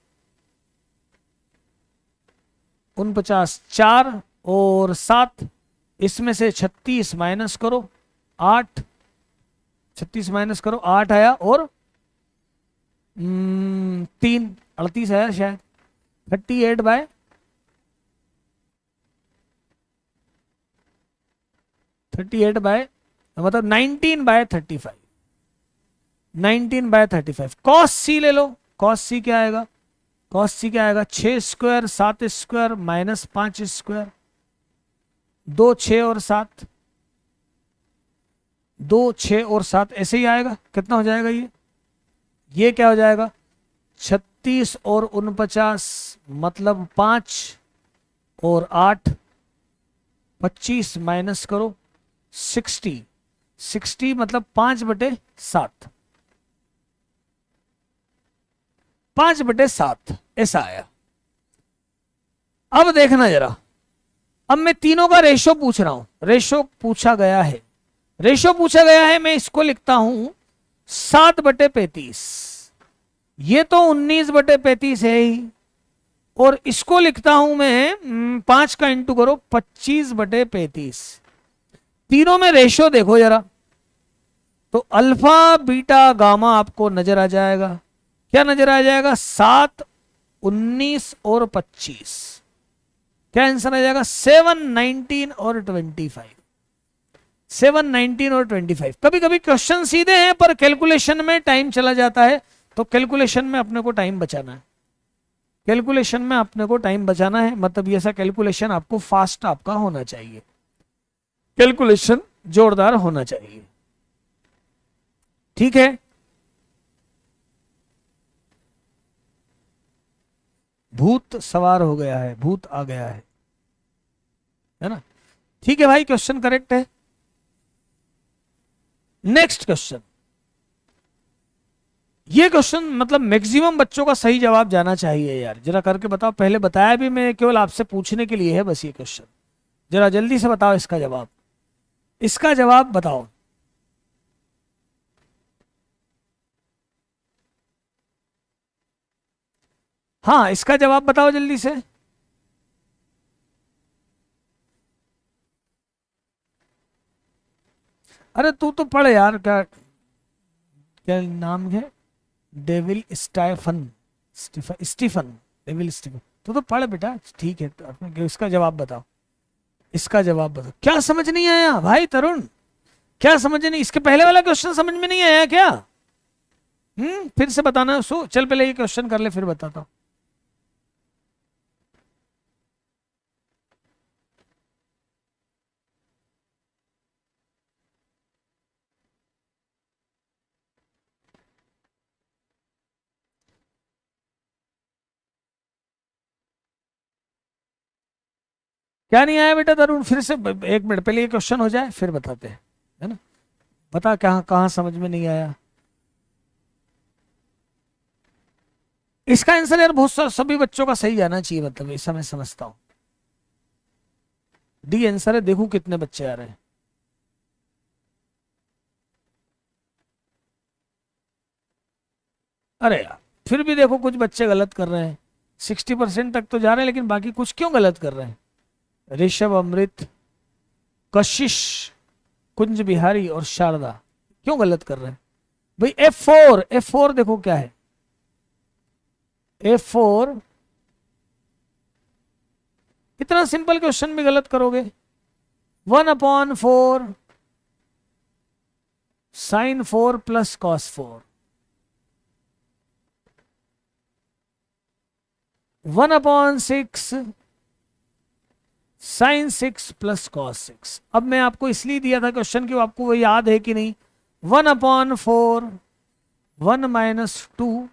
A: 4 और 7, इसमें से 36 माइनस करो 8, 36 माइनस करो 8 आया और 3 38 आया शायद। 38 बाय 38 बाय मतलब 19/35, 19/35। कॉस सी ले लो, कॉस सी क्या आएगा? कॉस सी क्या आएगा? 6 स्क्वायर 7 स्क्वायर माइनस 5 स्क्वायर, 2 6 और 7, 2 6 और 7 ऐसे ही आएगा। कितना हो जाएगा ये क्या हो जाएगा? 36 और 49 मतलब 5 और 8, 25 माइनस करो 60, 60 मतलब 5/7, 5/7 ऐसा आया। अब देखना जरा, अब मैं तीनों का रेशो पूछ रहा हूं, रेशो पूछा गया है, मैं इसको लिखता हूं 7/35। ये तो 19/35 है ही, और इसको लिखता हूं मैं 5 का इंटू करो 25/35। तीनों में रेशो देखो जरा, तो अल्फा बीटा गामा आपको नजर आ जाएगा। क्या नजर आ जाएगा? 7 19 और 25। क्या आंसर आ जाएगा? 7 19 और 25, 7 19 और 25। कभी कभी क्वेश्चन सीधे हैं पर कैलकुलेशन में टाइम चला जाता है, तो कैलकुलेशन में अपने को टाइम बचाना है, कैलकुलेशन में अपने को टाइम बचाना है। मतलब ये ऐसा कैलकुलेशन आपको फास्ट आपका होना चाहिए, कैलकुलेशन जोरदार होना चाहिए, ठीक है। भूत सवार हो गया है, भूत आ गया है ना। ठीक है भाई, क्वेश्चन करेक्ट है। नेक्स्ट क्वेश्चन, ये क्वेश्चन मतलब मैक्सिमम बच्चों का सही जवाब जाना चाहिए यार, जरा करके बताओ। पहले बताया भी मैं, केवल आपसे पूछने के लिए है बस ये क्वेश्चन। जरा जल्दी से बताओ इसका जवाब, इसका जवाब बताओ। हाँ, इसका जवाब बताओ जल्दी से। अरे तू तो पढ़ यार, क्या क्या नाम है? Devil Stephen, Stephen Stephen, Devil Stephen. तू तो पढ़ बेटा, ठीक है। तो इसका जवाब बताओ, इसका जवाब बताओ। क्या समझ नहीं आया भाई तरुण? क्या समझ नहीं, इसके पहले वाला क्वेश्चन समझ में नहीं आया क्या? फिर से बताना। सो चल पहले ये क्वेश्चन कर ले, फिर बताता हूँ। क्या नहीं आया बेटा तरुण? फिर से 1 मिनट पहले ये क्वेश्चन हो जाए फिर बताते हैं, है ना? बता कहाँ कहाँ समझ में नहीं आया। इसका आंसर यार बहुत सभी बच्चों का सही जाना चाहिए, मतलब ऐसा मैं समझता हूँ। डी आंसर है, देखूं कितने बच्चे आ रहे हैं। अरे यार, फिर भी देखो कुछ बच्चे गलत कर रहे हैं। 60% तक तो जा रहे हैं, लेकिन बाकी कुछ क्यों गलत कर रहे हैं? ऋषभ, अमृत, कशिश, कुंज बिहारी और शारदा क्यों गलत कर रहे हैं भाई? F4, F4 देखो क्या है। F4, इतना सिंपल क्वेश्चन भी गलत करोगे? 1/4 sin 4 plus cos 4, 1/6 sin 6 plus cos 6। अब मैं आपको इसलिए दिया था क्वेश्चन कि आपको वो याद है कि नहीं। 1/4 1 - 2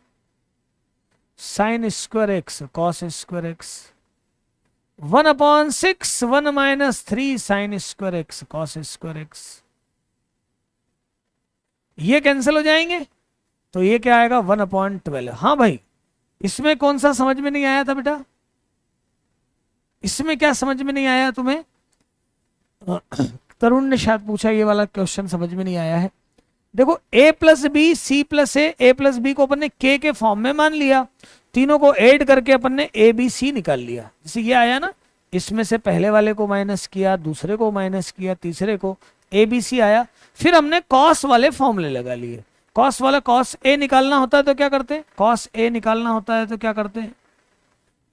A: sin² x cos²x, 1/6 1 - 3 sin²x cos²x। ये कैंसिल हो जाएंगे, तो ये क्या आएगा? 1/12। हाँ भाई, इसमें कौन सा समझ में नहीं आया था बेटा? इसमें क्या समझ में नहीं आया तुम्हें? तरुण ने शायद पूछा, ये वाला क्वेश्चन समझ में नहीं आया है। देखो, a plus B C plus A plus B को अपन ने के फॉर्म में मान लिया, तीनों को ऐड करके अपन ने ए बी सी निकाल लिया। जैसे ये आया ना, इसमें से पहले वाले को माइनस किया, दूसरे को माइनस किया, तीसरे को, ए बी सी आया। फिर हमने कॉस वाले फॉर्मूले लगा लिए। कॉस वाला कॉस ए निकालना होता है तो क्या करते हैं? कॉस ए निकालना होता है तो क्या करते हैं?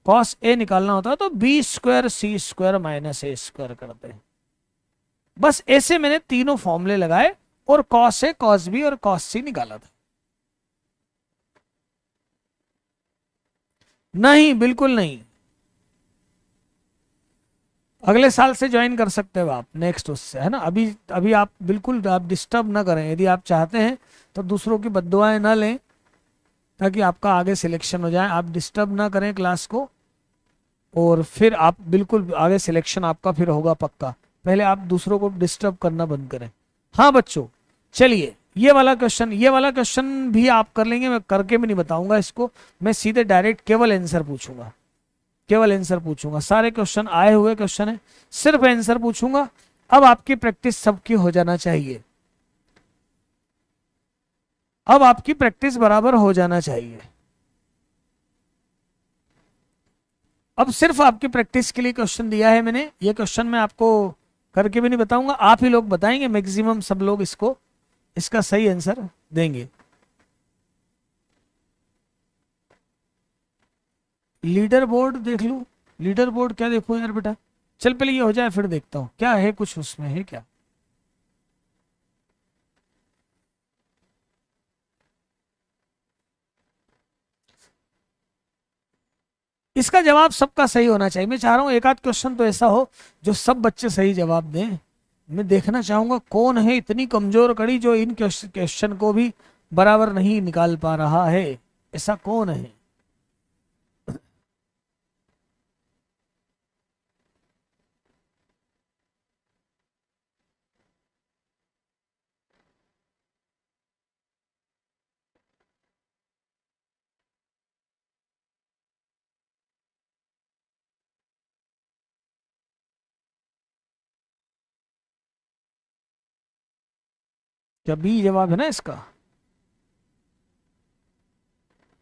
A: कॉस ए निकालना होता है तो B² C² माइनस A² करते हैं। बस ऐसे मैंने तीनों फॉर्मूले लगाए और कॉस ए, कॉस बी और कॉस सी निकाला था। नहीं, बिल्कुल नहीं। अगले साल से ज्वाइन कर सकते हो आप, नेक्स्ट उससे, है ना? अभी अभी आप बिल्कुल आप डिस्टर्ब ना करें। यदि आप चाहते हैं तो दूसरों की बद्दुआएं ना लें, ताकि आपका आगे सिलेक्शन हो जाए। आप डिस्टर्ब ना करें क्लास को, और फिर आप बिल्कुल आगे सिलेक्शन आपका फिर होगा पक्का। पहले आप दूसरों को डिस्टर्ब करना बंद करें। हाँ बच्चों, चलिए ये वाला क्वेश्चन भी आप कर लेंगे। मैं करके भी नहीं बताऊंगा इसको, मैं सीधे डायरेक्ट केवल आंसर पूछूंगा। केवल आंसर पूछूंगा, सारे क्वेश्चन आए हुए क्वेश्चन है, सिर्फ आंसर पूछूंगा। अब आपकी प्रैक्टिस सबकी हो जाना चाहिए। अब आपकी प्रैक्टिस बराबर हो जाना चाहिए। अब सिर्फ आपकी प्रैक्टिस के लिए क्वेश्चन दिया है मैंने। ये क्वेश्चन मैं आपको करके भी नहीं बताऊंगा, आप ही लोग बताएंगे। मैक्सिमम सब लोग इसको, इसका सही आंसर देंगे। लीडर बोर्ड देख लूं? लीडर बोर्ड क्या देखो यार बेटा? चल पहले ये हो जाए फिर देखता हूँ क्या है, कुछ उसमें है क्या। इसका जवाब सबका सही होना चाहिए। मैं चाह रहा हूँ एक आध क्वेश्चन तो ऐसा हो जो सब बच्चे सही जवाब दें। मैं देखना चाहूंगा कौन है इतनी कमजोर कड़ी जो इन क्वेश्चन को भी बराबर नहीं निकाल पा रहा है। ऐसा कौन है? क्या बी जवाब है ना इसका?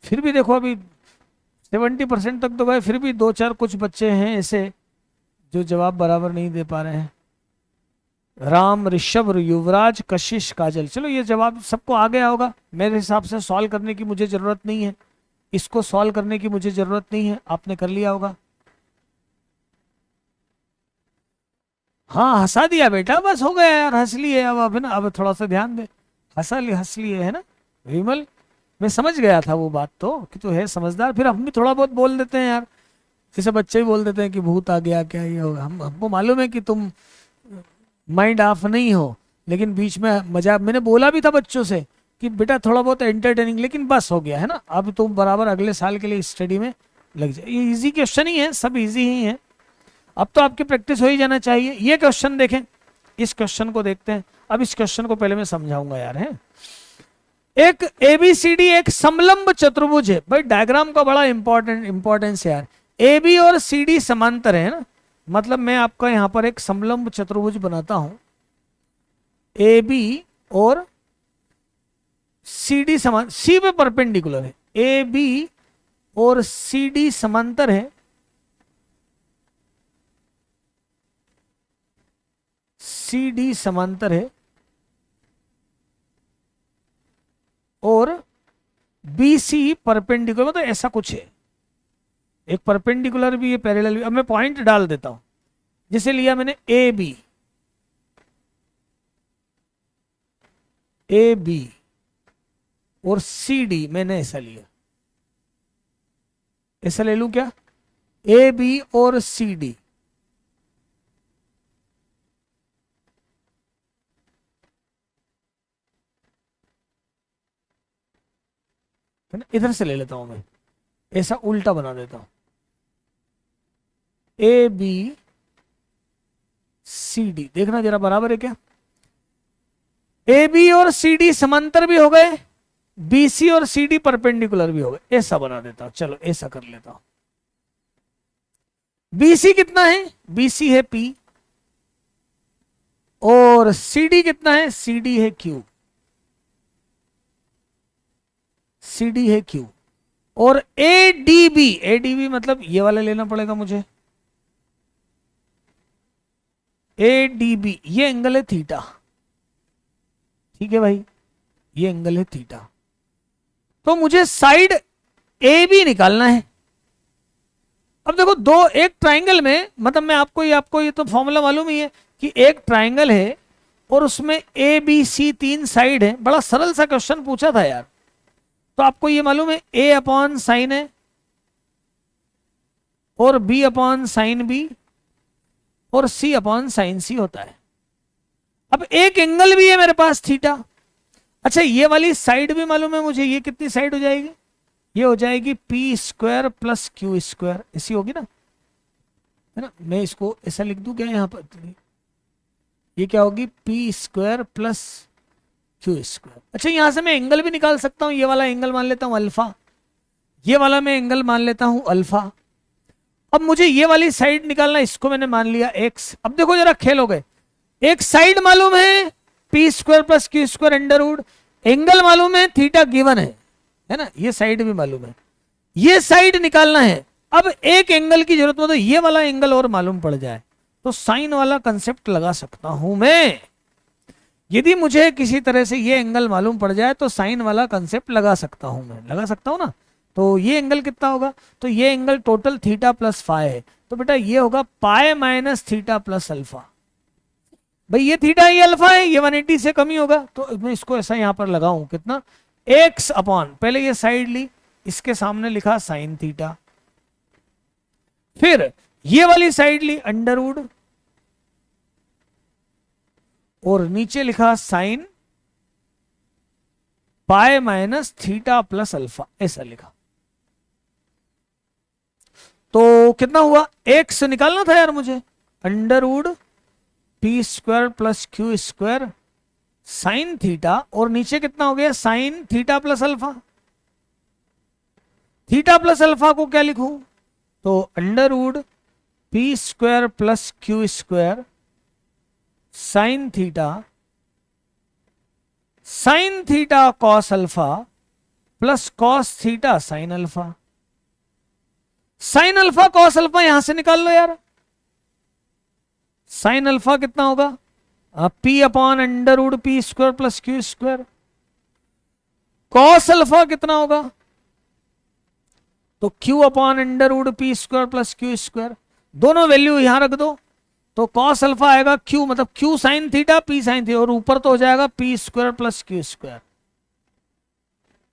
A: फिर भी देखो, अभी 70% तक तो गए, फिर भी दो चार कुछ बच्चे हैं ऐसे जो जवाब बराबर नहीं दे पा रहे हैं। राम, ऋषभ, युवराज, कशिश, काजल। चलो ये जवाब सबको आ गया होगा मेरे हिसाब से। सॉल्व करने की मुझे जरूरत नहीं है, इसको सॉल्व करने की मुझे जरूरत नहीं है, आपने कर लिया होगा। हाँ हंसा दिया बेटा, बस हो गया यार, हंस लिए। अब है ना, अब थोड़ा सा ध्यान दे। हंस लिए है ना विमल। मैं समझ गया था वो बात तो, कि तू है समझदार। फिर हम भी थोड़ा बहुत बोल देते हैं यार, जैसे बच्चे भी बोल देते हैं कि भूत आ गया क्या ये होगा। हमको मालूम है कि तुम माइंड ऑफ नहीं हो, लेकिन बीच में मजाक मैंने बोला भी था बच्चों से कि बेटा थोड़ा बहुत एंटरटेनिंग, लेकिन बस हो गया है ना। अब तुम बराबर अगले साल के लिए स्टडी में लग जाए। ये इजी क्वेश्चन ही है, सब इजी ही है। अब तो आपकी प्रैक्टिस हो ही जाना चाहिए। ये क्वेश्चन देखें, इस क्वेश्चन को देखते हैं। अब इस क्वेश्चन को पहले मैं समझाऊंगा यार। है एक एबीसीडी एक समलंब चतुर्भुज है। भाई डायग्राम का बड़ा इंपॉर्टेंस यार। ए बी और सी डी समांतर है ना, मतलब मैं आपका यहां पर एक समलंब चतुर्भुज बनाता हूं। ए बी और सी डी समान, सी पे परपेंडिकुलर है। ए बी और सी डी समांतर है। सी डी समांतर है और बी सी परपेंडिकुलर, मतलब ऐसा कुछ है। एक परपेंडिकुलर भी है, पैरेलल भी। अब मैं पॉइंट डाल देता हूं, जैसे लिया मैंने ए बी, ए बी और सी डी मैंने ऐसा लिया। ऐसा ले लूं क्या, ए बी और सी डी। है ना, इधर से ले लेता हूं मैं, ऐसा उल्टा बना देता हूं। ए बी सी डी, देखना जरा बराबर है क्या। ए बी और सी डी समांतर भी हो गए, बी सी और सी डी परपेंडिकुलर भी हो गए। ऐसा बना देता हूं, चलो ऐसा कर लेता हूं। बी सी कितना है, बी सी है पी, और सी डी कितना है, सी डी है क्यू, सी डी है क्यू। और ए डी बी मतलब ये वाला लेना पड़ेगा मुझे। ए डी बी, ये एंगल है थीटा। ठीक है भाई, ये एंगल है थीटा। तो मुझे साइड ए बी निकालना है। अब देखो दो, एक ट्राइंगल में, मतलब मैं आपको ये तो फॉर्मूला मालूम ही है कि एक ट्राइंगल है और उसमें ए बी सी तीन साइड है। बड़ा सरल सा क्वेश्चन पूछा था यार। तो आपको ये मालूम है ए अपॉन साइन है और बी अपॉन साइन बी और सी अपॉन साइन सी होता है। अब एक एंगल भी है मेरे पास थीटा। अच्छा ये वाली साइड भी मालूम है मुझे, ये कितनी साइड हो जाएगी, ये हो जाएगी P square plus Q square, ऐसी होगी ना, है ना। मैं इसको ऐसा लिख दूं क्या यहां पर, ये क्या होगी, P square plus Q square. अच्छा यहां से मैं एंगल भी निकाल सकता हूं। ये वाला एंगल मान लेता हूं अल्फा, ये वाला मैं एंगल मान लेता हूं अल्फा। अब मुझे ये वाली साइड निकालना, इसको मैंने मान लिया एक्स। अब देखो जरा खेल हो गए, एक साइड मालूम है P square plus Q square under root, angle मालूम है थीटा गिवन है ना, ये साइड भी मालूम है, ये साइड निकालना है। अब एक एंगल की जरूरत हो तो ये वाला एंगल और मालूम पड़ जाए तो साइन वाला कंसेप्ट लगा सकता हूं मैं। यदि मुझे किसी तरह से ये एंगल मालूम पड़ जाए तो साइन वाला कंसेप्ट लगा सकता हूं मैं, लगा सकता हूं ना। तो ये एंगल कितना होगा, तो ये angle total theta plus phi है, तो बेटा ये होगा pi minus theta plus alpha. भाई ये थीटा ये अल्फा है, ये 180 से कम ही होगा, तो मैं इसको ऐसा यहां पर लगाऊं कितना, एक्स अपॉन, पहले ये साइड ली, इसके सामने लिखा साइन थीटा, फिर ये वाली साइड ली अंडर रूट, और नीचे लिखा sine pi minus theta plus alpha, ऐसा लिखा। तो कितना हुआ, एक्स निकालना था यार मुझे, under root P square plus Q square sine theta, और नीचे कितना हो गया, sine theta plus alpha. Theta plus alpha को क्या लिखूं, तो under root P square plus Q square sine theta cos alpha plus cos theta sine alpha. Sine alpha cos alpha यहां से निकाल लो यार। साइन अल्फा कितना होगा, P upon under root P square plus Q square. Cos alpha कितना होगा, तो Q upon under root P square plus Q square. दोनों वैल्यू यहां रख दो, तो कॉस अल्फा आएगा क्यू मतलब Q sine theta P sine theta, और ऊपर तो हो जाएगा P square plus Q square.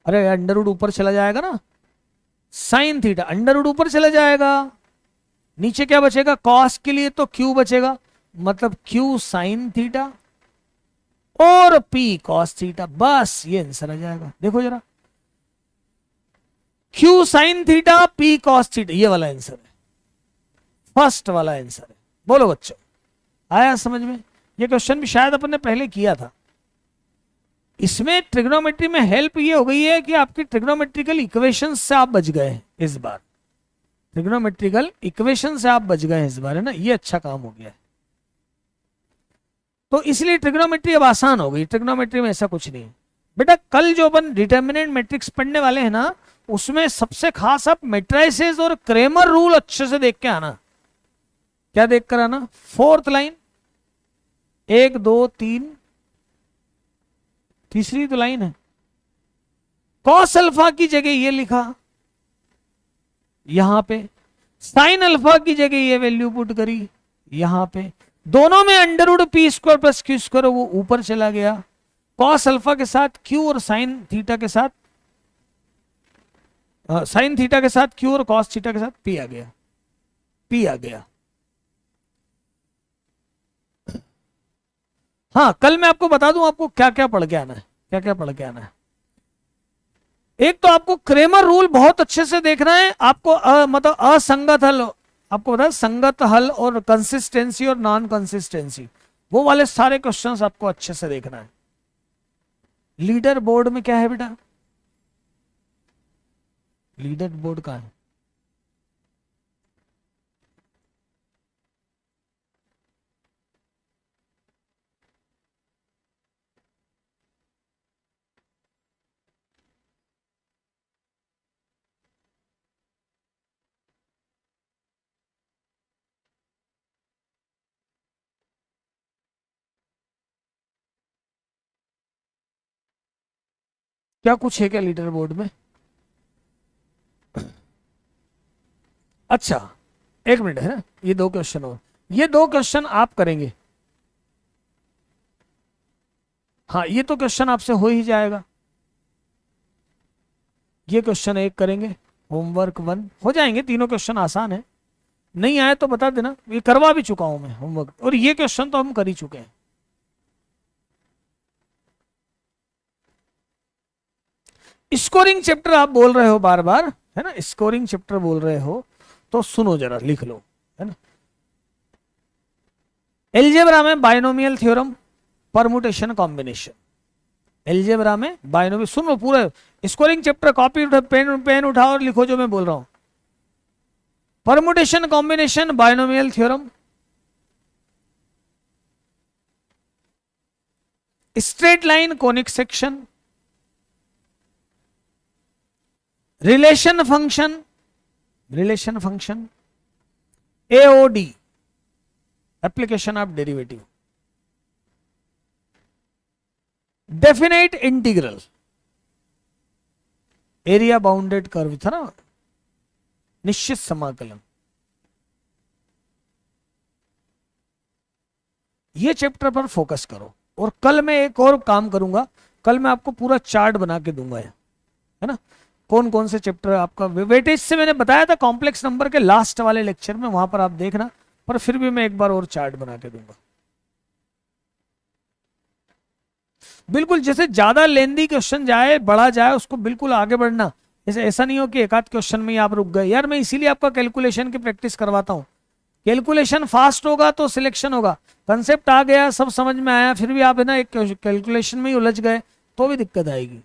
A: अरे अंडर रूट ऊपर चला जाएगा ना, साइन थीटा अंडर रूट ऊपर चला जाएगा, नीचे क्या बचेगा, कॉस के लिए तो क्यू बचेगा, मतलब क्यू साइन थीटा और पी कॉस थीटा, बस ये आंसर आ जाएगा। देखो जरा, Q sine theta P cos theta, ये वाला आंसर है, फर्स्ट वाला आंसर है। बोलो बच्चों, आया समझ में? ये क्वेश्चन भी शायद अपन ने पहले किया था। इसमें ट्रिग्नोमेट्री में हेल्प ये हो गई है कि आपकी ट्रिग्नोमेट्रिकल इक्वेशन से आप बच गए इस बार, ट्रिग्नोमेट्रिकल इक्वेशन से आप बच गए इस बार, है ना, ये अच्छा काम हो गया है। तो इसलिए ट्रिग्नोमेट्री अब आसान हो गई, ट्रिग्नोमेट्री में ऐसा कुछ नहीं है बेटा। कल जो अपन डिटर्मिनेंट मैट्रिक्स पढ़ने वाले हैं ना, उसमें सबसे खास आप मैट्रिसेस और क्रेमर रूल अच्छे से देख के आना। क्या देख कर आना, फोर्थ लाइन, 1 2 3, तीसरी तो लाइन है। कॉस अल्फा की जगह ये लिखा, यहां पे साइन अल्फा की जगह ये वैल्यू पुट करी, यहां पे दोनों में under root P square plus Q square, वो ऊपर चला गया। कॉस अल्फा के साथ क्यू और साइन थीटा के साथ, साइन थीटा के साथ क्यू और कॉस थीटा के साथ पी आ गया, पी आ गया। हाँ, कल मैं आपको बता दूं आपको क्या क्या पढ़ के आना है, क्या क्या पढ़ के आना है। एक तो आपको क्रेमर रूल बहुत अच्छे से देखना है आपको, मतलब असंगत हल, आपको पता है संगत हल और कंसिस्टेंसी और नॉन कंसिस्टेंसी, वो वाले सारे क्वेश्चंस आपको अच्छे से देखना है। लीडर बोर्ड में क्या है बेटा, लीडर बोर्ड कहां है? क्या कुछ है क्या लीडर बोर्ड में? अच्छा, एक मिनट है ना, ये 2 क्वेश्चन और, ये 2 क्वेश्चन आप करेंगे। हाँ, ये तो क्वेश्चन आपसे हो ही जाएगा। ये क्वेश्चन 1 करेंगे, होमवर्क 1 हो जाएंगे, तीनों क्वेश्चन आसान है। नहीं आए तो बता देना, ये करवा भी चुका हूं मैं होमवर्क, और ये क्वेश्चन तो हम कर ही चुके हैं। स्कोरिंग चैप्टर आप बोल रहे हो बार बार, है ना, स्कोरिंग चैप्टर बोल रहे हो, तो सुनो जरा, लिख लो, है ना। एलजेब्रा में binomial theorem, permutation combination, algebra में बाइनोमियल, सुनो पूरे स्कोरिंग चैप्टर, कॉपी उठा, पेन उठाओ और लिखो जो मैं बोल रहा हूं। Permutation combination, binomial theorem, straight line conic section, relation function, relation function, AOD, application of derivative, definite integral, area bounded curve था ना, निश्चित समाकलन, ये चैप्टर पर फोकस करो। और कल मैं एक और काम करूंगा, कल मैं आपको पूरा चार्ट बना के दूंगा, है ना, कौन कौन से चैप्टर आपका वेटेज से मैंने बताया था कॉम्प्लेक्स नंबर के लास्ट वाले लेक्चर में, वहां पर आप देखना, पर फिर भी मैं एक बार और चार्ट बना के दूंगा। बिल्कुल जैसे ज्यादा लेंदी क्वेश्चन जाए, बड़ा जाए, उसको बिल्कुल आगे बढ़ना, ऐसे ऐसा नहीं हो कि एक आध क्वेश्चन में ही आप रुक गए। यार मैं इसीलिए आपका कैलकुलेशन की प्रैक्टिस करवाता हूं, कैलकुलेशन फास्ट होगा तो सिलेक्शन होगा, कंसेप्ट आ गया, सब समझ में आया, फिर भी आप है ना एक कैलकुलेशन में ही उलझ गए तो भी दिक्कत आएगी।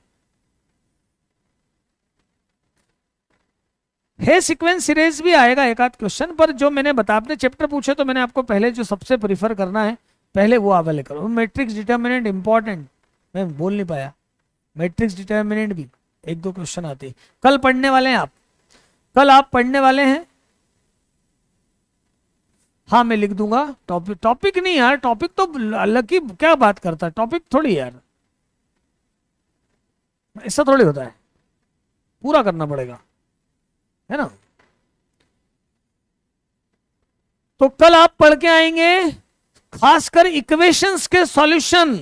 A: है सीक्वेंस सीरीज भी आएगा एक आध क्वेश्चन, पर जो मैंने बता, आपने चैप्टर पूछे तो मैंने आपको पहले जो सबसे प्रीफर करना है पहले वो आप वाले करो। मैट्रिक्स डिटर्मिनेंट इंपॉर्टेंट, मैं बोल नहीं पाया, मैट्रिक्स डिटर्मिनेंट भी 1-2 क्वेश्चन आते हैं, कल पढ़ने वाले हैं आप, कल आप पढ़ने वाले हैं हाँ मैं लिख दूंगा। टॉपिक टॉपिक नहीं यार, टॉपिक तो अलग की क्या बात करता है, टॉपिक थोड़ी यार, ऐसा थोड़ी होता है, पूरा करना पड़ेगा, है ना। तो कल आप पढ़ के आएंगे खासकर इक्वेशंस के सॉल्यूशन,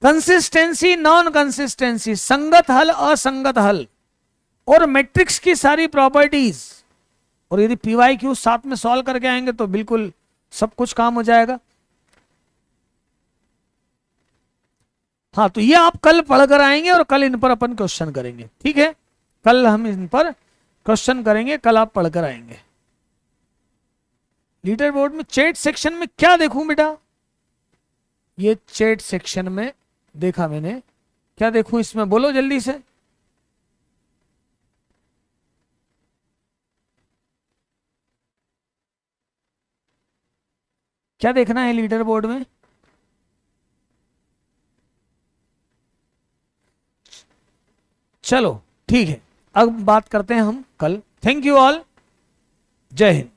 A: कंसिस्टेंसी नॉन कंसिस्टेंसी, संगत हल असंगत हल, और मैट्रिक्स की सारी प्रॉपर्टीज। और यदि पीवाईक्यू साथ में सॉल्व करके आएंगे तो बिल्कुल सब कुछ काम हो जाएगा। हाँ तो ये आप कल पढ़कर आएंगे और कल इन पर अपन क्वेश्चन करेंगे, ठीक है। कल हम इन पर क्वेश्चन करेंगे, कल आप पढ़कर आएंगे। लीडर बोर्ड में चैट सेक्शन में क्या देखूं बेटा, ये चैट सेक्शन में देखा मैंने, क्या देखूं इसमें बोलो जल्दी से। क्या देखना है लीडर बोर्ड में? चलो ठीक है, अब बात करते हैं हम कल। थैंक यू ऑल, जय हिंद।